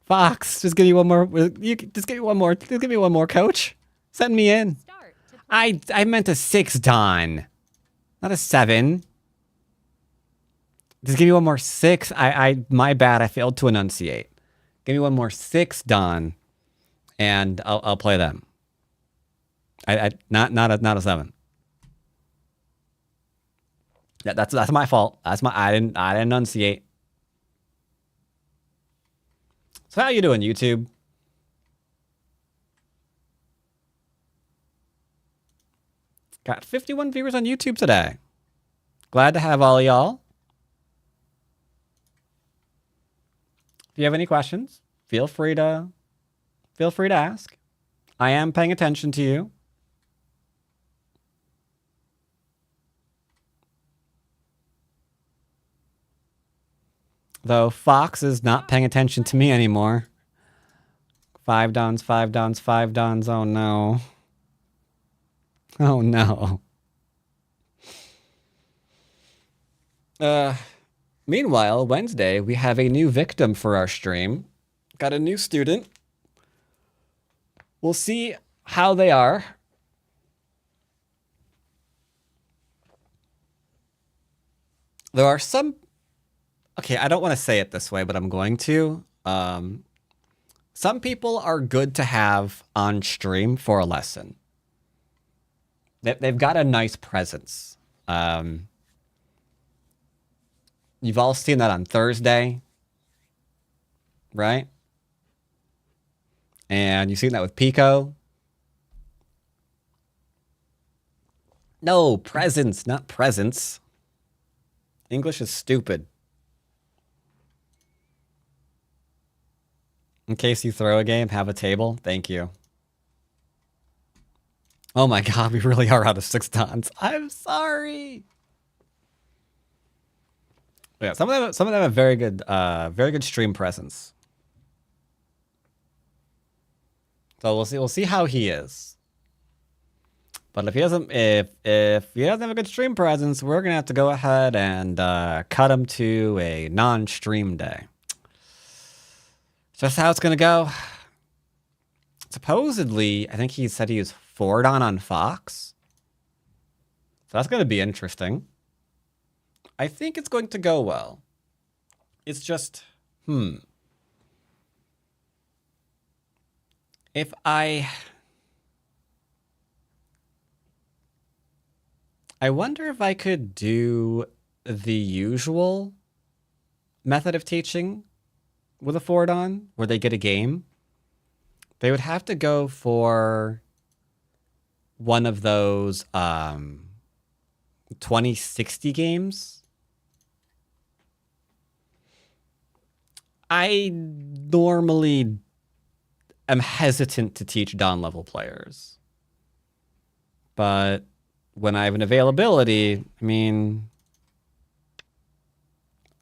Fox, just give me one more. Just give me one more. Just give me one more, coach. Send me in. Start to play. I meant a 6 Don, not a 7. Just give me one more 6. My bad. I failed to enunciate. Give me one more 6 Don, and I'll play them. Not a 7. That's my fault. I didn't enunciate. So how you doing, YouTube? Got 51 viewers on YouTube today. Glad to have all of y'all. If you have any questions, feel free to ask. I am paying attention to you. Though Fox is not paying attention to me anymore. 5 Dons. Oh no. Oh no. Meanwhile, Wednesday, we have a new victim for our stream. Got a new student. We'll see how they are. There are some... Okay, I don't want to say it this way, but I'm going to. Some people are good to have on stream for a lesson. They've got a nice presence. You've all seen that on Thursday, right? And you've seen that with Pico. No, presence, not presence. English is stupid. In case you throw a game, have a table. Thank you. Oh my god, we really are out of 6 dons. I'm sorry. Yeah, some of them have very good stream presence. So we'll see how he is. But if he doesn't have a good stream presence, we're gonna have to go ahead and cut him to a non-stream day. Just how it's gonna go. Supposedly, I think he said he was 4 on Fox. So that's gonna be interesting. I think it's going to go well. It's just, If I wonder if I could do the usual method of teaching with a 4 where they get a game. They would have to go for one of those 2060 games. I normally am hesitant to teach Don level players. But when I have an availability, I mean,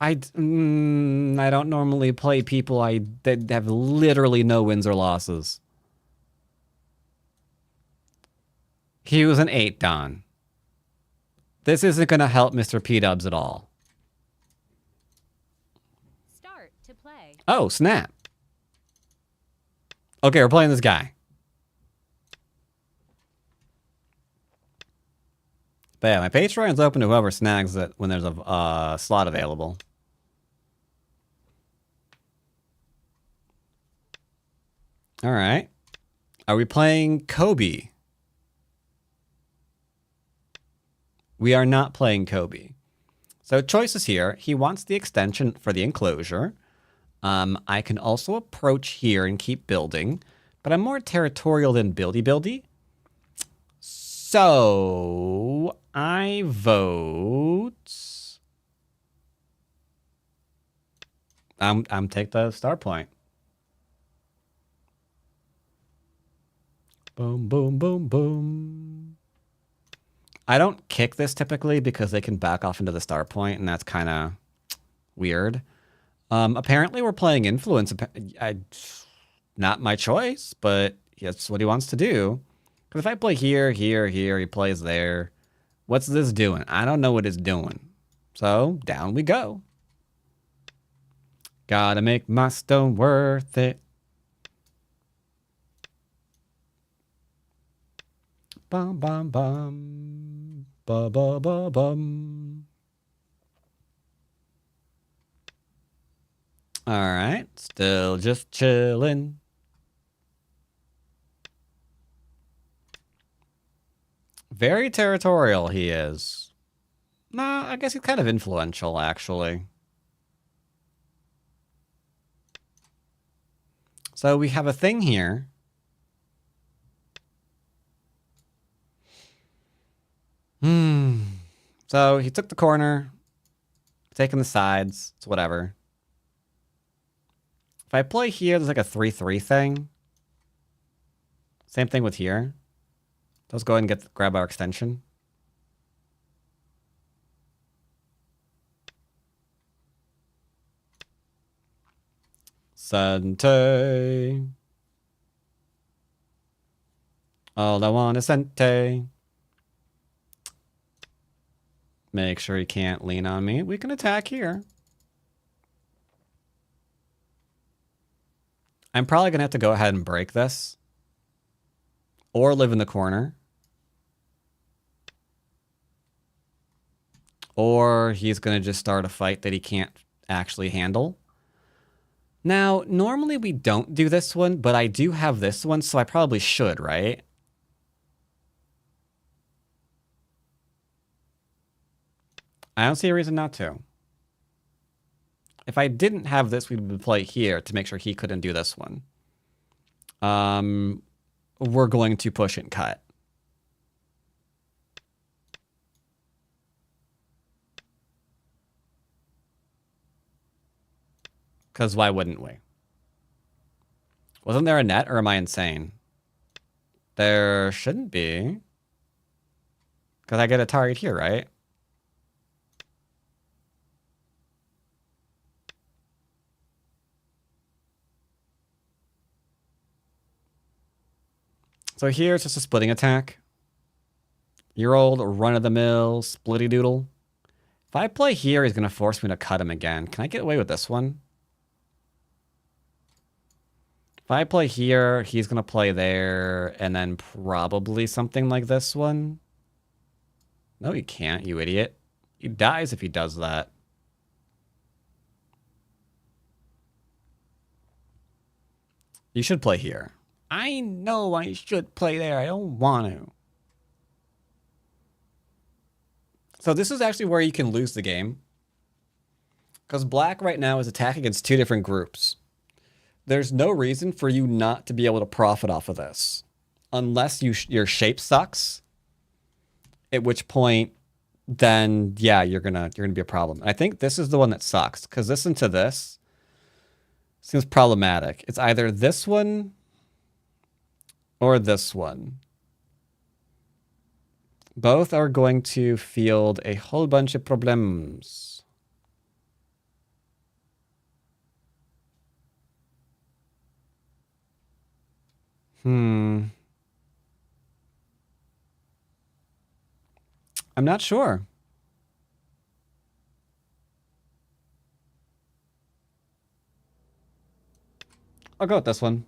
I don't normally play people that have literally no wins or losses. He was an 8 Don. This isn't going to help Mr. P-Dubs at all. Start to play. Oh, snap. Okay, we're playing this guy. But yeah, my Patreon's open to whoever snags it when there's a slot available. All right. Are we playing Kobe? We are not playing Kobe. So choices here. He wants the extension for the enclosure. I can also approach here and keep building, but I'm more territorial than buildy. So I vote. I'm take the start point. Boom, boom, boom, boom. I don't kick this typically because they can back off into the start point, and that's kind of weird. Apparently we're playing influence. Not my choice, but that's what he wants to do. Because if I play here, he plays there. What's this doing? I don't know what it's doing. So down we go. Gotta make my stone worth it. Bum, bum, bum. Ba, ba, ba, bum. All right, still just chilling. Very territorial he is. Nah, I guess he's kind of influential, actually. So we have a thing here. So he took the corner, taking the sides, it's whatever. If I play here, there's like a 3-3 thing. Same thing with here. Let's go ahead and grab our extension. Sente. All I want is Sente. Make sure he can't lean on me. We can attack here. I'm probably going to have to go ahead and break this. Or live in the corner. Or he's going to just start a fight that he can't actually handle. Now, normally we don't do this one, but I do have this one, so I probably should, right? I don't see a reason not to. If I didn't have this, we would play here to make sure he couldn't do this one. We're going to push and cut. Because why wouldn't we? Wasn't there a net, or am I insane? There shouldn't be. Because I get a target here, right? So here it's just a splitting attack. Your old run-of-the-mill splitty doodle. If I play here, he's going to force me to cut him again. Can I get away with this one? If I play here, he's going to play there, and then probably something like this one. No, he can't, you idiot. He dies if he does that. You should play here. I know I should play there. I don't want to. So this is actually where you can lose the game. Because black right now is attacking against two different groups. There's no reason for you not to be able to profit off of this. Unless your shape sucks. At which point, then, yeah, you're gonna be a problem. I think this is the one that sucks. Because listen to this. Seems problematic. It's either this one or this one. Both are going to field a whole bunch of problems. I'm not sure. I'll go with this one.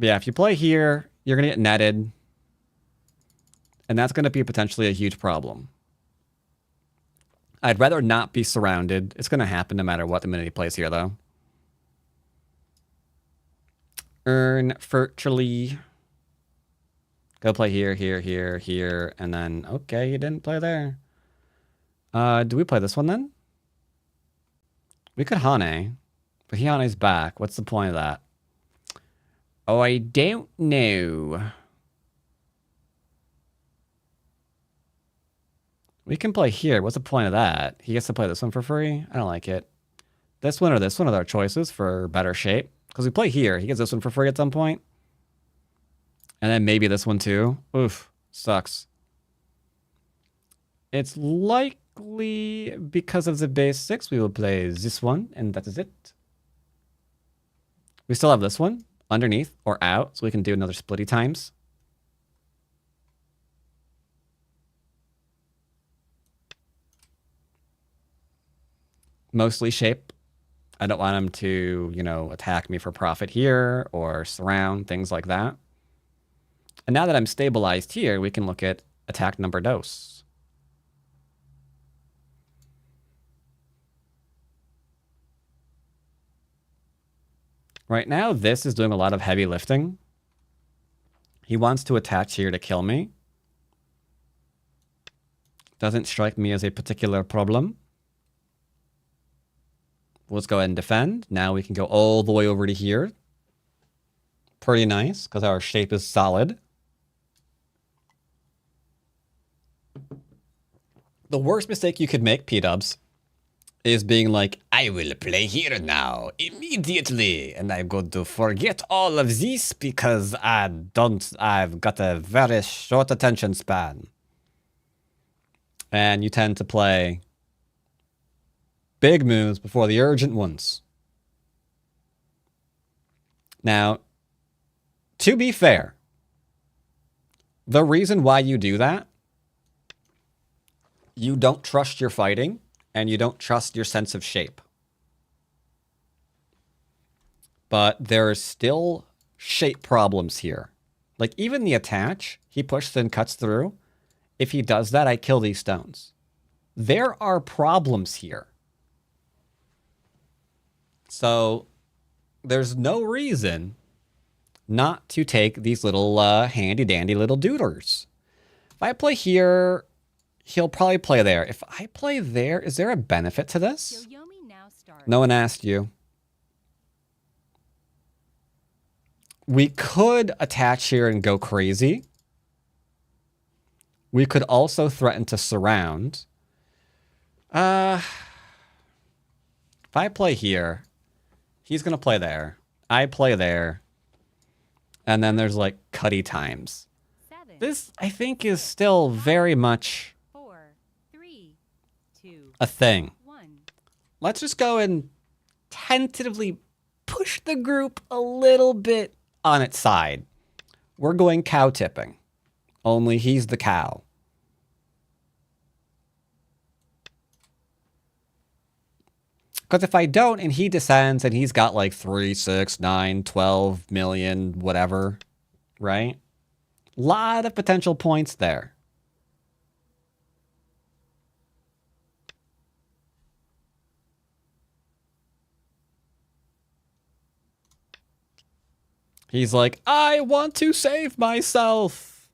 But yeah, if you play here, you're going to get netted. And that's going to be potentially a huge problem. I'd rather not be surrounded. It's going to happen no matter what the minute he plays here, though. Earn virtually. Go play here, here, here, here. And then, okay, you didn't play there. Do we play this one then? We could Hane. But Hane's back. What's the point of that? Oh, I don't know. We can play here. What's the point of that? He gets to play this one for free? I don't like it. This one or this one are our choices for better shape. Because we play here. He gets this one for free at some point. And then maybe this one too. Oof. Sucks. It's likely because of the basics we will play this one. And that is it. We still have this one. Underneath or out, so we can do another splitty times. Mostly shape. I don't want him to, you know, attack me for profit here or surround, things like that. And now that I'm stabilized here, we can look at attack number dos. Right now, this is doing a lot of heavy lifting. He wants to attach here to kill me. Doesn't strike me as a particular problem. Let's go ahead and defend. Now we can go all the way over to here. Pretty nice, because our shape is solid. The worst mistake you could make, P-dubs, is being like, I will play here now, immediately, and I'm going to forget all of this because I've got a very short attention span. And you tend to play big moves before the urgent ones. Now, to be fair, the reason why you do that, you don't trust your fighting, and you don't trust your sense of shape. But there are still shape problems here. Like, even the attach, he pushes and cuts through. If he does that, I kill these stones. There are problems here. So, there's no reason not to take these little handy-dandy little doodlers. If I play here, he'll probably play there. If I play there, is there a benefit to this? Now starts. No one asked you. We could attach here and go crazy. We could also threaten to surround. If I play here, he's gonna play there. I play there. And then there's like cutty times. 7, This, I think, is still very much 4, 3, 2, a thing. 1. Let's just go and tentatively push the group a little bit on its side. We're going cow tipping. Only he's the cow. Because if I don't and he descends and he's got like 3, 6, 9, 12 million, whatever, right? Lot of potential points there. He's like, I want to save myself.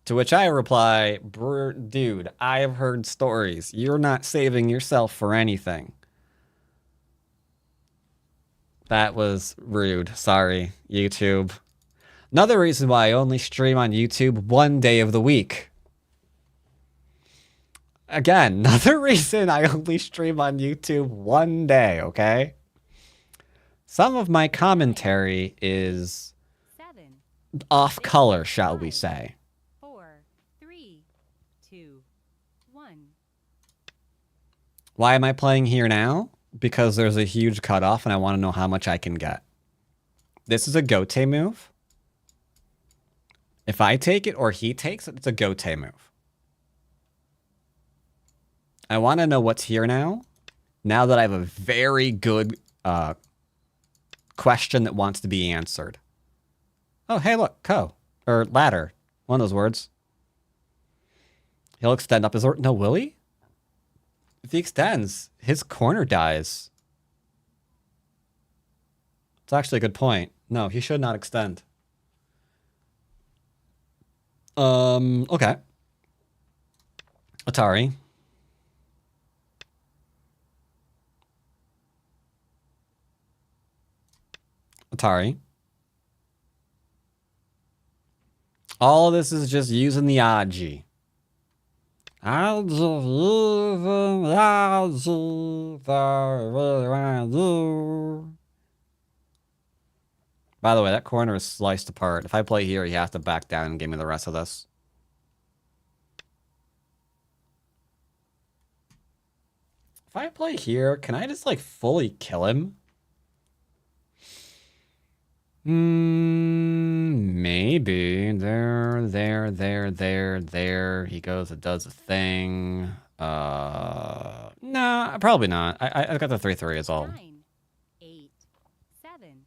To which I reply, dude, I have heard stories. You're not saving yourself for anything. That was rude. Sorry, YouTube. Another reason why I only stream on YouTube one day of the week. Again, another reason I only stream on YouTube one day, okay? Some of my commentary is 7, off color, shall we say. 4, 3, 2, 1. Why am I playing here now? Because there's a huge cutoff and I want to know how much I can get. This is a gote move. If I take it or he takes it, it's a gote move. I want to know what's here now. Now that I have a very good question that wants to be answered. Oh, hey, look, or ladder. One of those words. He'll extend up his... No, will he? If he extends, his corner dies. It's actually a good point. No, he should not extend. Okay. Atari. Atari. All of this is just using the Aji. I'll just use the Aji that I really want to do. By the way, that corner is sliced apart. If I play here, he has to back down and give me the rest of this. If I play here, can I just like fully kill him? Maybe. There. He goes, it does a thing. Nah, probably not. I got the 3/3 is all. 9, 8, 7,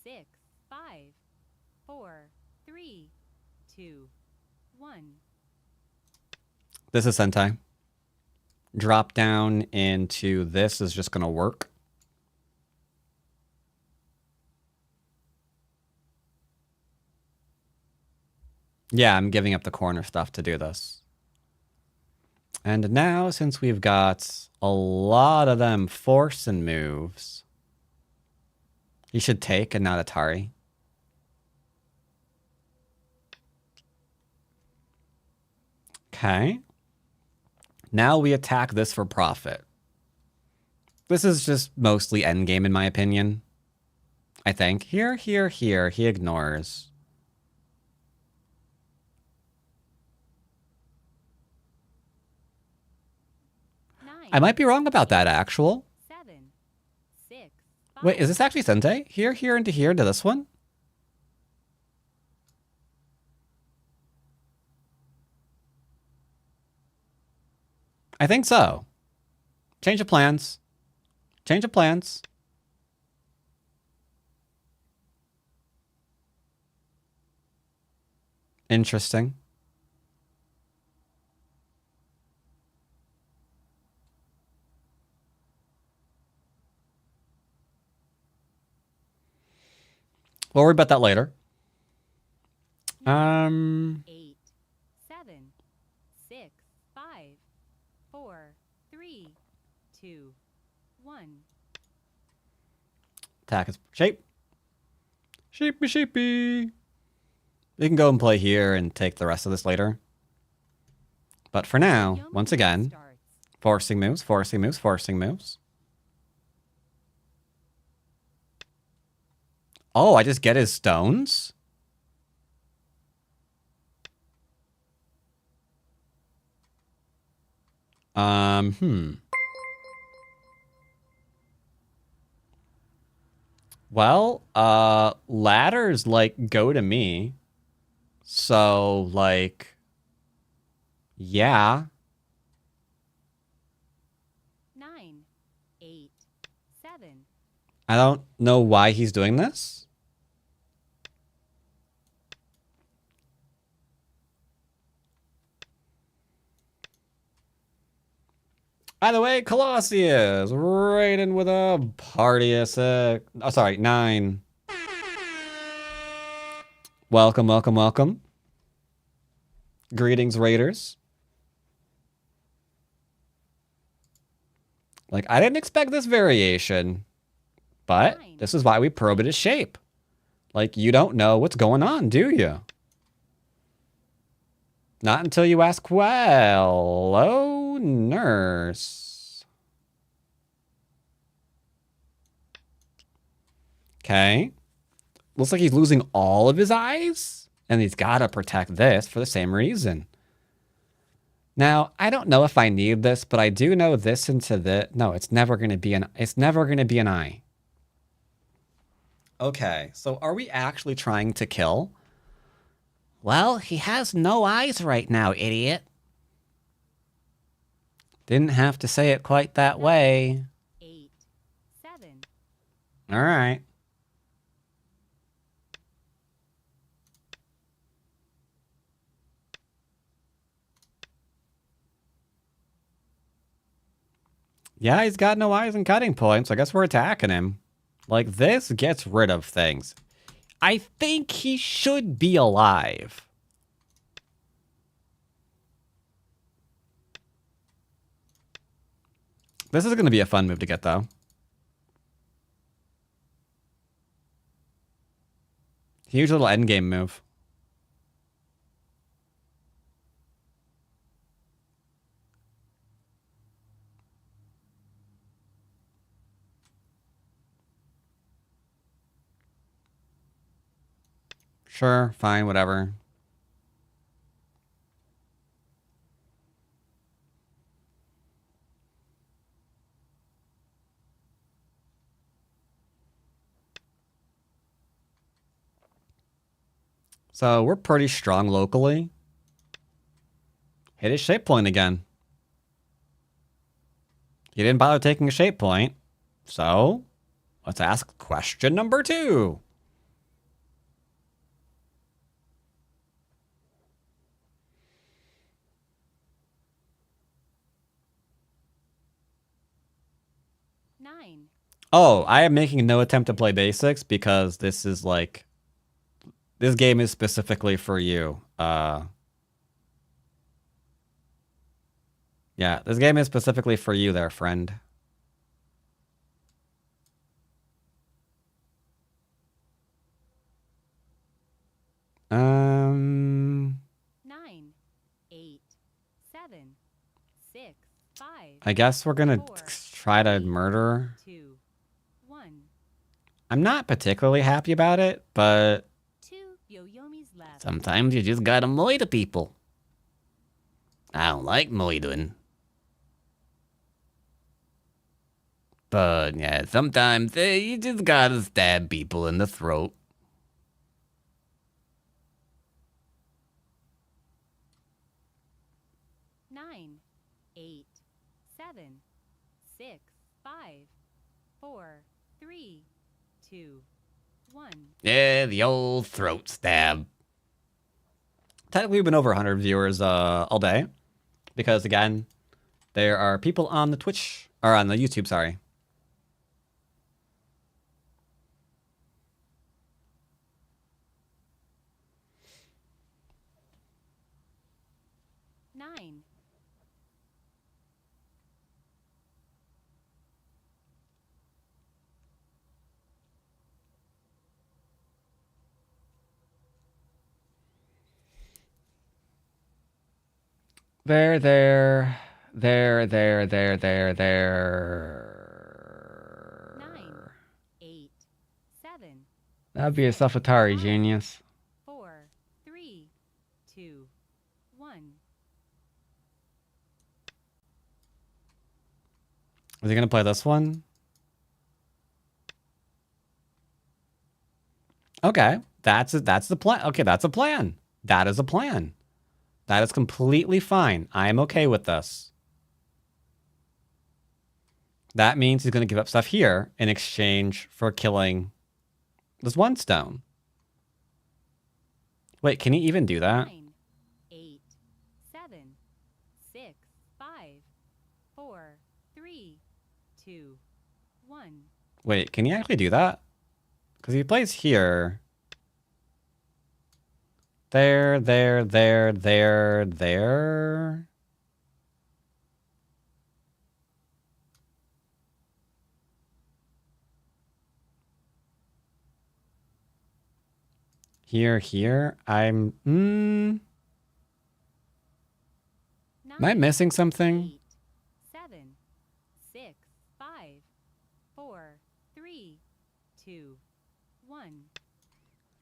6, 5, 4, 3, 2, 1. This is Sentai. Drop down into this is just gonna work. Yeah, I'm giving up the corner stuff to do this. And now, since we've got a lot of them forcing moves, he should take and not Atari. Okay. Now we attack this for profit. This is just mostly endgame in my opinion. I think. Here, he ignores. I might be wrong about that, actual. 7, 6, 5. Wait, is this actually Sente? Here, into here, into this one? I think so. Change of plans. Change of plans. Interesting. We'll worry about that later. 8, 7, 6, 5, 4, 3, 2, 1. Attack is shape. Sheepy. We can go and play here and take the rest of this later. But for now, once again, Forcing moves, forcing moves, forcing moves. Oh, I just get his stones? Hmm. Well, ladders, like, go to me. So, like, yeah. 9, 8, 7, I don't know why he's doing this. By the way, Colossius, raiding with a party of 6. Oh, sorry, 9. Welcome, welcome, welcome. Greetings, raiders. Like, I didn't expect this variation, but this is why we probe it as shape. Like, you don't know what's going on, do you? Not until you ask, well, hello, nurse. Okay. Looks like he's losing all of his eyes, and he's got to protect this for the same reason. Now, I don't know if I need this, but I do know this into the... No, it's never going to be an... It's never going to be an eye. Okay, so are we actually trying to kill? Well, he has no eyes right now, idiot. Didn't have to say it quite that way. 8, 7, All right. Yeah, he's got no eyes and cutting points. I guess we're attacking him. Like, this gets rid of things. I think he should be alive. This is going to be a fun move to get, though. Huge little endgame move. Sure, fine, whatever. So we're pretty strong locally. Hit his shape point again. He didn't bother taking a shape point. So let's ask question number 2. nine, Oh, I am making no attempt to play basics because this is like, this game is specifically for you. Yeah, this game is specifically for you there, friend. nine, 8, 7, 6, 5, I guess we're gonna 4, try to murder. 2, 1, I'm not particularly happy about it, but 2 yo-yomis left. Sometimes you just gotta murder people. I don't like murdering. But yeah, sometimes you just gotta stab people in the throat. Nine, 8, 7, 6, 5, 4, 3, 2, 1. Yeah, the old throat stab. technically we've been over 100 viewers all day. Because again, there are people on the Twitch, or on the YouTube, sorry. Nine, There. There. 9, 8, 7, That'd be a Suffatari, genius. 4, 3, 2, 1. Is he gonna play this one? Okay, that's the plan. Okay, that's a plan. That is a plan. That is completely fine. I am okay with this. That means he's gonna give up stuff here in exchange for killing this one stone. Wait, can he even do that? 9, 8, 7, 6, 5, 4, 3, 2, 1. Wait, can he actually do that? Because he plays here. There. Here. I'm... Am I missing something? 8, 7, 6, 5, 4, 3, 2, 1. Am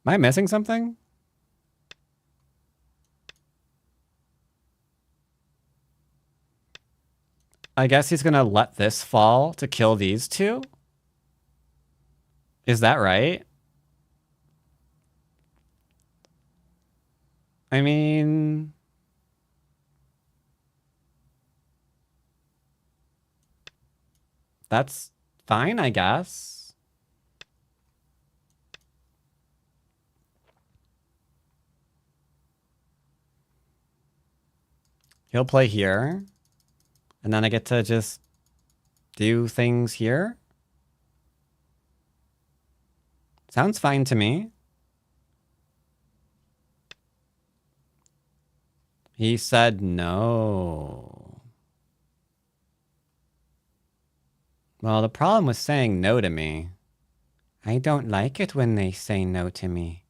I missing something? I guess he's gonna let this fall to kill these two? Is that right? I mean... That's fine, I guess. He'll play here. And then I get to just do things here. Sounds fine to me. He said no. Well, the problem with saying no to me, I don't like it when they say no to me.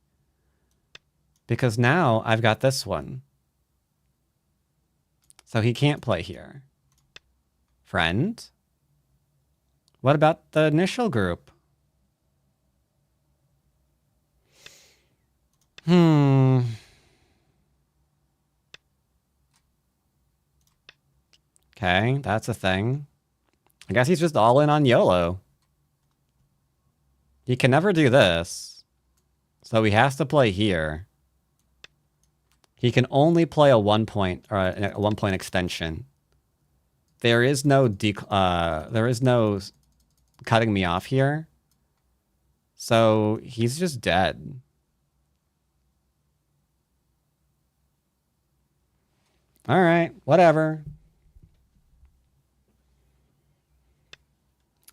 Because now I've got this one. So he can't play here. Friend? What about the initial group? Okay, that's a thing. I guess he's just all in on YOLO. He can never do this. So he has to play here. He can only play a 1 point or a 1 point extension. There is no cutting me off here. So he's just dead. All right, whatever.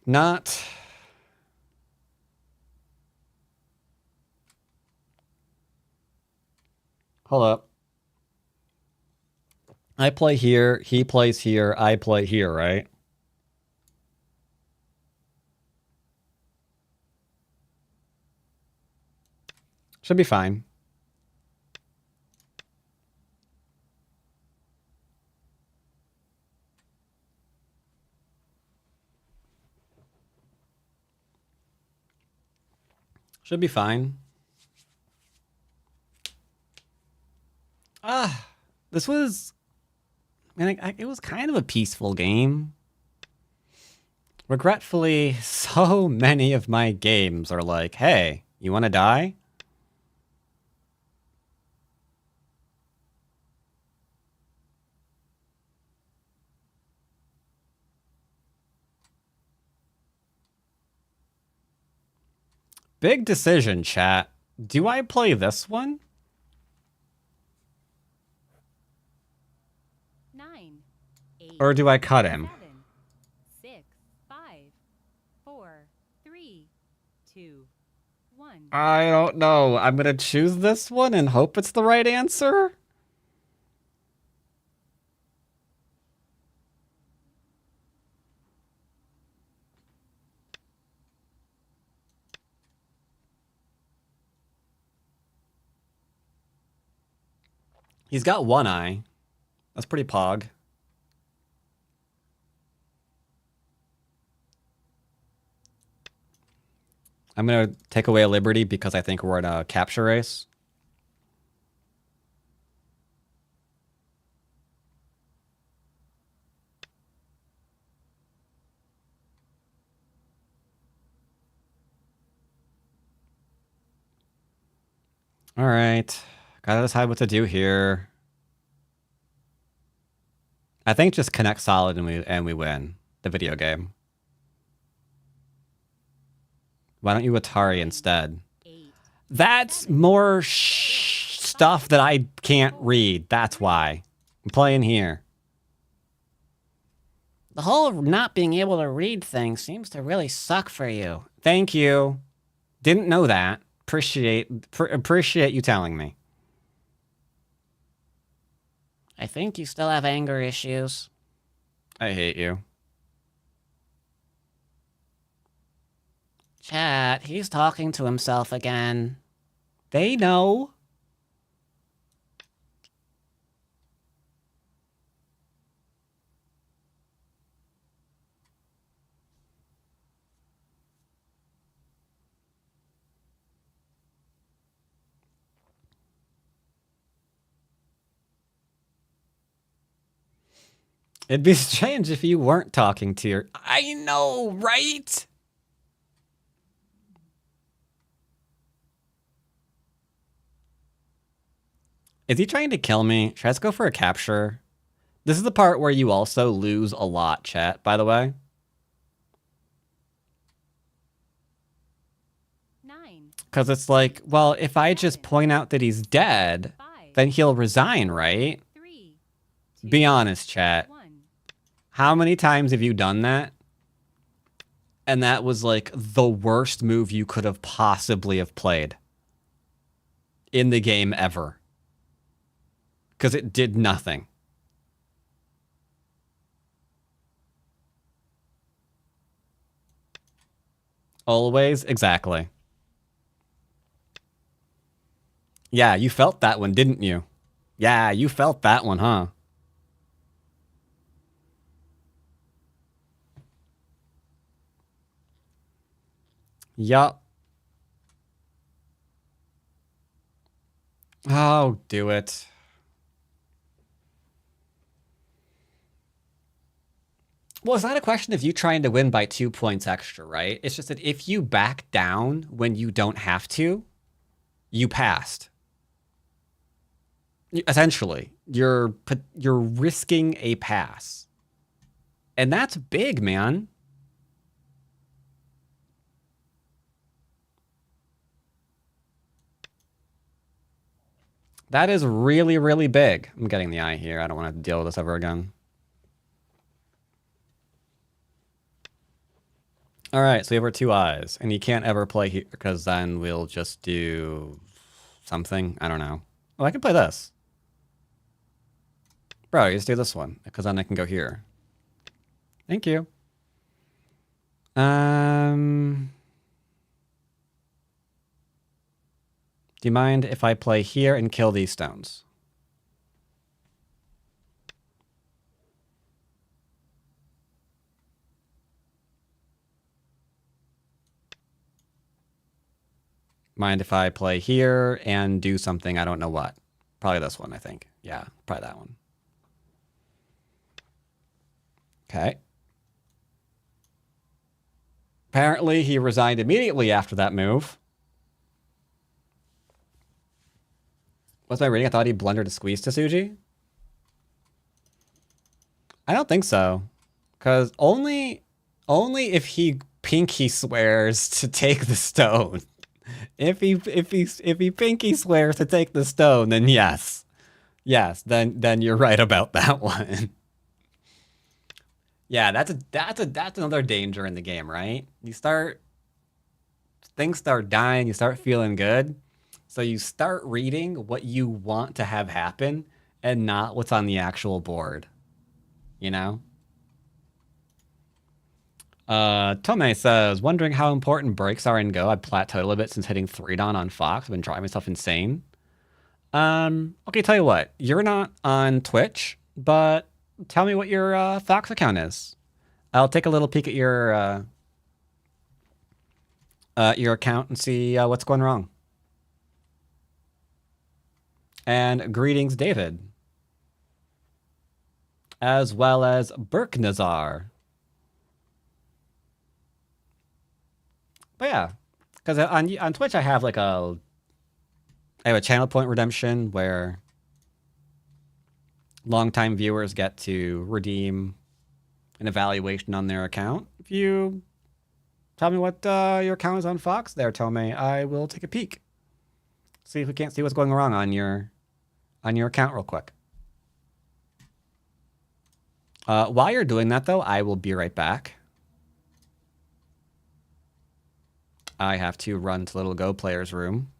Not. Hold up. I play here, he plays here, I play here, right? Should be fine. Should be fine. This was... it was kind of a peaceful game. Regretfully, so many of my games are like, hey, you want to die? Big decision, chat. Do I play this one? 9, 8, Or do I cut him? 7, 6, 5, 4, 3, 2, 1. I don't know. I'm gonna choose this one and hope it's the right answer. He's got one eye. That's pretty pog. I'm going to take away a liberty because I think we're in a capture race. All right. Gotta decide what to do here. I think just connect solid and we win the video game. Why don't you Atari instead? 8, That's more stuff that I can't read. That's why. I'm playing here. The whole not being able to read thing seems to really suck for you. Thank you. Didn't know that. Appreciate you telling me. I think you still have anger issues. I hate you. Chat, he's talking to himself again. They know. It'd be strange if you weren't talking to your... I know, right? Is he trying to kill me? Should I just go for a capture? This is the part where you also lose a lot, chat, by the way. 9, Because it's like, well, if I just point out that he's dead, 5, then he'll resign, right? 3, Be honest, chat. 1. How many times have you done that? And that was like the worst move you could have possibly have played in the game ever. Because it did nothing. Always, exactly. Yeah, you felt that one, didn't you? Yeah, you felt that one, huh? Yup. Oh, do it. Well, it's not a question of you trying to win by 2 points extra, right? It's just that if you back down when you don't have to, you passed. Essentially, you're risking a pass. And that's big, man. That is really, really big. I'm getting the eye here. I don't want to deal with this ever again. All right, so we have our 2 eyes. And you can't ever play here because then we'll just do something. I don't know. Oh, I can play this. Bro, you just do this one because then I can go here. Thank you. Do you mind if I play here and kill these stones? Mind if I play here and do something I don't know what? Probably this one, I think. Yeah, probably that one. Okay. Apparently, he resigned immediately after that move. What's my reading? I thought he blundered a squeeze to Suji. I don't think so. Because only if he pinky swears to take the stone. If he pinky swears to take the stone, then yes. Yes, then you're right about that one. Yeah, that's another danger in the game, right? Things start dying, you start feeling good. So you start reading what you want to have happen and not what's on the actual board. You know? Tome says, wondering how important breaks are in Go. I've plateaued a little bit since hitting 3 Dan on Fox. I've been driving myself insane. Okay, tell you what. You're not on Twitch, but tell me what your Fox account is. I'll take a little peek at your your account and see what's going wrong. And greetings, David. As well as Burknazar. But yeah, because on Twitch I have I have a channel point redemption where longtime viewers get to redeem an evaluation on their account. If you tell me what your account is on Fox there, Tomei, I will take a peek. See if we can't see what's going wrong on your account real quick. While you're doing that, though, I will be right back. I have to run to Little Go Player's room.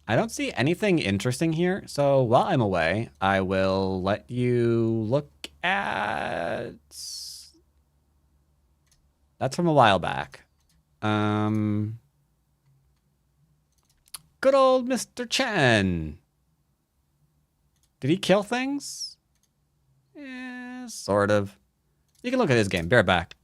I don't see anything interesting here, so while I'm away, I will let you look at... That's from a while back. Good old Mr. Chen. Did he kill things? Sort of. You can look at his game. Be right back.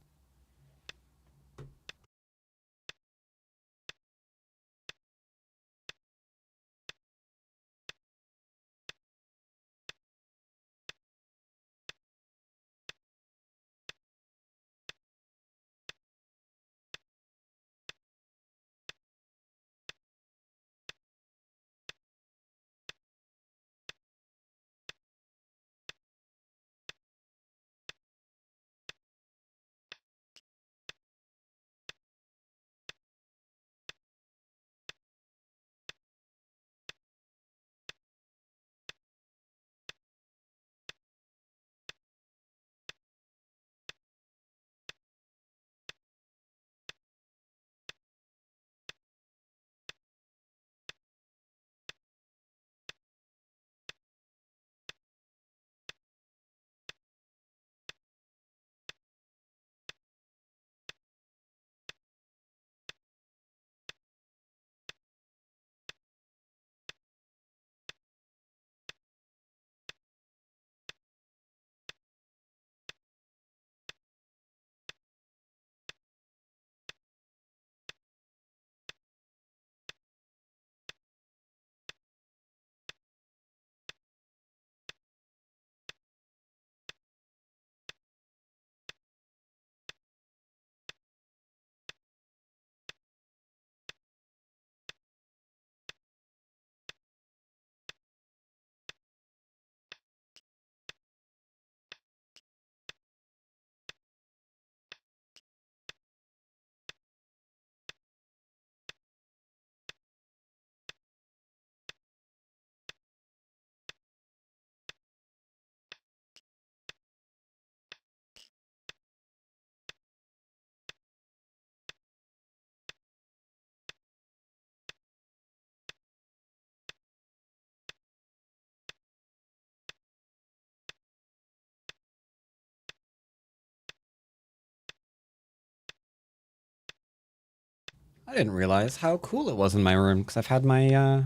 I didn't realize how cool it was in my room because I've had my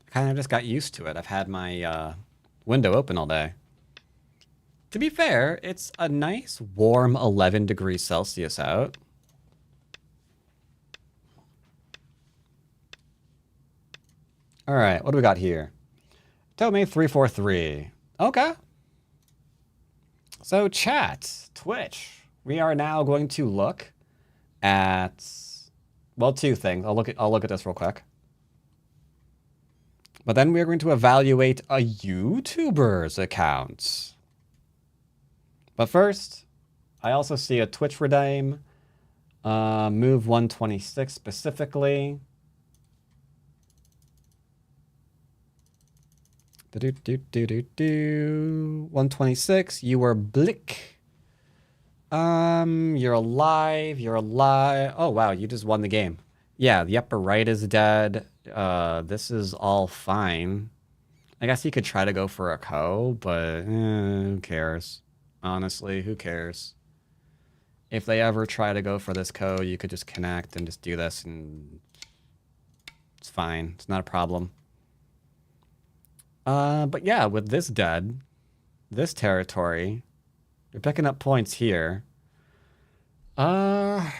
kind of just got used to it. I've had my window open all day. To be fair, it's a nice warm 11 degrees Celsius out. All right, what do we got here? Tomei 343. Okay. So chat, Twitch. We are now going to look at, well, two things. I'll look at this real quick. But then we're going to evaluate a YouTuber's account. But first, I also see a Twitch redeem. Move 126 specifically. 126, you were Blick. You're alive, you're alive. Oh, wow, you just won the game. Yeah, the upper right is dead. This is all fine. I guess you could try to go for a co, but who cares? Honestly, who cares? If they ever try to go for this co, you could just connect and just do this, and it's fine. It's not a problem. But yeah, with this dead, this territory, you're picking up points here. Yeah.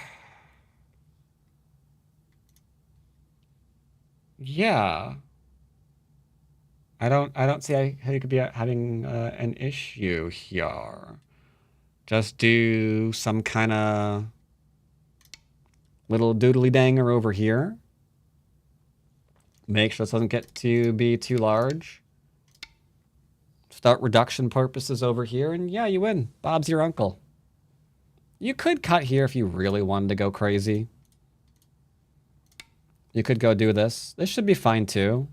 I don't see how you could be having an issue here. Just do some kind of little doodly danger over here. Make sure this doesn't get to be too large. Start reduction purposes over here, and yeah, you win. Bob's your uncle. You could cut here if you really wanted to go crazy. You could go do this. This should be fine too.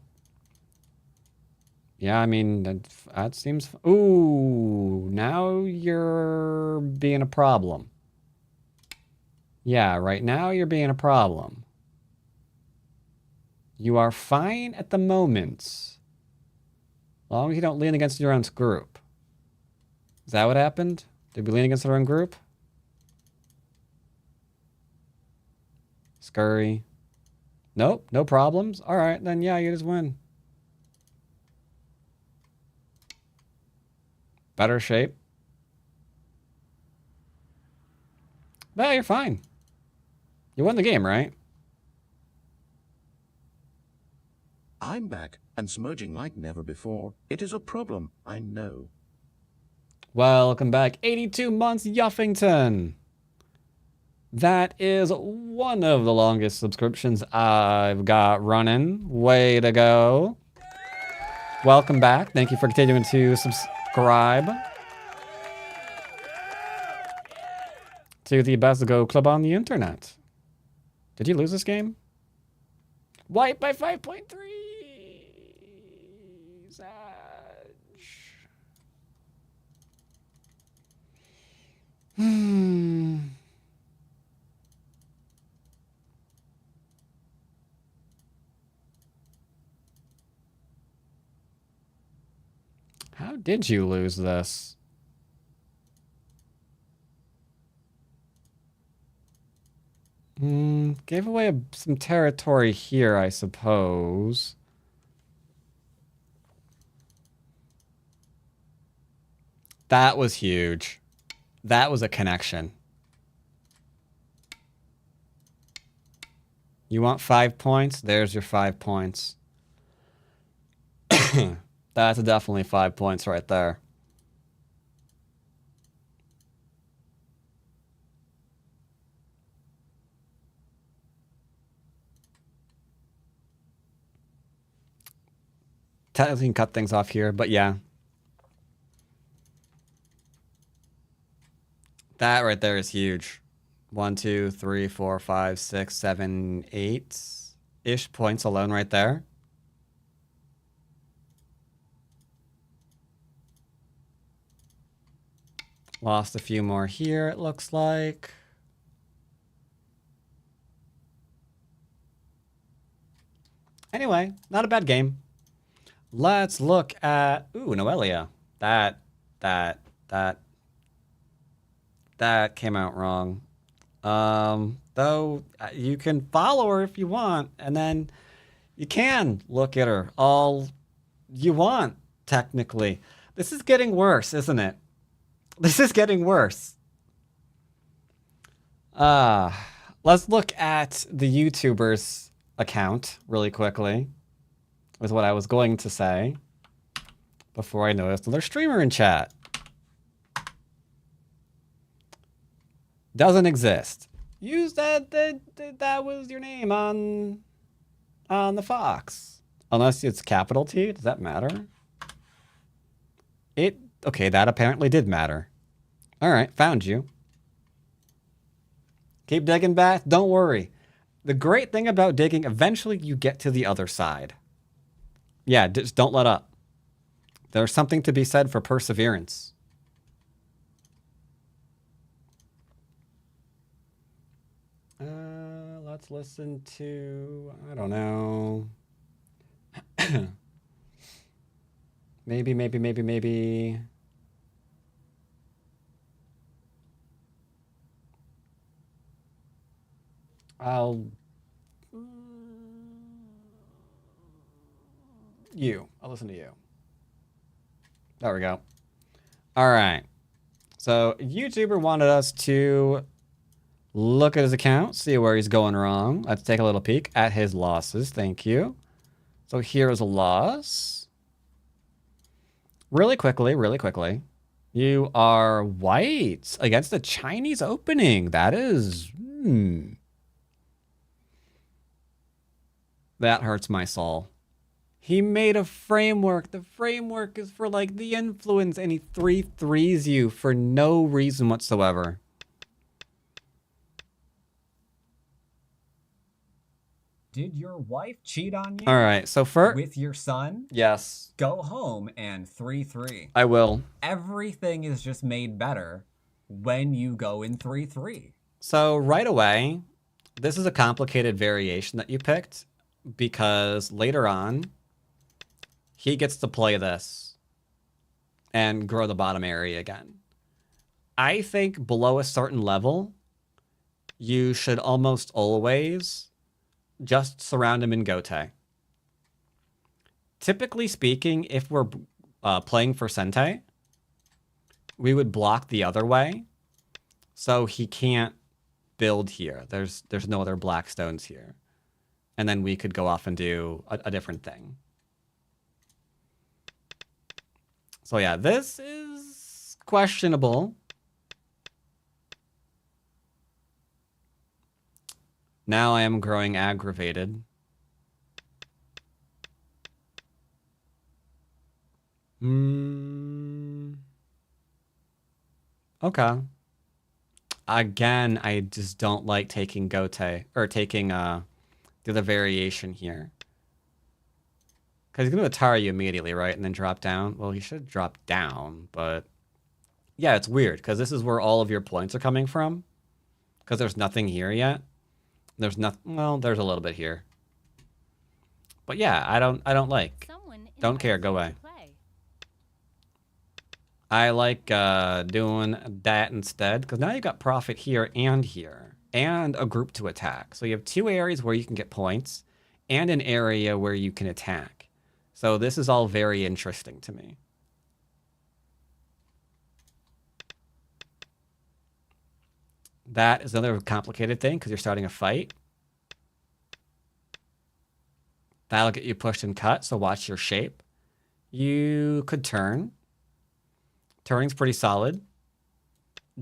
Yeah, I mean, that seems... Ooh, now you're being a problem. Yeah, right now you're being a problem. You are fine at the moment. As long as you don't lean against your own group. Is that what happened? Did we lean against our own group? Scurry. Nope, no problems. All right, then yeah, you just win. Better shape. Well, you're fine. You won the game, right? I'm back and smudging like never before. It is a problem, I know. Welcome back. 82 months, Yuffington. That is one of the longest subscriptions I've got running. Way to go. Welcome back. Thank you for continuing to subscribe to the best Go club on the internet. Did you lose this game? White by 5.3. How did you lose this? Gave away some territory here, I suppose. That was huge. That was a connection. You want 5 points? There's your 5 points. That's definitely 5 points right there. Technically, you can cut things off here, but yeah. That right there is huge. 1, 2, 3, 4, 5, 6, 7, 8-ish points alone right there. Lost a few more here, it looks like. Anyway, not a bad game. Let's look at... Ooh, Noelia. That came out wrong. Though, you can follow her if you want, and then you can look at her all you want, technically. This is getting worse, isn't it? This is getting worse. Let's look at the YouTuber's account really quickly with what I was going to say before I noticed another streamer in chat. Doesn't exist. Use that was your name on the Fox. Unless it's capital T, does that matter? Okay, that apparently did matter. All right, found you. Keep digging back, don't worry. The great thing about digging, eventually you get to the other side. Yeah, just don't let up. There's something to be said for perseverance. Let's listen to, I don't know. Maybe. I'll listen to you. There we go. All right. So YouTuber wanted us to Look at his account, see where he's going wrong. Let's take a little peek at his losses. Thank you. So here's a loss. Really quickly, really quickly. You are white against the Chinese opening. That is... That hurts my soul. He made a framework. The framework is for like the influence, and he 3-3s you for no reason whatsoever. Did your wife cheat on you? All right, so for... With your son? Yes, Go home and 3-3. I will. Everything is just made better when you go in 3-3. So right away, this is a complicated variation that you picked because later on, he gets to play this and grow the bottom area again. I think below a certain level, you should almost always just surround him in Gote. Typically speaking, if we're playing for Sente, we would block the other way, so he can't build here. There's no other black stones here. And then we could go off and do a different thing. So yeah, this is questionable. Now I am growing aggravated. Okay. Again, I just don't like taking Gote, or taking the other variation here. Because he's going to Atari you immediately, right? And then drop down. Well, he should drop down, but... Yeah, it's weird, because this is where all of your points are coming from. Because there's nothing here yet. There's nothing... Well, there's a little bit here. But yeah, I don't like. Don't care, go away. I like doing that instead, because now you've got profit here, and a group to attack. So you have two areas where you can get points, and an area where you can attack. So this is all very interesting to me. That is another complicated thing, because you're starting a fight. That'll get you pushed and cut, so watch your shape. You could turn. Turning's pretty solid.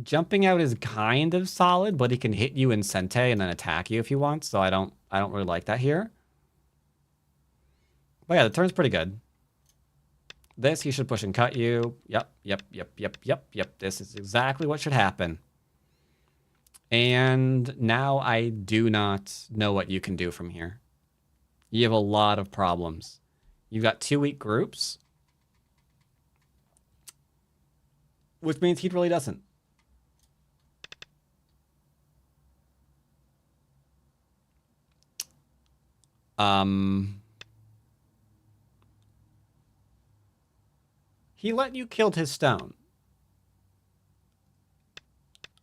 Jumping out is kind of solid, but he can hit you in Sente and then attack you if he wants, so I don't really like that here. But yeah, the turn's pretty good. This, he should push and cut you. Yep. This is exactly what should happen. And now I do not know what you can do from here. You have a lot of problems. You've got two weak groups, which means he really doesn't. He let you kill his stone.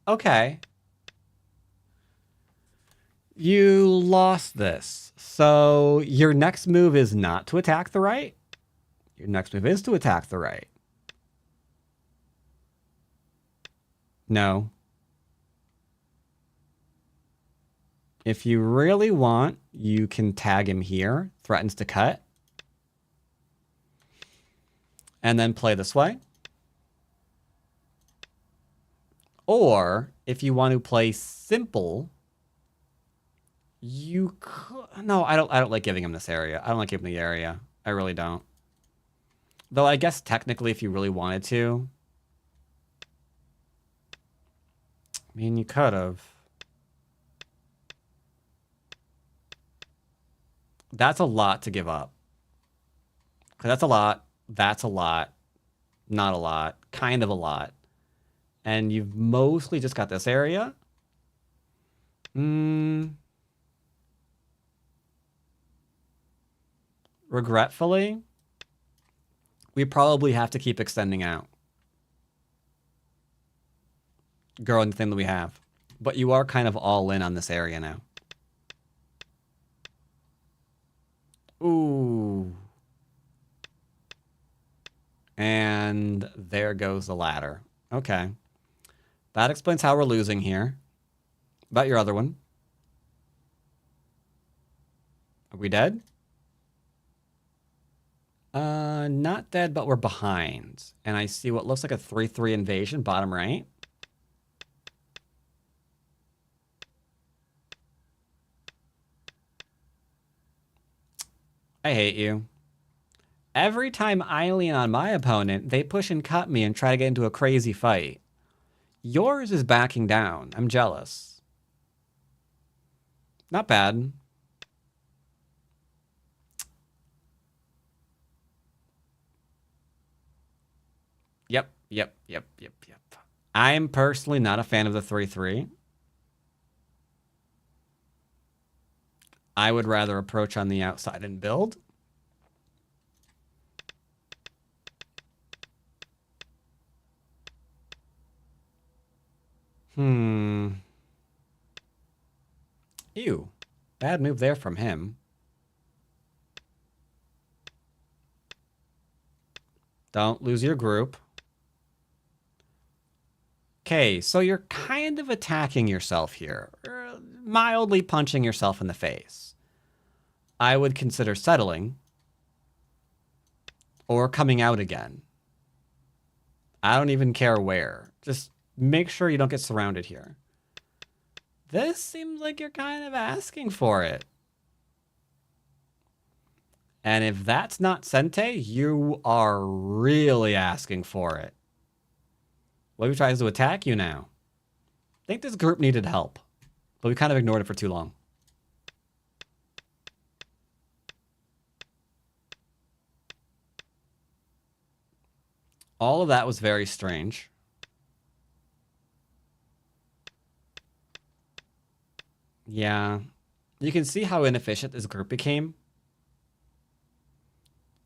Okay. You lost this. So your next move is not to attack the right. Your next move is to attack the right. No. If you really want, you can tag him here. Threatens to cut. And then play this way. Or, if you want to play simple, you could... No, I don't like giving him this area. I don't like giving him the area. I really don't. Though I guess technically if you really wanted to... I mean, you could have. That's a lot to give up. 'Cause that's a lot. That's a lot. Not a lot. Kind of a lot. And you've mostly just got this area. Regretfully, we probably have to keep extending out. Growing the thing that we have. But you are kind of all in on this area now. Ooh. And there goes the ladder. Okay. That explains how we're losing here. About your other one. Are we dead? Not dead, but we're behind. And I see what looks like a 3-3 invasion, bottom right. I hate you. Every time I lean on my opponent, they push and cut me and try to get into a crazy fight. Yours is backing down. I'm jealous. Not bad. Yep. I'm personally not a fan of the 3-3. I would rather approach on the outside and build. Ew. Bad move there from him. Don't lose your group. Okay, so you're kind of attacking yourself here. Or mildly punching yourself in the face. I would consider settling. Or coming out again. I don't even care where. Just make sure you don't get surrounded here. This seems like you're kind of asking for it. And if that's not Sente, you are really asking for it. What if he tries to attack you now? I think this group needed help, but we kind of ignored it for too long. All of that was very strange. Yeah. You can see how inefficient this group became.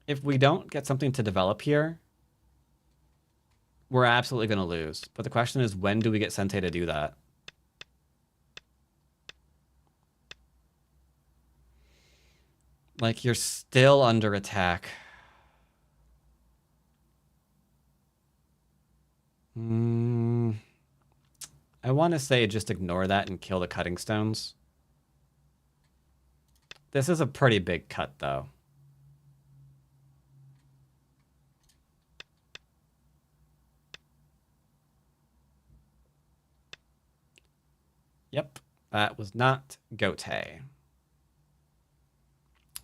If we don't get something to develop here, we're absolutely going to lose. But the question is, when do we get Sente to do that? Like, you're still under attack. I want to say just ignore that and kill the cutting stones. This is a pretty big cut, though. Yep, that was not Gote.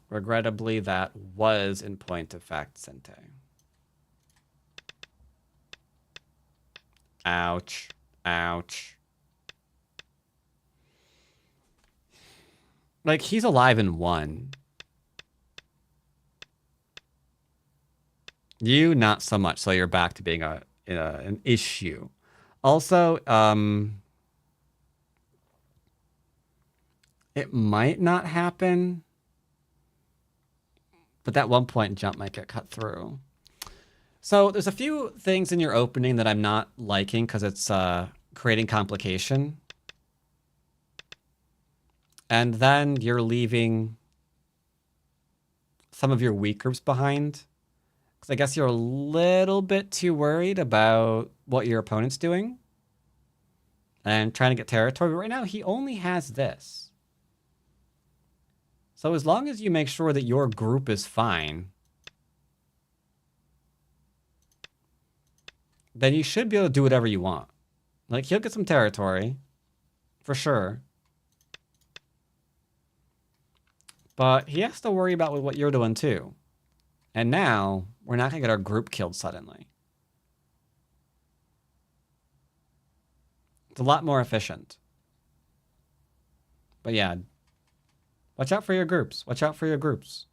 Regrettably, that was, in point of fact, Sente. Ouch. Ouch. Like, he's alive in 1. You, not so much, so you're back to being an issue. Also, it might not happen, but that 1 point jump might get cut through. So there's a few things in your opening that I'm not liking because it's creating complication. And then you're leaving some of your weak groups behind. Because I guess you're a little bit too worried about what your opponent's doing. And trying to get territory. But right now, he only has this. So as long as you make sure that your group is fine, then you should be able to do whatever you want. Like, he'll get some territory, for sure. But he has to worry about what you're doing, too. And now, we're not going to get our group killed suddenly. It's a lot more efficient. But yeah, watch out for your groups. Watch out for your groups.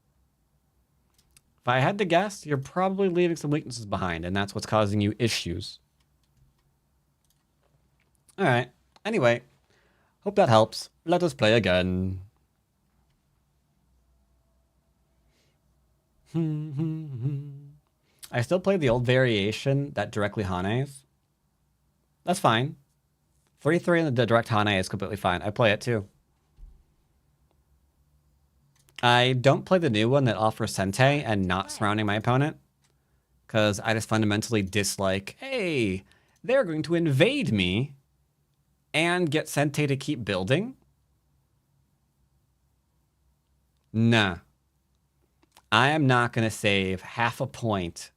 If I had to guess, you're probably leaving some weaknesses behind, and that's what's causing you issues. Alright. Anyway, hope that helps. Let us play again. I still play the old variation that directly Hanes. That's fine. 3-3 in the direct Hane is completely fine. I play it too. I don't play the new one that offers Sente and not surrounding my opponent. Because I just fundamentally dislike, hey, they're going to invade me. and get Sente to keep building? Nah. I am not going to save half a point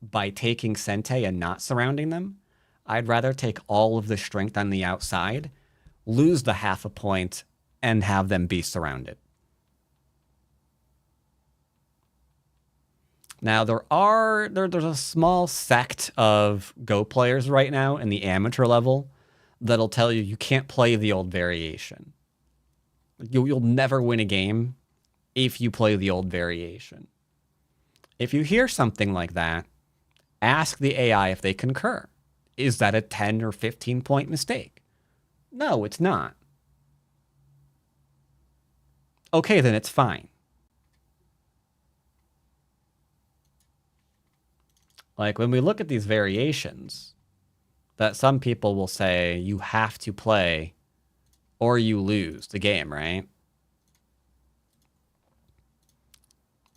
by taking Sente and not surrounding them. I'd rather take all of the strength on the outside, lose the half a point, and have them be surrounded. Now, there's a small sect of Go players right now in the amateur level that'll tell you can't play the old variation. You'll never win a game if you play the old variation. If you hear something like that, ask the AI if they concur. Is that a 10 or 15 point mistake? No, it's not. Okay, then it's fine. Like when we look at these variations, that some people will say you have to play or you lose the game, right?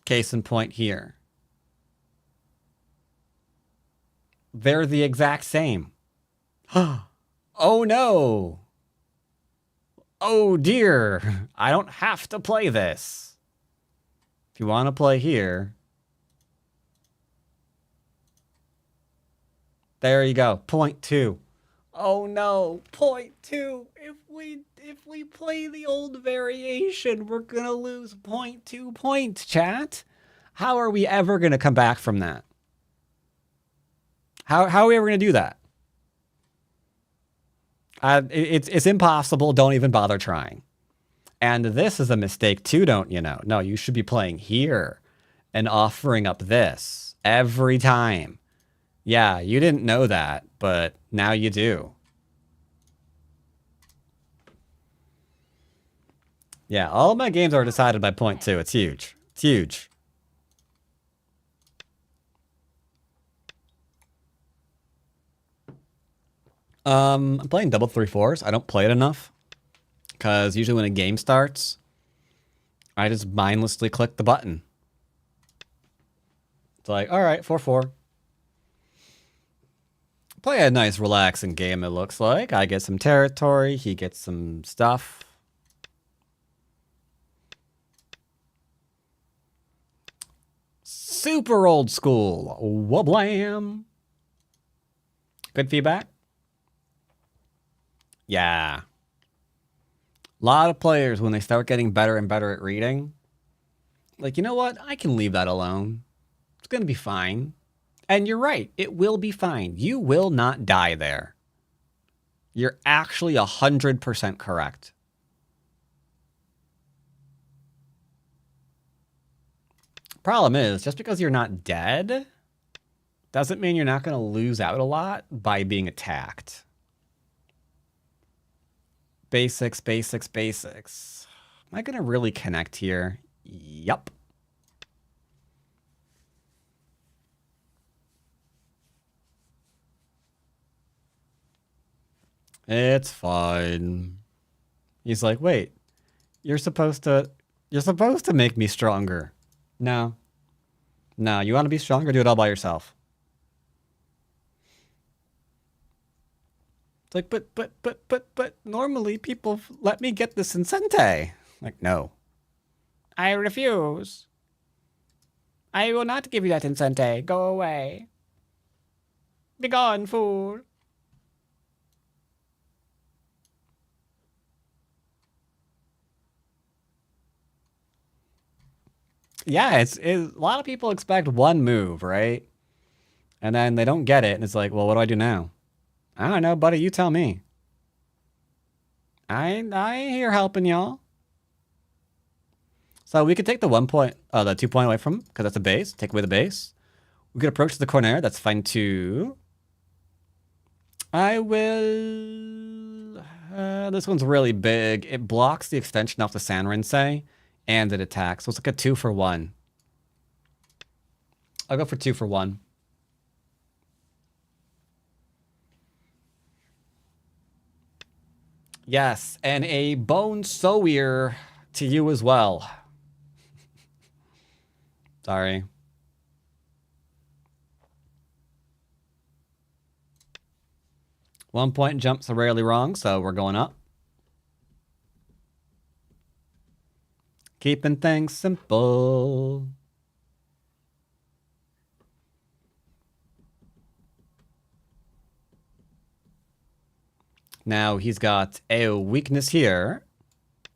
Case in point here. They're the exact same. Oh no. Oh dear. I don't have to play this. If you want to play here, there you go. 0.2. Oh no, 0.2. If we play the old variation, we're gonna lose 0.2 points, chat. How are we ever gonna come back from that? How are we ever gonna do that? It's impossible. Don't even bother trying. And this is a mistake too, don't you know? No, you should be playing here and offering up this every time. Yeah, you didn't know that, but now you do. Yeah, all my games are decided by 0.2. It's huge. It's huge. I'm playing double 3-4s. I don't play it enough because usually when a game starts, I just mindlessly click the button. It's like, all right, 4-4. Play a nice relaxing game, it looks like. I get some territory, he gets some stuff. Super old school. Wablam. Good feedback? Yeah. A lot of players, when they start getting better and better at reading, like, you know what? I can leave that alone. It's going to be fine. And you're right. It will be fine. You will not die there. You're actually 100% correct. Problem is, just because you're not dead doesn't mean you're not going to lose out a lot by being attacked. Basics, basics, basics. Am I going to really connect here? Yup. It's fine. He's like, wait, you're supposed to make me stronger. No. No, you want to be stronger? Do it all by yourself. It's like, but normally people let me get this in Sente. Like, no. I refuse. I will not give you that in Sente. Go away. Be gone, fool. Yeah, it's a lot of people expect one move, right? And then they don't get it, and it's like, well, what do I do now? I don't know, buddy. You tell me. I ain't here helping y'all. So we could take the 1 point, the 2 point away from him, because that's a base. Take away the base. We could approach the corner. That's fine too. I will. This one's really big. It blocks the extension off the Sanrinsei, and it attacks. So it's like a 2 for 1. I'll go for 2 for 1. Yes, and a bone sower to you as well. Sorry. 1 point jumps are rarely wrong, so we're going up. Keeping things simple. Now he's got a weakness here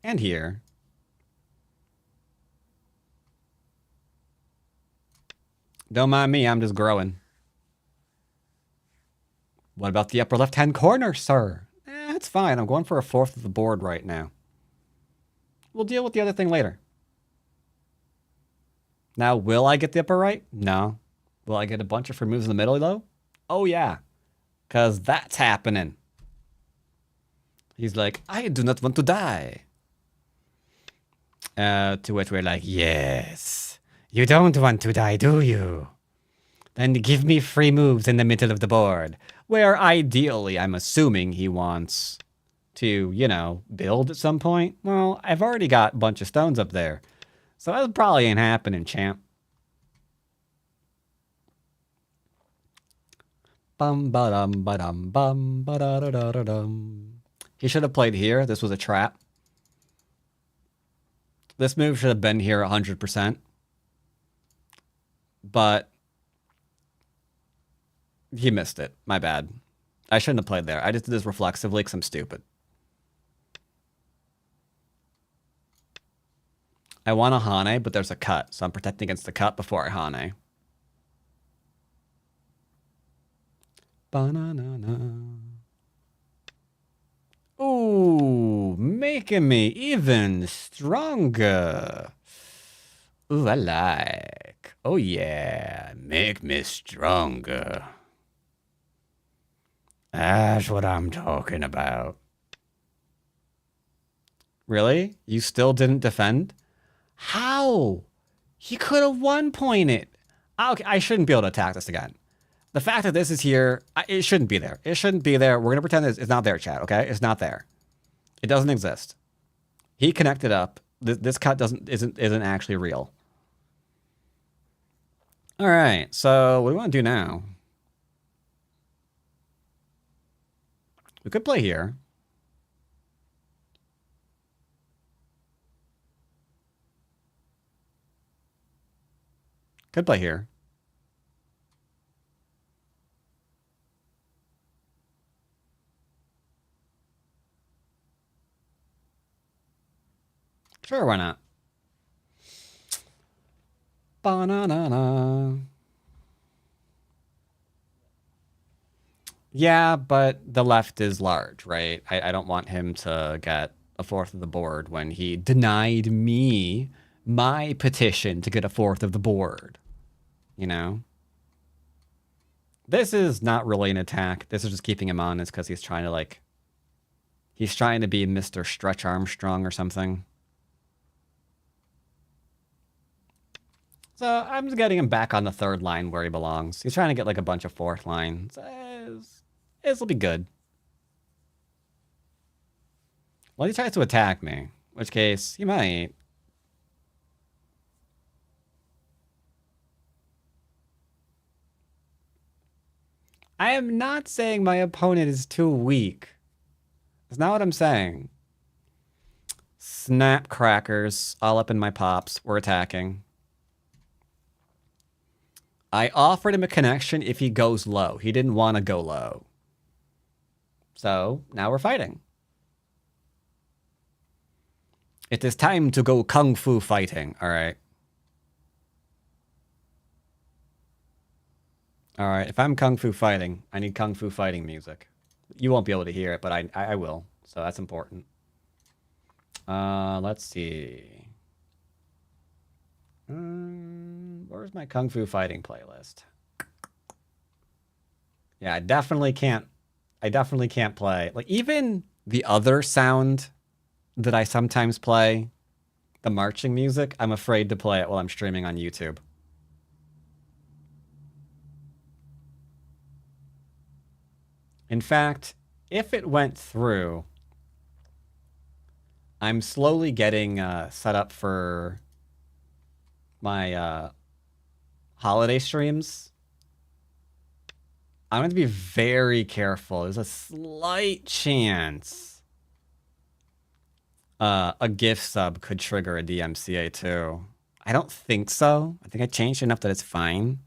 and here. Don't mind me, I'm just growing. What about the upper left-hand corner, sir? It's fine. I'm going for a fourth of the board right now. We'll deal with the other thing later. Now, will I get the upper right? No. Will I get a bunch of free moves in the middle, though? Oh, yeah. Because that's happening. He's like, I do not want to die. To which we're like, yes. You don't want to die, do you? Then give me free moves in the middle of the board. Where ideally, I'm assuming he wants to, you know, build at some point. Well, I've already got a bunch of stones up there. So that probably ain't happening, champ. Bum ba dum ba dum bum ba da da da da dum. He should have played here. This was a trap. This move should have been here 100%. But he missed it. My bad. I shouldn't have played there. I just did this reflexively because I'm stupid. I want a Hane, but there's a cut. So I'm protecting against the cut before I Hane. Ba-na-na-na. Ooh, making me even stronger. Ooh, I like. Oh yeah, make me stronger. That's what I'm talking about. Really? You still didn't defend? How? He could have one-pointed. Okay, I shouldn't be able to attack this again. The fact that this is here, it shouldn't be there. It shouldn't be there. We're going to pretend it's not there, chat, okay? It's not there. It doesn't exist. He connected up. This cut isn't actually real. All right, so what do we want to do now? We could play here. Could play here. Sure, why not? Ba-na-na-na. Yeah, but the left is large, right? I don't want him to get a fourth of the board when he denied me my petition to get a fourth of the board. You know? This is not really an attack. This is just keeping him honest because he's trying to, like... He's trying to be Mr. Stretch Armstrong or something. So I'm just getting him back on the third line where he belongs. He's trying to get, like, a bunch of fourth lines. This will be good. Well, he tries to attack me. In which case, he might. I am not saying my opponent is too weak. That's not what I'm saying. Snap crackers all up in my pops. We're attacking. I offered him a connection if he goes low. He didn't want to go low. So now we're fighting. It is time to go kung fu fighting. All right. All right. If I'm kung fu fighting, I need kung fu fighting music. You won't be able to hear it, but I will. So that's important. Let's see. Where's my kung fu fighting playlist? Yeah, I definitely can't play. Like, even the other sound that I sometimes play, the marching music, I'm afraid to play it while I'm streaming on YouTube. In fact, if it went through, I'm slowly getting set up for my holiday streams. I'm going to be very careful. There's a slight chance a gift sub could trigger a DMCA too. I don't think so. I think I changed enough that it's fine.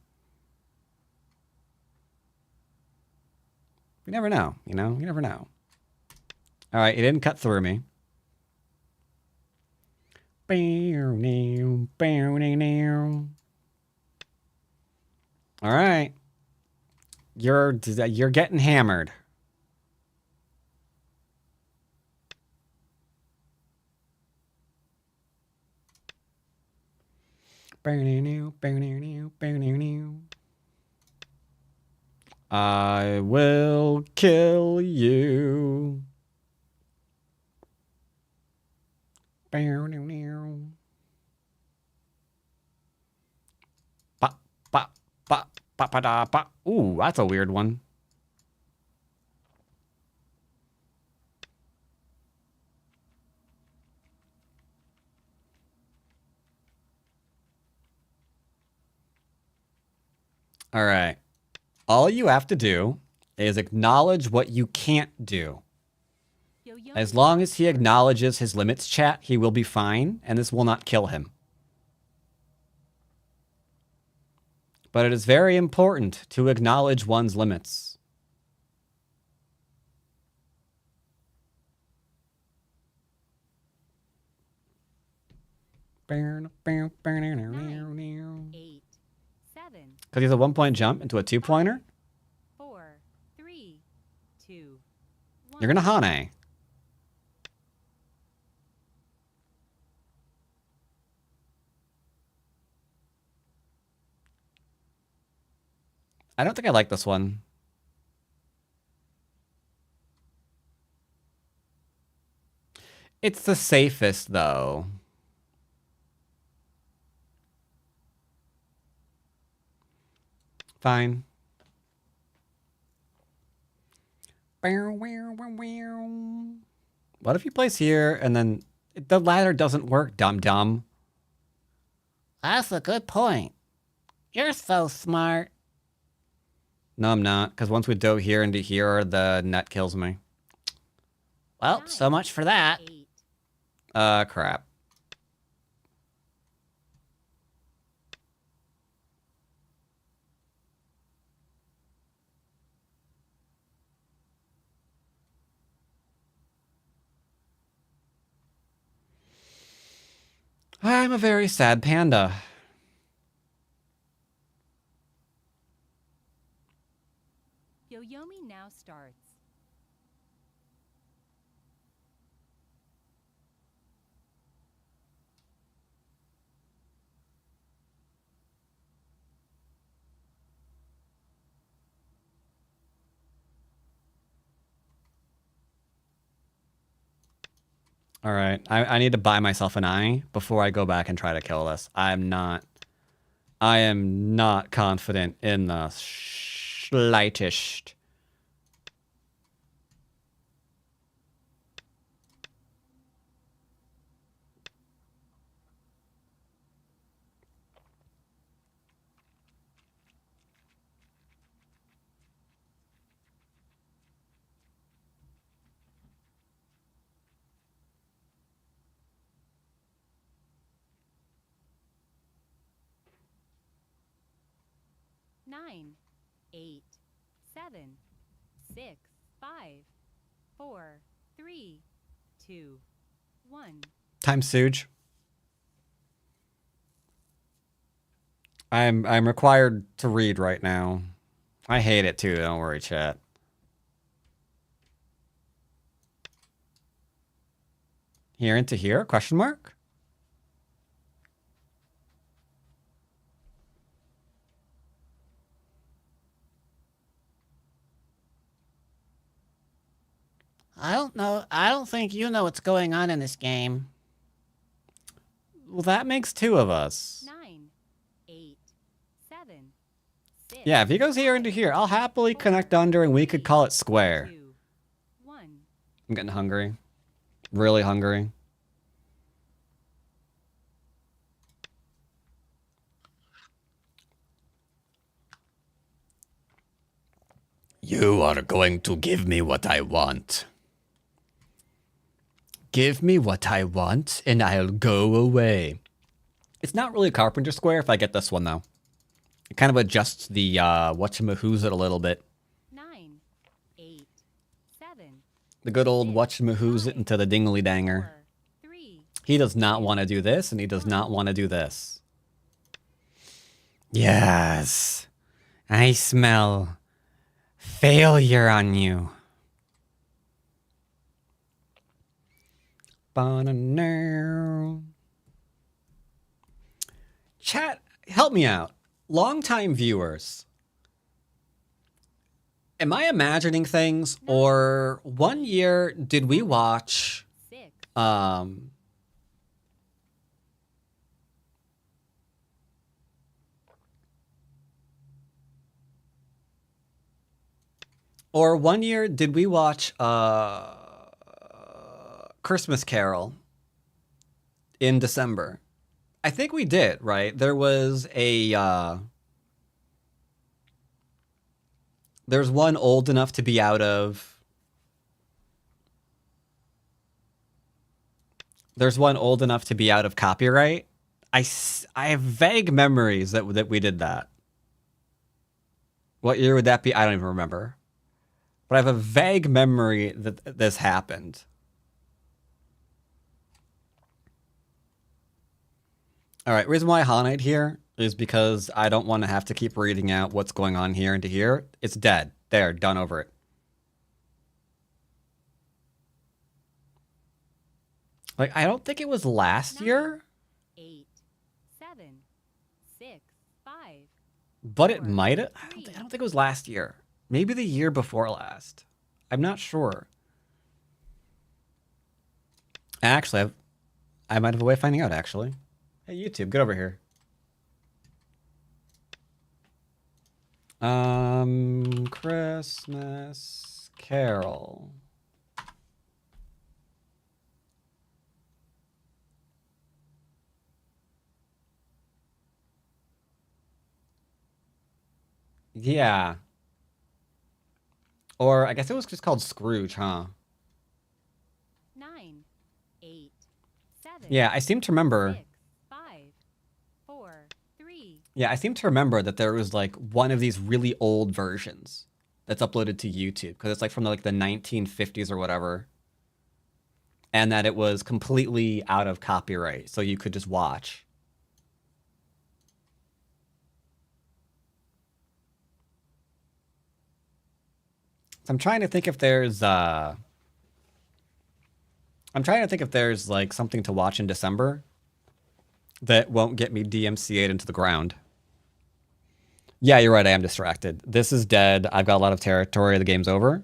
You never know, you know? You never know. All right, it didn't cut through me. All right. You're getting hammered. I will kill you. Ba, ba, ba, ba, ba, da, ba. Ooh, that's a weird one. All right. All you have to do is acknowledge what you can't do. As long as he acknowledges his limits, chat, he will be fine, and this will not kill him. But it is very important to acknowledge one's limits. Nine, 8, 7, Because he's a 1-point jump into a 2-pointer. 4, 3, 2, 1. You're going to Hane. I don't think I like this one. It's the safest, though. Fine. What if he plays here and then the ladder doesn't work, dum-dum? That's a good point. You're so smart. No, I'm not, because once we go here into here, the net kills me. Well, so much for that. 8, Crap. I'm a very sad panda. Yoyomi now starts. All right, I need to buy myself an eye before I go back and try to kill this. I am not confident in the slightest. Nine, 8, 7, 6, 5, 4, 3, 2, 1. Time Suge. I'm required to read right now. I hate it too, don't worry, chat. Here into here? Question mark? I don't know. I don't think you know what's going on in this game. Well, that makes 2 of us. 9, 8, 7, 6. Yeah, if he goes here into here, I'll happily connect under and we could call it square. 2, 1. I'm getting hungry. Really hungry. You are going to give me what I want. Give me what I want, and I'll go away. It's not really a carpenter square if I get this one, though. It kind of adjusts the whatchamahoo's it a little bit. 9, 8, 7, The good old whatchamahoo's it into the dingly danger. 4, 3, He does not want to do this, and he does not want to do this. Yes. I smell failure on you. Chat, help me out. Longtime viewers. Am I imagining things? Or one year did we watch 6, or one year did we watch Christmas Carol in December? I think we did, right? There was a there's one old enough to be out of. There's one old enough to be out of copyright. I have vague memories that we did that. What year would that be? I don't even remember. But I have a vague memory that this happened. All right, reason why I highlight here is because I don't want to have to keep reading out what's going on here into here. It's dead. There, done over it. Like, I don't think it was last year, 8, 7, 6, 5, but it might have. I don't think it was last year. Maybe the year before last. I'm not sure. Actually, I might have a way of finding out, actually. Hey, YouTube, get over here. Christmas Carol. Yeah. Or I guess it was just called Scrooge, huh? 9, 8, 7, Yeah, I seem to remember. 6, 5, 4, 3, Yeah, I seem to remember that there was like one of these really old versions that's uploaded to YouTube because it's like from like the 1950s or whatever. And that it was completely out of copyright, so you could just watch. I'm trying to think if there's like something to watch in December that won't get me DMCA'd into the ground. Yeah, you're right. I am distracted. This is dead. I've got a lot of territory. The game's over.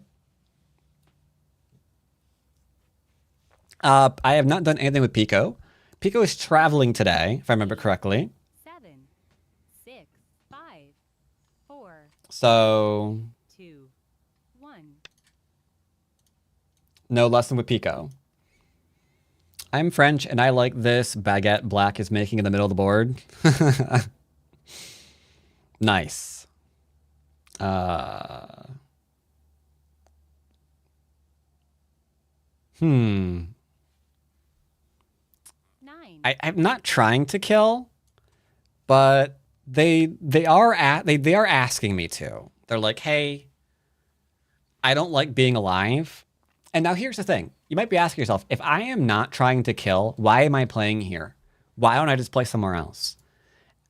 I have not done anything with Pico. Pico is traveling today, if I remember correctly. 7, 6, 5, 4, So 2, 1. no lesson with Pico. I'm French and I like this baguette Black is making in the middle of the board. Nice. Hmm. 9, I'm not trying to kill, but they are asking me to. They're like, hey, I don't like being alive. And now here's the thing. You might be asking yourself, if I am not trying to kill, why am I playing here? Why don't I just play somewhere else?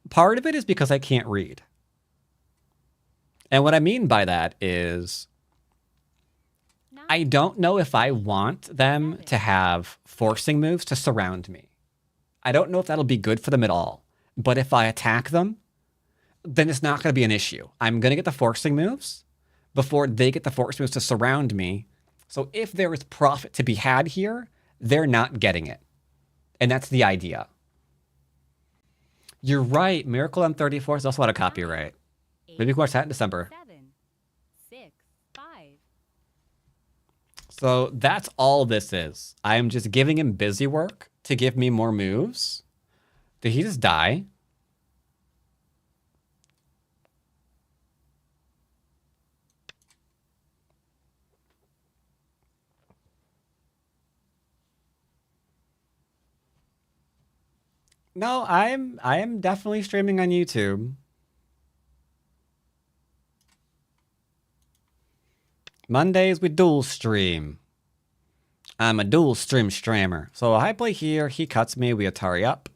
Part of it is because I can't read. And what I mean by that is I don't know if I want them to have forcing moves to surround me. I don't know if that'll be good for them at all. But if I attack them, then it's not going to be an issue. I'm going to get the forcing moves before they get the forcing moves to surround me. So if there is profit to be had here, they're not getting it. And that's the idea. You're right. Miracle M34 is also out of copyright. Maybe we can watch that in December. 7, 6, 5. So that's all this is. I am just giving him busy work to give me more moves. Did he just die? No, I am definitely streaming on YouTube. Mondays we dual stream. I'm a dual stream streamer. So I play here, he cuts me, we Atari up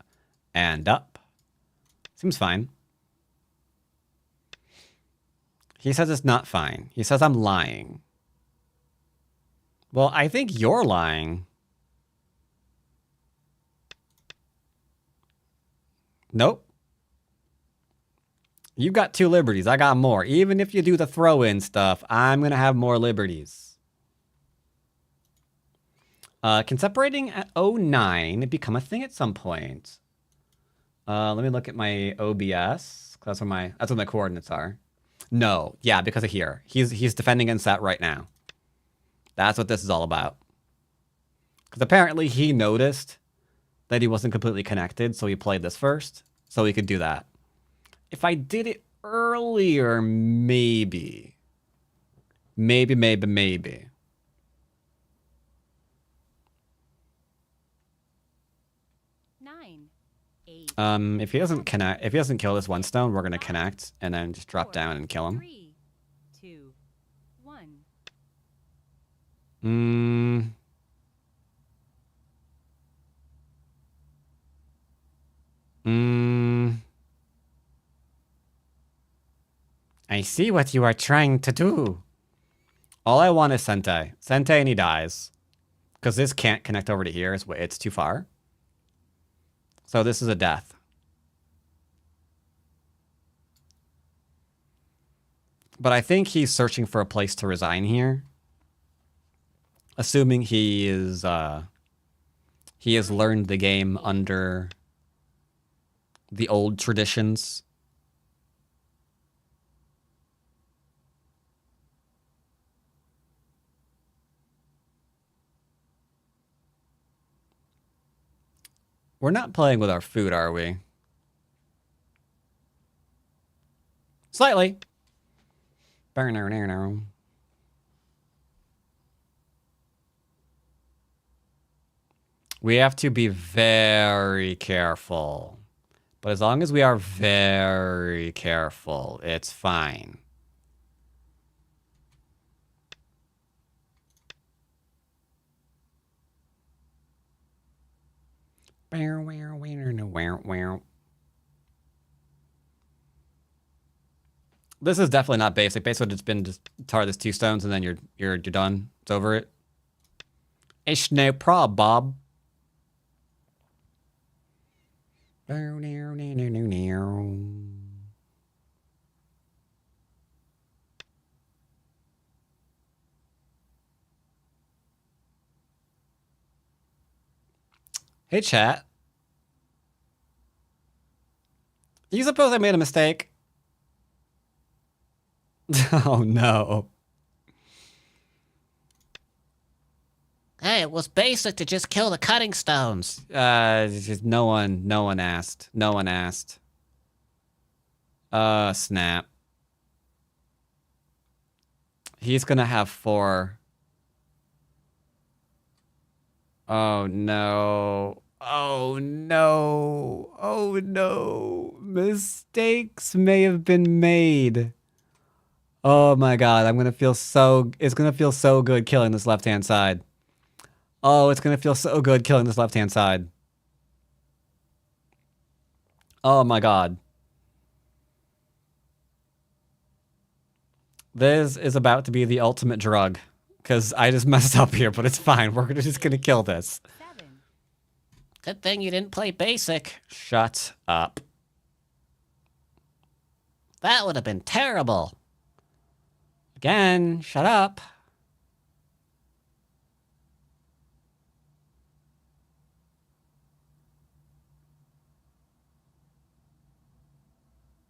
and up. Seems fine. He says it's not fine. He says I'm lying. Well, I think you're lying. Nope. You got 2 liberties. I got more. Even if you do the throw-in stuff, I'm going to have more liberties. Can separating at 09 become a thing at some point? Let me look at my OBS. That's what my coordinates are. No. Yeah, because of here. He's defending against that right now. That's what this is all about. Because apparently he noticed that he wasn't completely connected, so he played this first, so he could do that. If I did it earlier, maybe. Maybe. 9, 8, If he doesn't kill this 1 stone, we're gonna connect and then just drop 4, down and kill him. 3, 2, 1. I see what you are trying to do. All I want is Sente. Sente and he dies. Because this can't connect over to here. It's too far. So this is a death. But I think he's searching for a place to resign here. Assuming he has learned the game under the old traditions. We're not playing with our food, are we? Slightly. We have to be very careful. But as long as we are very careful, it's fine. This is definitely not basic. Basic would have been just tar this 2 stones and then you're done. It's over it. It's no prob, Bob. Hey, chat. You suppose I made a mistake? Oh, no. Hey, it was basic to just kill the cutting stones. Just no one asked. No one asked. Snap. He's gonna have 4. Oh, no. Oh, no. Oh, no. Mistakes may have been made. Oh, my God. It's gonna feel so good killing this left-hand side. Oh, it's gonna feel so good killing this left-hand side. Oh, my God. This is about to be the ultimate drug. Because I just messed up here, but it's fine. We're just gonna kill this. 7, Good thing you didn't play basic. Shut up. That would have been terrible. Again, shut up.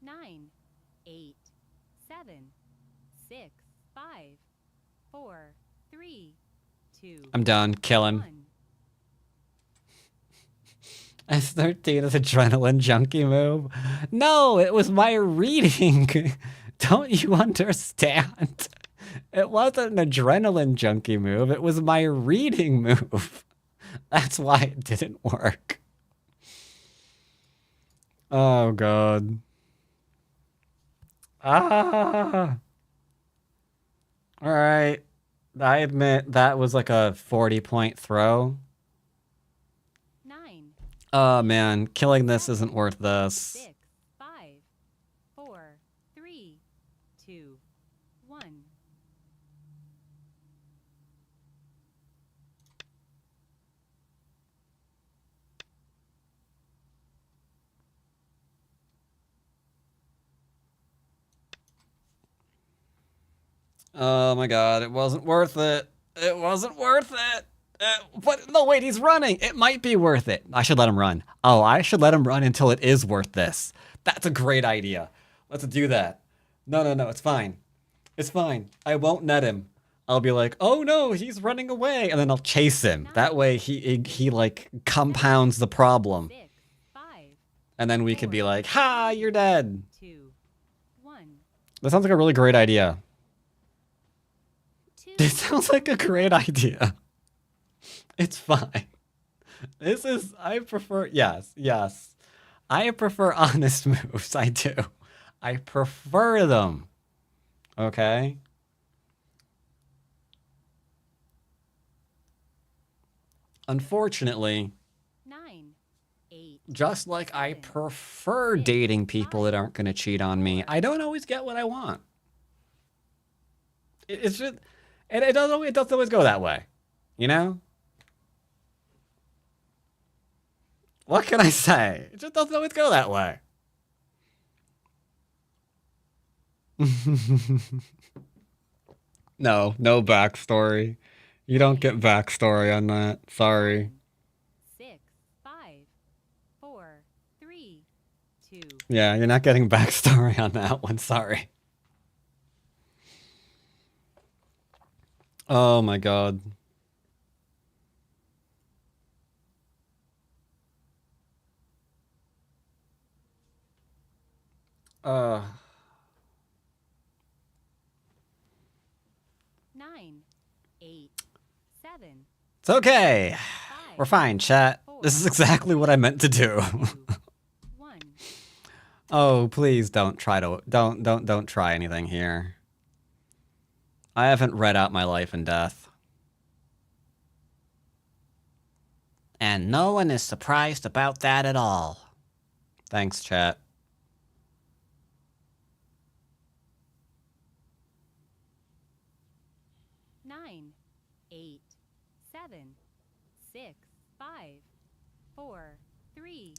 nine, 8, 7, 6, 5, 4, 3, 2. I'm done. Kill him. 1. S13 is adrenaline junkie move. No, it was my reading. Don't you understand? It wasn't an adrenaline junkie move. It was my reading move. That's why it didn't work. Oh god. Ah. All right. I admit that was like a 40-point throw. 9, Oh man, killing this isn't worth this. 6, 5, 4, 3, 2, 1. Oh my god, it wasn't worth it. It wasn't worth it. But no, wait, he's running. It might be worth it. I should let him run. Oh, I should let him run until it is worth this. That's a great idea. Let's do that. No, no, no, it's fine. It's fine. I won't net him. I'll be like, oh no, he's running away, and then I'll chase him. That way he like compounds the problem. 6, 5, And then we could be like, ha, you're dead. 2, 1. That sounds like a really great idea. 2. It sounds like a great idea. It's fine. This is, I prefer, yes, yes. I prefer honest moves, I do. I prefer them. Okay? Unfortunately, 9, 8, just like I prefer dating people that aren't going to cheat on me, I don't always get what I want. It's just, it doesn't always go that way, you know? What can I say? It just doesn't always go that way. No backstory. You don't get backstory on that. Sorry. 6, 5, 4, 3, 2. Yeah, you're not getting backstory on that one. Sorry. Oh my god. Uh, 9, 8, 7, it's okay. 5, We're fine, chat. This is exactly what I meant to do. 2, 1. Oh, please don't try to don't try anything here. I haven't read out my life and death. And no one is surprised about that at all. Thanks, chat. Nine, 8, 7, 6, 5, 4, 3.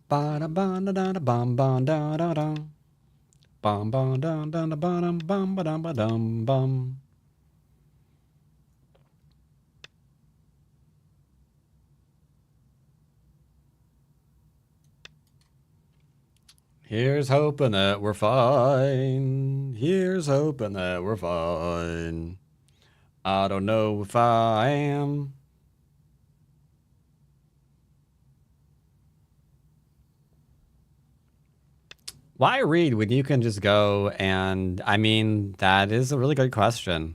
Ba da ba da da da bum bum da da da. Bum bum da da da bum bum ba dum ba dum bum. Here's hoping that we're fine. Here's hoping that we're fine. I don't know if I am. Why read when you can just go and, I mean, that is a really good question.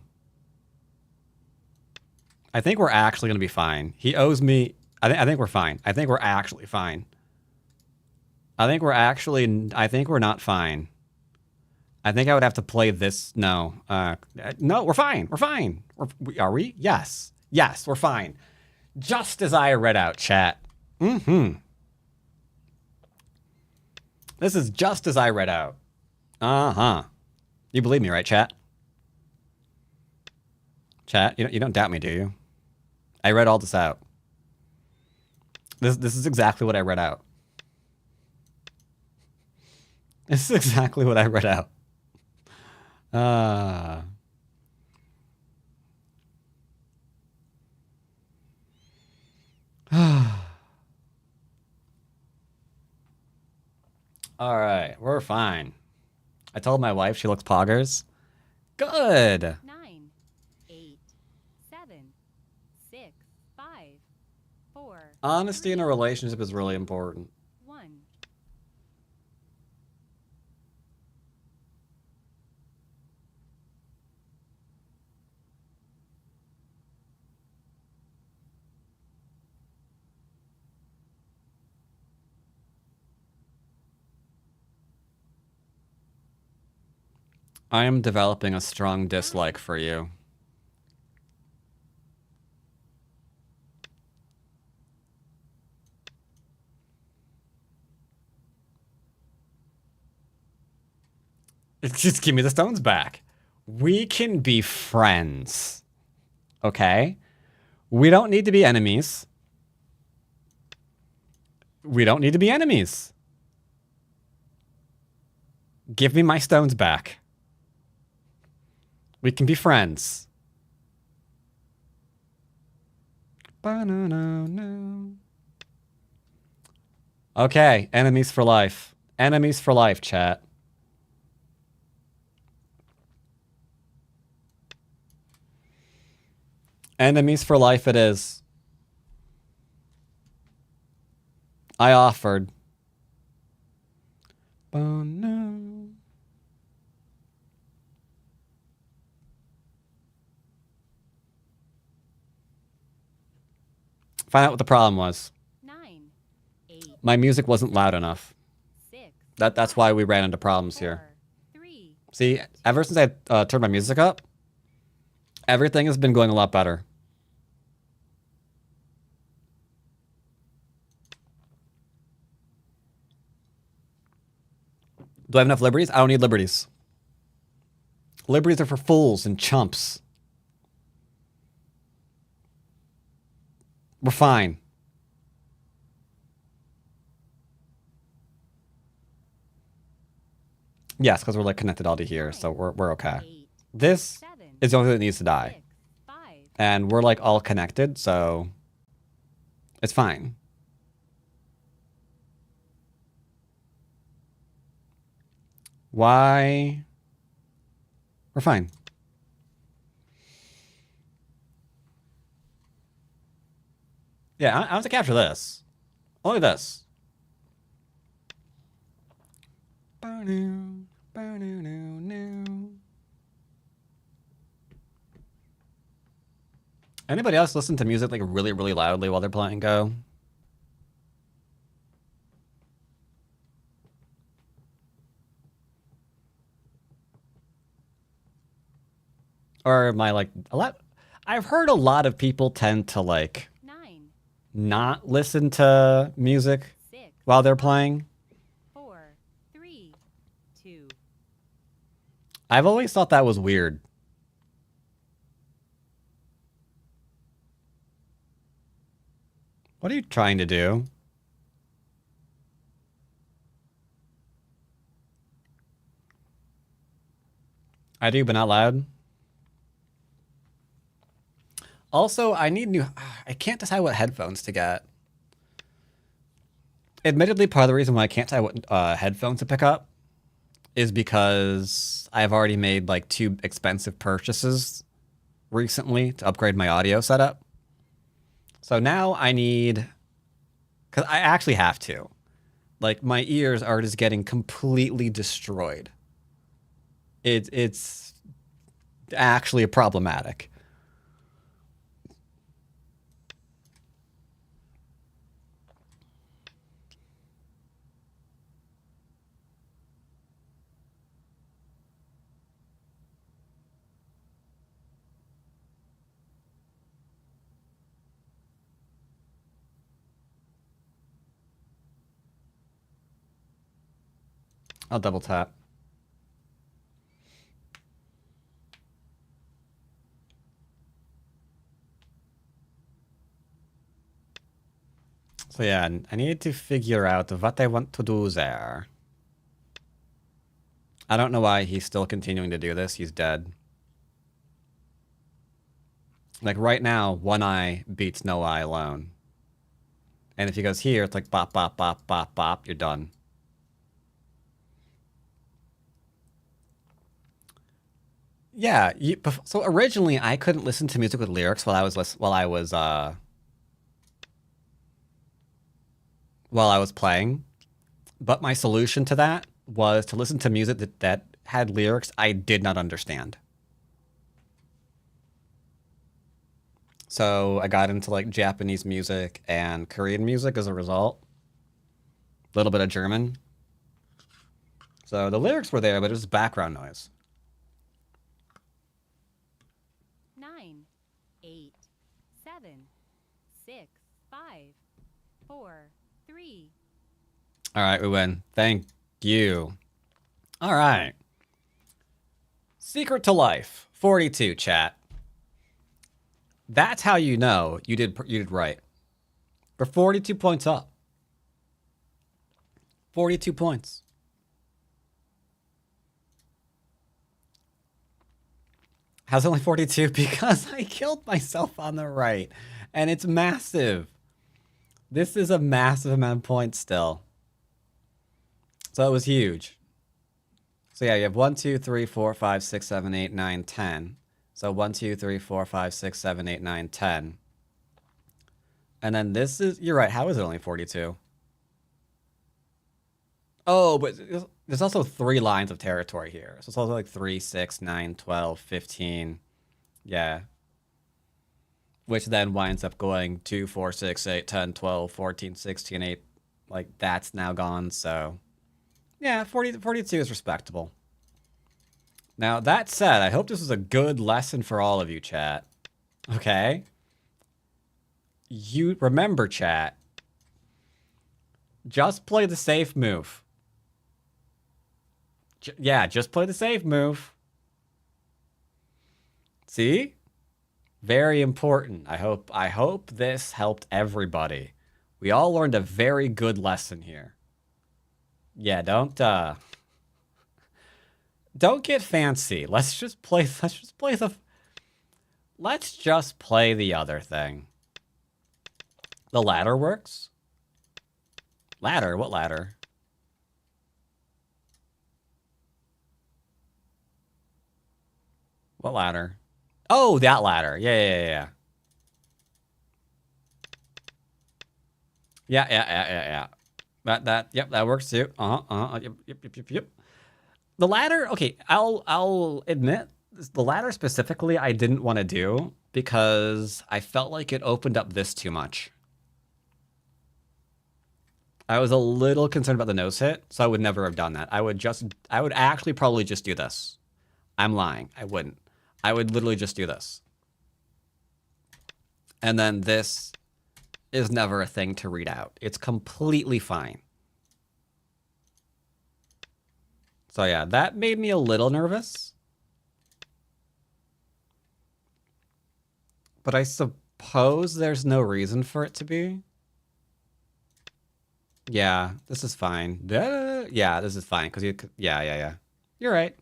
I think we're actually going to be fine. He owes me, I think we're fine. I think we're actually fine. I think we're not fine. I think I would have to play this, no. No, we're fine, we're fine. Are we? Yes. Yes, we're fine. Just as I read out, chat. Mm-hmm. This is just as I read out. Uh-huh. You believe me, right, chat? Chat, you don't doubt me, do you? I read all this out. This is exactly what I read out. This is exactly what I read out. All right, we're fine. I told my wife she looks poggers. Good. 9, 8, 7, 6, 5, 4. Honesty in a 3, relationship is really important. 1. I am developing a strong dislike for you. Just give me the stones back. We can be friends. Okay? We don't need to be enemies. We don't need to be enemies. Give me my stones back. We can be friends. Okay, enemies for life. Enemies for life, chat. Enemies for life it is. I offered. Oh no. Find out what the problem was. 9, 8, My music wasn't loud enough. 6, That's why we ran into problems here. 4, 3, See, ever since I turned my music up, everything has been going a lot better. Do I have enough liberties? I don't need liberties. Liberties are for fools and chumps. We're fine. Yes, because we're like connected all to here, so we're okay. 8, This 7, is the only thing that needs to die. 6, 5, And we're like all connected, so it's fine. Why? We're fine. Yeah, I want to capture this. Only this. Anybody else listen to music like really, really loudly while they're playing Go? Or am I like a lot? I've heard a lot of people tend to like 9, not listen to music 6, while they're playing. 4, 3, 2. I've always thought that was weird. What are you trying to do? I do, but not loud. Also, I need new... I can't decide what headphones to get. Admittedly, part of the reason why I can't decide what headphones to pick up is because I've already made like 2 expensive purchases recently to upgrade my audio setup. So now I need... Because I actually have to. Like, my ears are just getting completely destroyed. It's actually problematic. I'll double tap. So yeah, I need to figure out what I want to do there. I don't know why he's still continuing to do this. He's dead. Like right now, one eye beats no eye alone. And if he goes here, it's like bop, bop, bop, bop, bop, you're done. Yeah, so originally I couldn't listen to music with lyrics while I was playing. But my solution to that was to listen to music that had lyrics I did not understand. So I got into like Japanese music and Korean music as a result. A little bit of German. So the lyrics were there, but it was background noise. 4, 3. All right, we win. Thank you. All right. Secret to life. 42, chat. That's how you know you did right. We're 42 points up. 42 points. How's it only 42? Because I killed myself on the right. And it's massive. This is a massive amount of points still. So it was huge. So yeah, you have 1, 2, 3, 4, 5, 6, 7, 8, 9, 10. So 1, 2, 3, 4, 5, 6, 7, 8, 9, 10. And then this is, you're right, how is it only 42? Oh, but there's also 3 lines of territory here. So it's also like 3, 6, 9, 12, 15. Yeah. Which then winds up going 2, 4, 6, 8, 10, 12, 14, 16, 8. Like, that's now gone, so... Yeah, 42 is respectable. Now, that said, I hope this was a good lesson for all of you, chat. Okay? You remember, chat. Just play the safe move. Yeah, just play the safe move. See? Very important. I hope this helped everybody. We all learned a very good lesson here. Yeah, don't get fancy. Let's just play the other thing. The ladder works? Ladder? What ladder? What ladder? Oh, that ladder. Yeah. Yeah. Yep, that works too. Yep. The ladder, okay, I'll admit, the ladder specifically I didn't want to do because I felt like it opened up this too much. I was a little concerned about the nose hit, so I would never have done that. I would actually probably just do this. I'm lying. I wouldn't. I would literally just do this. And then this is never a thing to read out. It's completely fine. So yeah, that made me a little nervous. But I suppose there's no reason for it to be. Yeah, this is fine. Yeah, this is fine because yeah. You're right.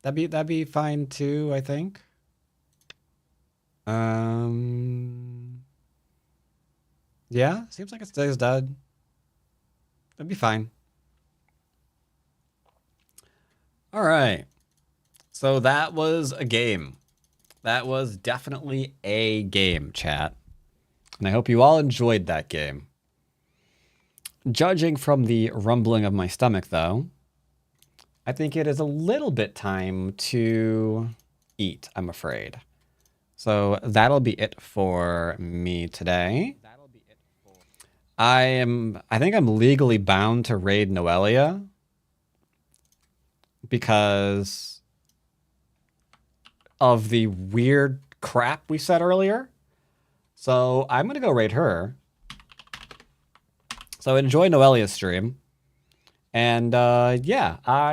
That'd be fine too, I think. Yeah, seems like it stays dead. That'd be fine. All right. So that was a game. That was definitely a game, chat. And I hope you all enjoyed that game. Judging from the rumbling of my stomach, though, I think it is a little bit time to eat, I'm afraid. So that'll be it for me today. I think I'm legally bound to raid Noelia because of the weird crap we said earlier. So I'm going to go raid her. So enjoy Noelia's stream. And yeah, I